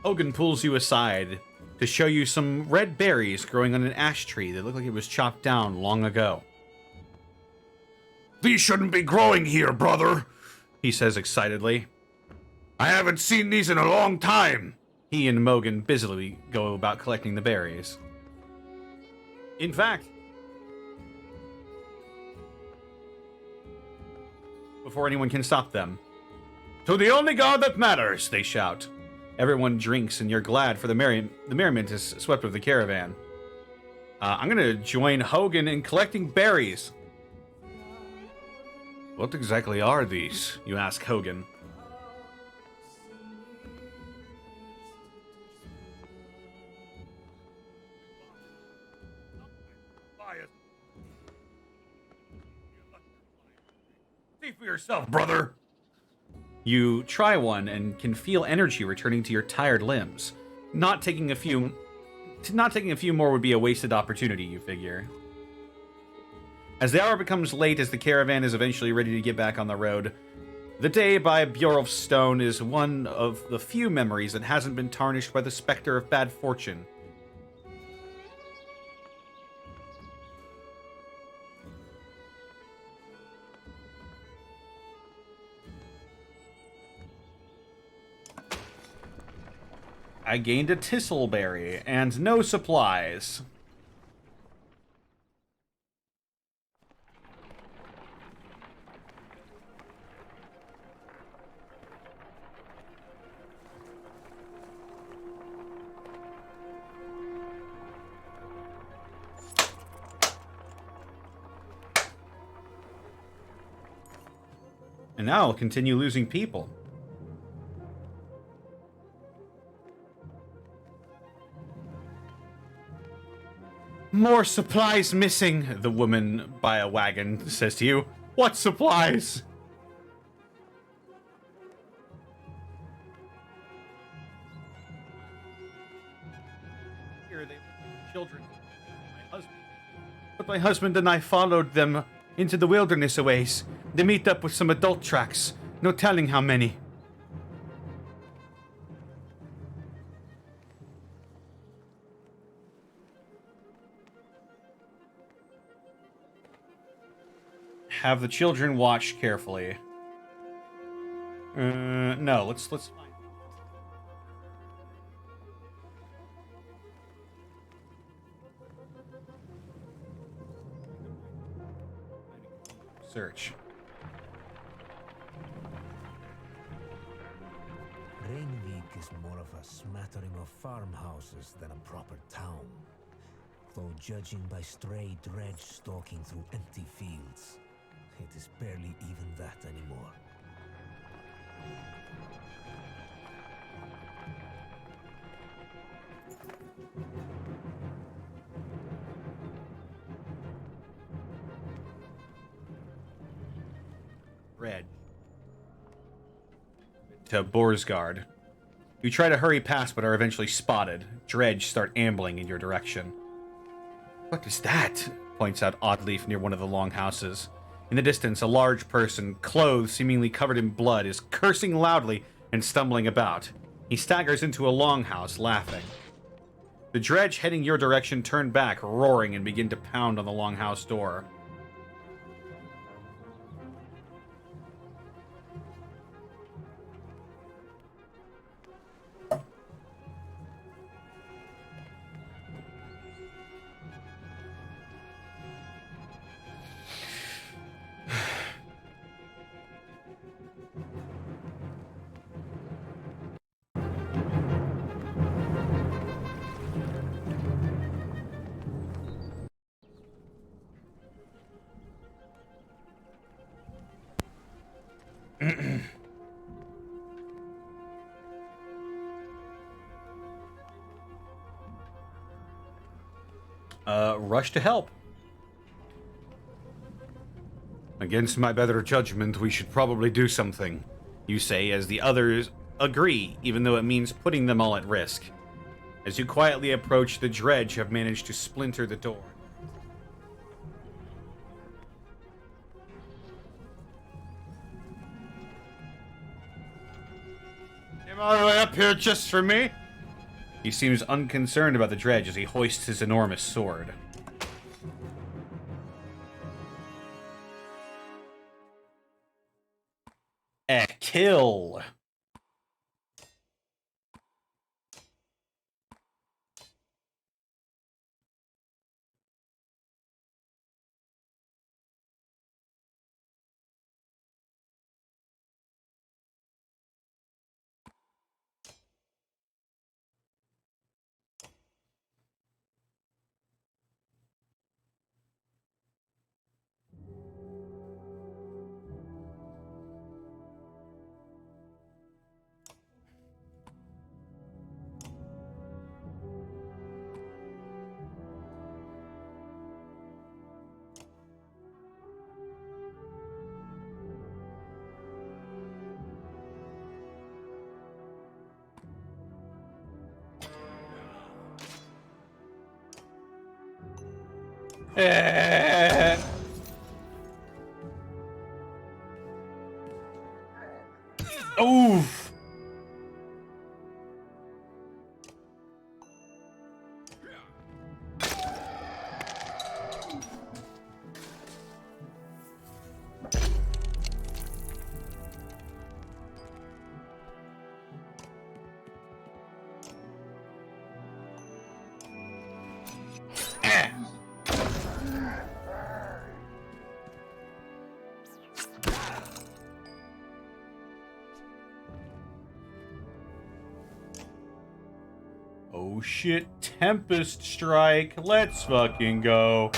Hogan pulls you aside to show you some red berries growing on an ash tree that looked like it was chopped down long ago. These shouldn't be growing here, brother, he says excitedly. I haven't seen these in a long time. He and Mogan busily go about collecting the berries. In fact, before anyone can stop them, to the only god that matters, they shout. Everyone drinks, and you're glad for the merriment is swept with the caravan. I'm gonna join Hogan in collecting berries. What exactly are these? You ask Hogan. See for yourself, brother. You try one and can feel energy returning to your tired limbs. Not taking a few more would be a wasted opportunity, you figure. As the hour becomes late as the caravan is eventually ready to get back on the road, the day by Bjorulf's stone is one of the few memories that hasn't been tarnished by the specter of bad fortune. I gained a Tistleberry and no supplies. And now I'll continue losing people. More supplies missing, the woman by a wagon says to you. What supplies? Here they children. My husband. But my husband and I followed them into the wilderness a ways. They meet up with some adult tracks. No telling how many. Have the children watch carefully. No, let's find. Search. Rainvik is more of a smattering of farmhouses than a proper town. Though judging by stray dredge stalking through empty fields, it is barely even that anymore. Red. To Borsgard. You try to hurry past but are eventually spotted. Dredge start ambling in your direction. What is that? Points out Oddleaf near one of the longhouses. In the distance, a large person, clothes seemingly covered in blood, is cursing loudly and stumbling about. He staggers into a longhouse, laughing. The dredge heading your direction turn back, roaring, and begin to pound on the longhouse door. Rush to help. Against my better judgment, we should probably do something. You say as the others agree, even though it means putting them all at risk. As you quietly approach, the dredge have managed to splinter the door. Came all the way up here just for me? He seems unconcerned about the dredge as he hoists his enormous sword. A kill! Oof! Oh shit, Tempest Strike. Let's fucking go.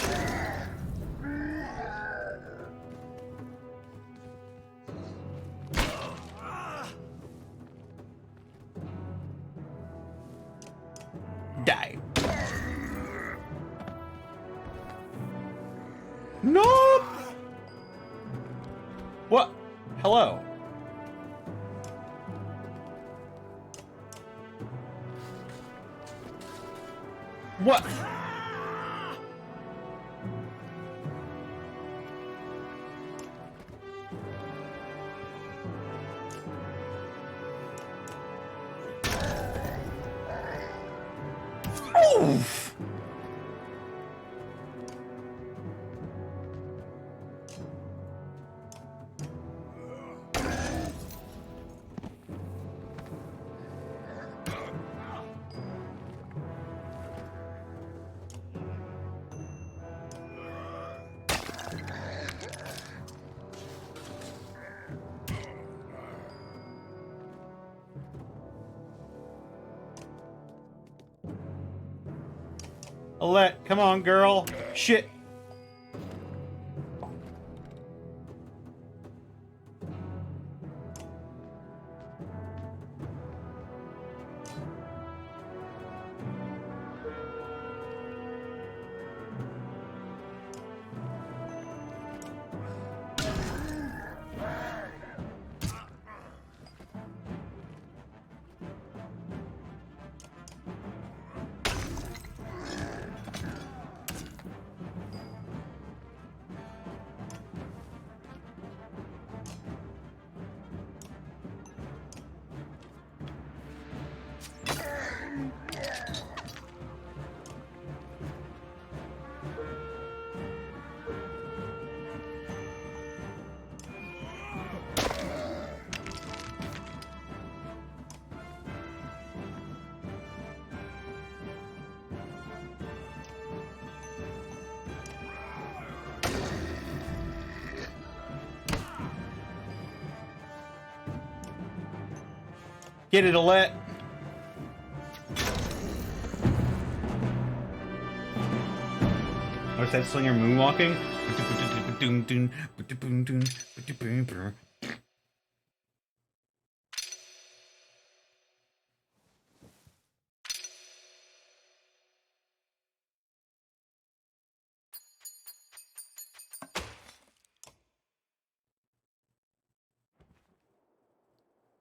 Die. Nope. What? Hello. What? Oof. Alette, come on, girl. Shit. Get it, Alette. What's that slinger moonwalking?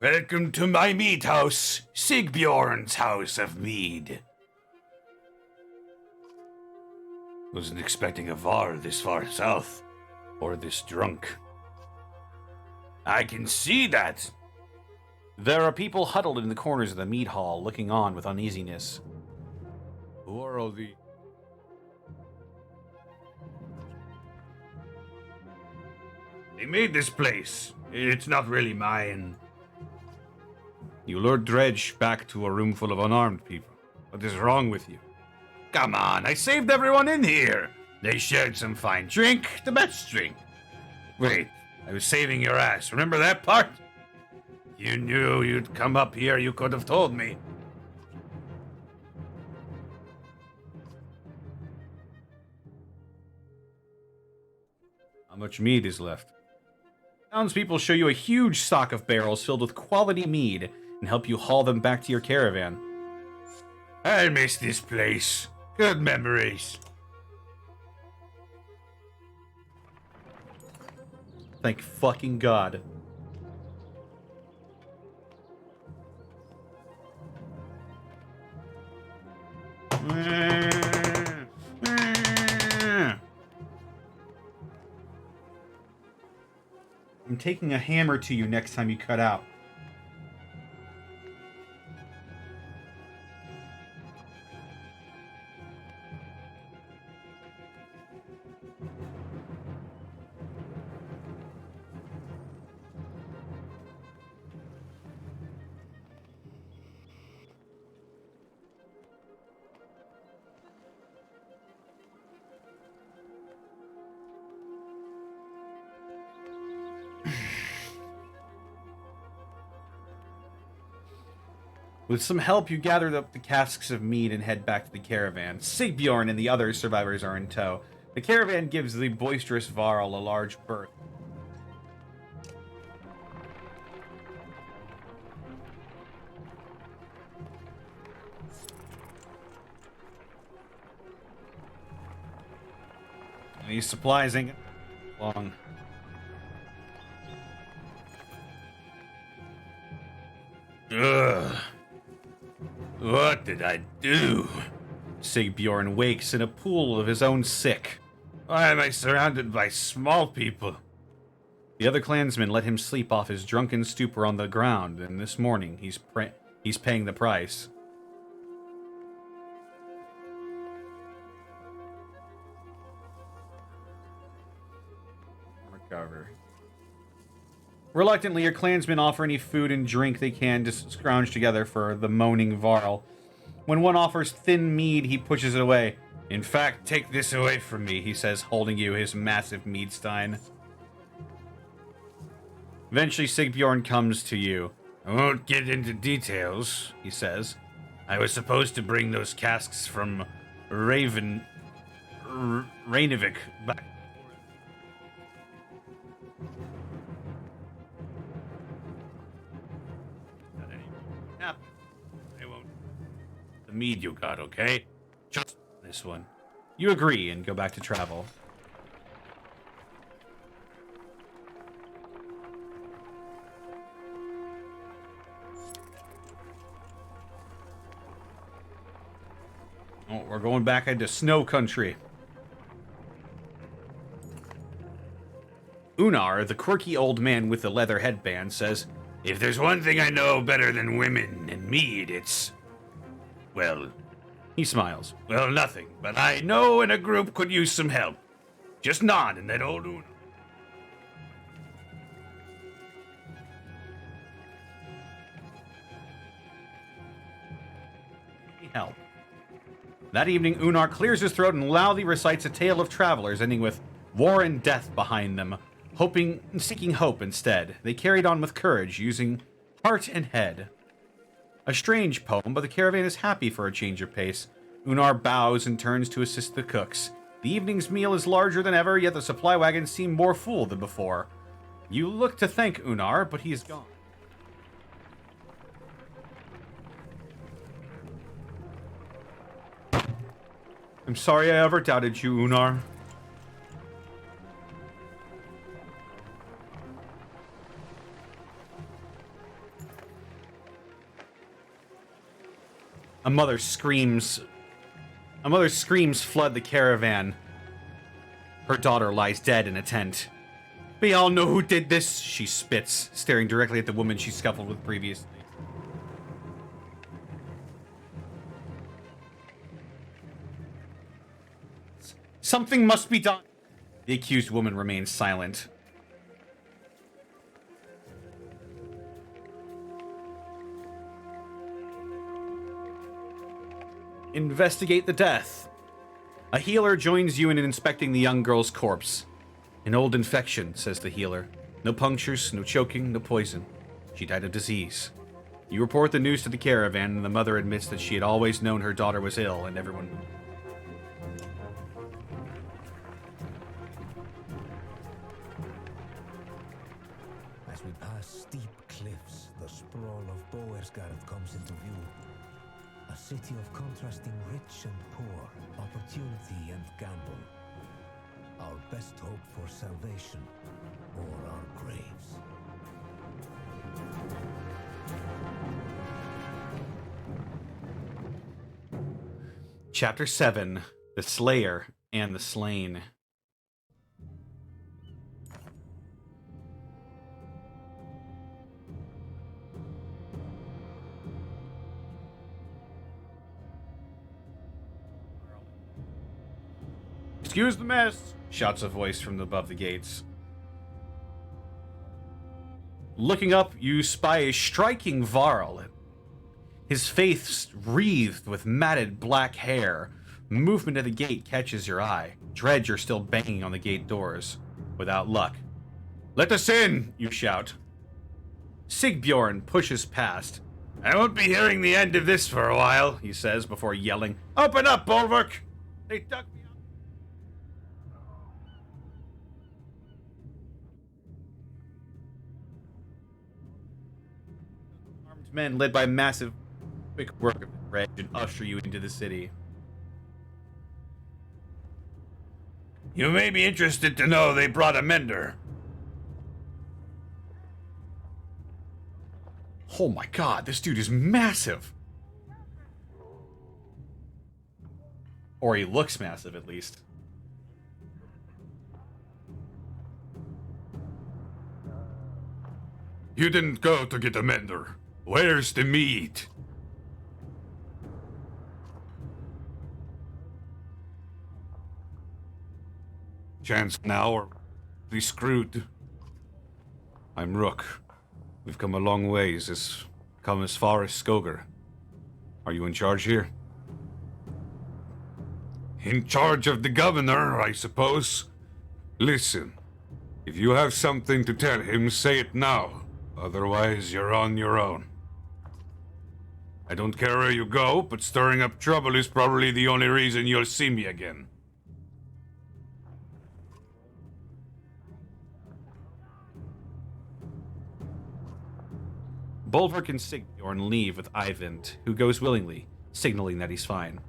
Welcome to my mead house, Sigbjorn's house of mead. Wasn't expecting a Var this far south, or this drunk. I can see that. There are people huddled in the corners of the mead hall, looking on with uneasiness. Who are all the... They made this place. It's not really mine. You lured Dredge back to a room full of unarmed people. What is wrong with you? Come on, I saved everyone in here. They shared some fine drink, the best drink. Wait, I was saving your ass. Remember that part? You knew you'd come up here, you could have told me. How much mead is left? Townspeople show you a huge stock of barrels filled with quality mead and help you haul them back to your caravan. I miss this place. Good memories. Thank fucking God. I'm taking a hammer to you next time you cut out. With some help, you gather up the casks of mead and head back to the caravan. Sigbjorn and the other survivors are in tow. The caravan gives the boisterous Varl a large berth. And these supplies ain't long. Ugh. What did I do? Sigbjorn wakes in a pool of his own sick. Why am I surrounded by small people? The other clansmen let him sleep off his drunken stupor on the ground, and this morning he's paying the price. Recover. Reluctantly, your clansmen offer any food and drink they can to scrounge together for the moaning Varl. When one offers thin mead, he pushes it away. In fact, take this away from me, He says, holding you his massive mead stein. Eventually, Sigbjorn comes to you. I won't get into details, He says, I was supposed to bring those casks from Rainevik back. I won't. The mead you got, okay? Just this one. you agree and go back to travel. Oh, we're going back into snow country. Unar, the quirky old man with the leather headband, says, If there's one thing I know better than women and mead, it's... well, he smiles. well, nothing. But I know in a group could use some help. Just nod and that old Una. Help. That evening, Unar clears his throat and loudly recites a tale of travelers, ending with war and death behind them, seeking hope instead. They carried on with courage, using heart and head. A strange poem, but the caravan is happy for a change of pace. Unar bows and turns to assist the cooks. The evening's meal is larger than ever, yet the supply wagons seem more full than before. You look to thank Unar, but he is gone. I'm sorry I ever doubted you, Unar. A mother screams flood the caravan. Her daughter lies dead in a tent. We all know who did this, she spits, staring directly at the woman she scuffled with previously. Something must be done. The accused woman remains silent. Investigate the death. A healer joins you in inspecting the young girl's corpse. An old infection, says the healer. No punctures, no choking, no poison. She died of disease. You report the news to the caravan, and the mother admits that she had always known her daughter was ill, and everyone... As we pass steep cliffs, the sprawl of Boersgard comes into view. A city of contrasting rich and poor, opportunity and gamble. Our best hope for salvation, or our graves. Chapter 7. The Slayer and the Slain. Excuse the mess, shouts a voice from above the gates. Looking up, you spy a striking Varl. His face wreathed with matted black hair. Movement at the gate catches your eye. Dread you're still banging on the gate doors. Without luck. Let us in, you shout. Sigbjorn pushes past. I won't be hearing the end of this for a while, he says before yelling, "Open up, Bulwark! They dug me up." Armed men led by massive quick work of the bridge and usher you into the city. You may be interested to know they brought a mender. Oh my god, this dude is massive. Or he looks massive, at least. You didn't go to get a mender. Where's the meat? Chance now or be screwed. I'm Rook. We've come a long ways, come as far as Skoger. Are you in charge here? In charge of the governor, I suppose. Listen, if you have something to tell him, say it now. Otherwise, you're on your own. I don't care where you go, but stirring up trouble is probably the only reason you'll see me again. Bulwark and Sigbjorn leave with Eyvind, who goes willingly, signaling that he's fine.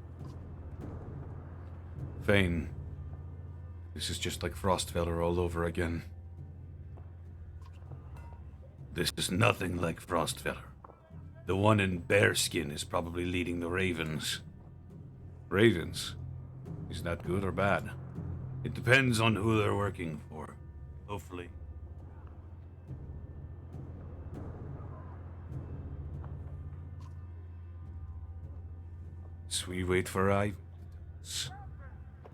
Fane, this is just like Frostfeller all over again. This is nothing like Frostfeller. The one in bearskin is probably leading the Ravens. Ravens? Is that good or bad? It depends on who they're working for. Hopefully. So we wait for Ivan.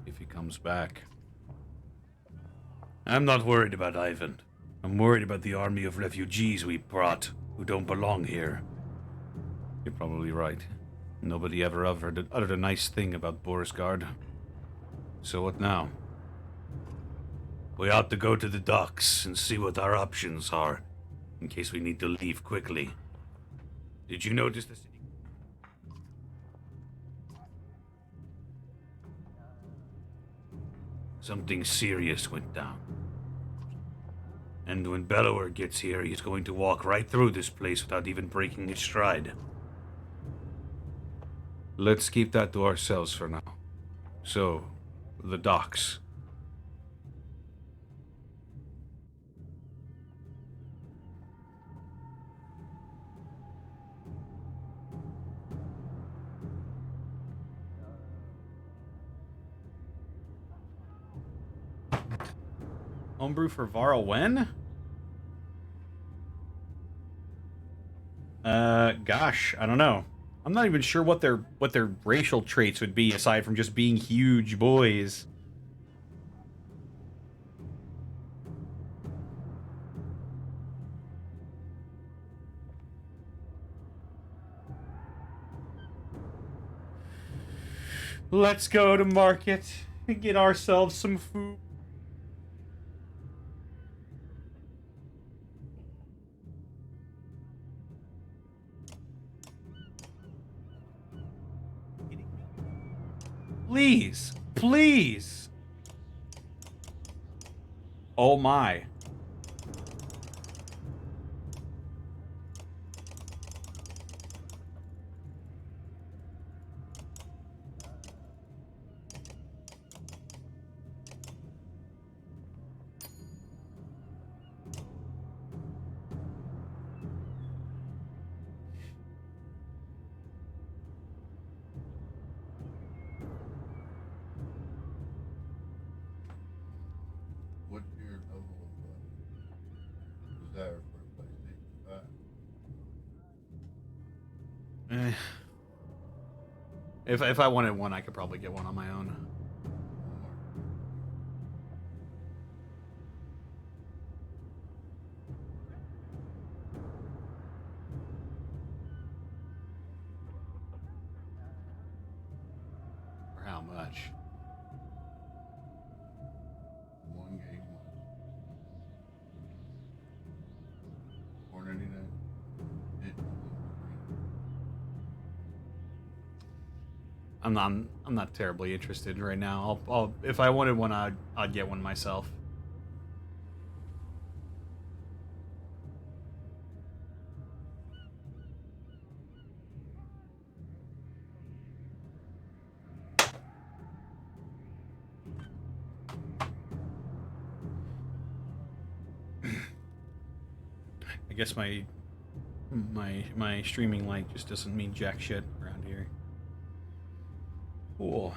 If he comes back. I'm not worried about Ivan. I'm worried about the army of refugees we brought, who don't belong here. You're probably right. Nobody ever uttered a nice thing about Borisgard. So what now? We ought to go to the docks and see what our options are, in case we need to leave quickly. Did you notice the city? Something serious went down. And when Bellower gets here, he's going to walk right through this place without even breaking his stride. Let's keep that to ourselves for now. So, the docks. Homebrew for Varl when? Gosh, I don't know. I'm not even sure what their racial traits would be aside from just being huge boys. Let's go to market and get ourselves some food. Please, please. Oh my. What's your level of desire for a PlayStation 5? If I wanted one, I could probably get one on my own. For how much? One game $4.99. Digital screen. I'm not terribly interested right now. I'll if I wanted one, I'd get one myself. I guess my streaming light just doesn't mean jack shit around here. Cool.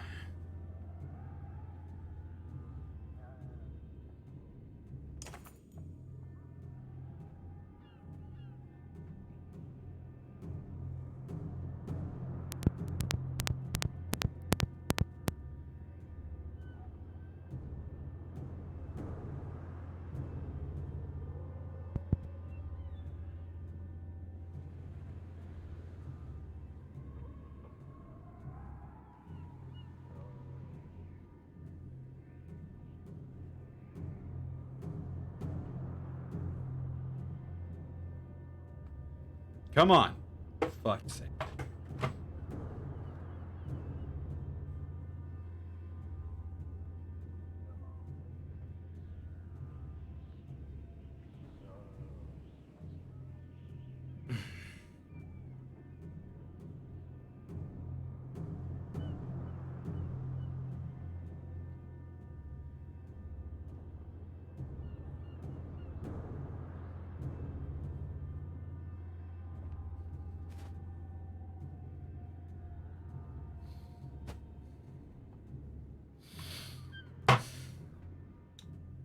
Come on. Fuck's sake.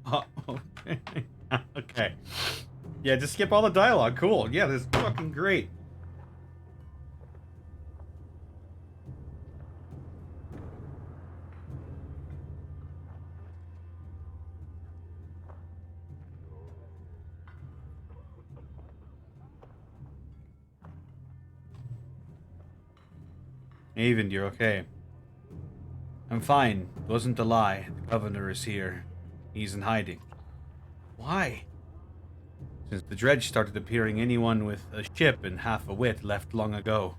Oh, okay. Okay. Yeah, just skip all the dialogue. Cool. Yeah, this is fucking great. Even, you're okay. I'm fine. It wasn't a lie. The governor is here. He's in hiding. Why? Since the dredge started appearing, anyone with a ship and half a wit left long ago.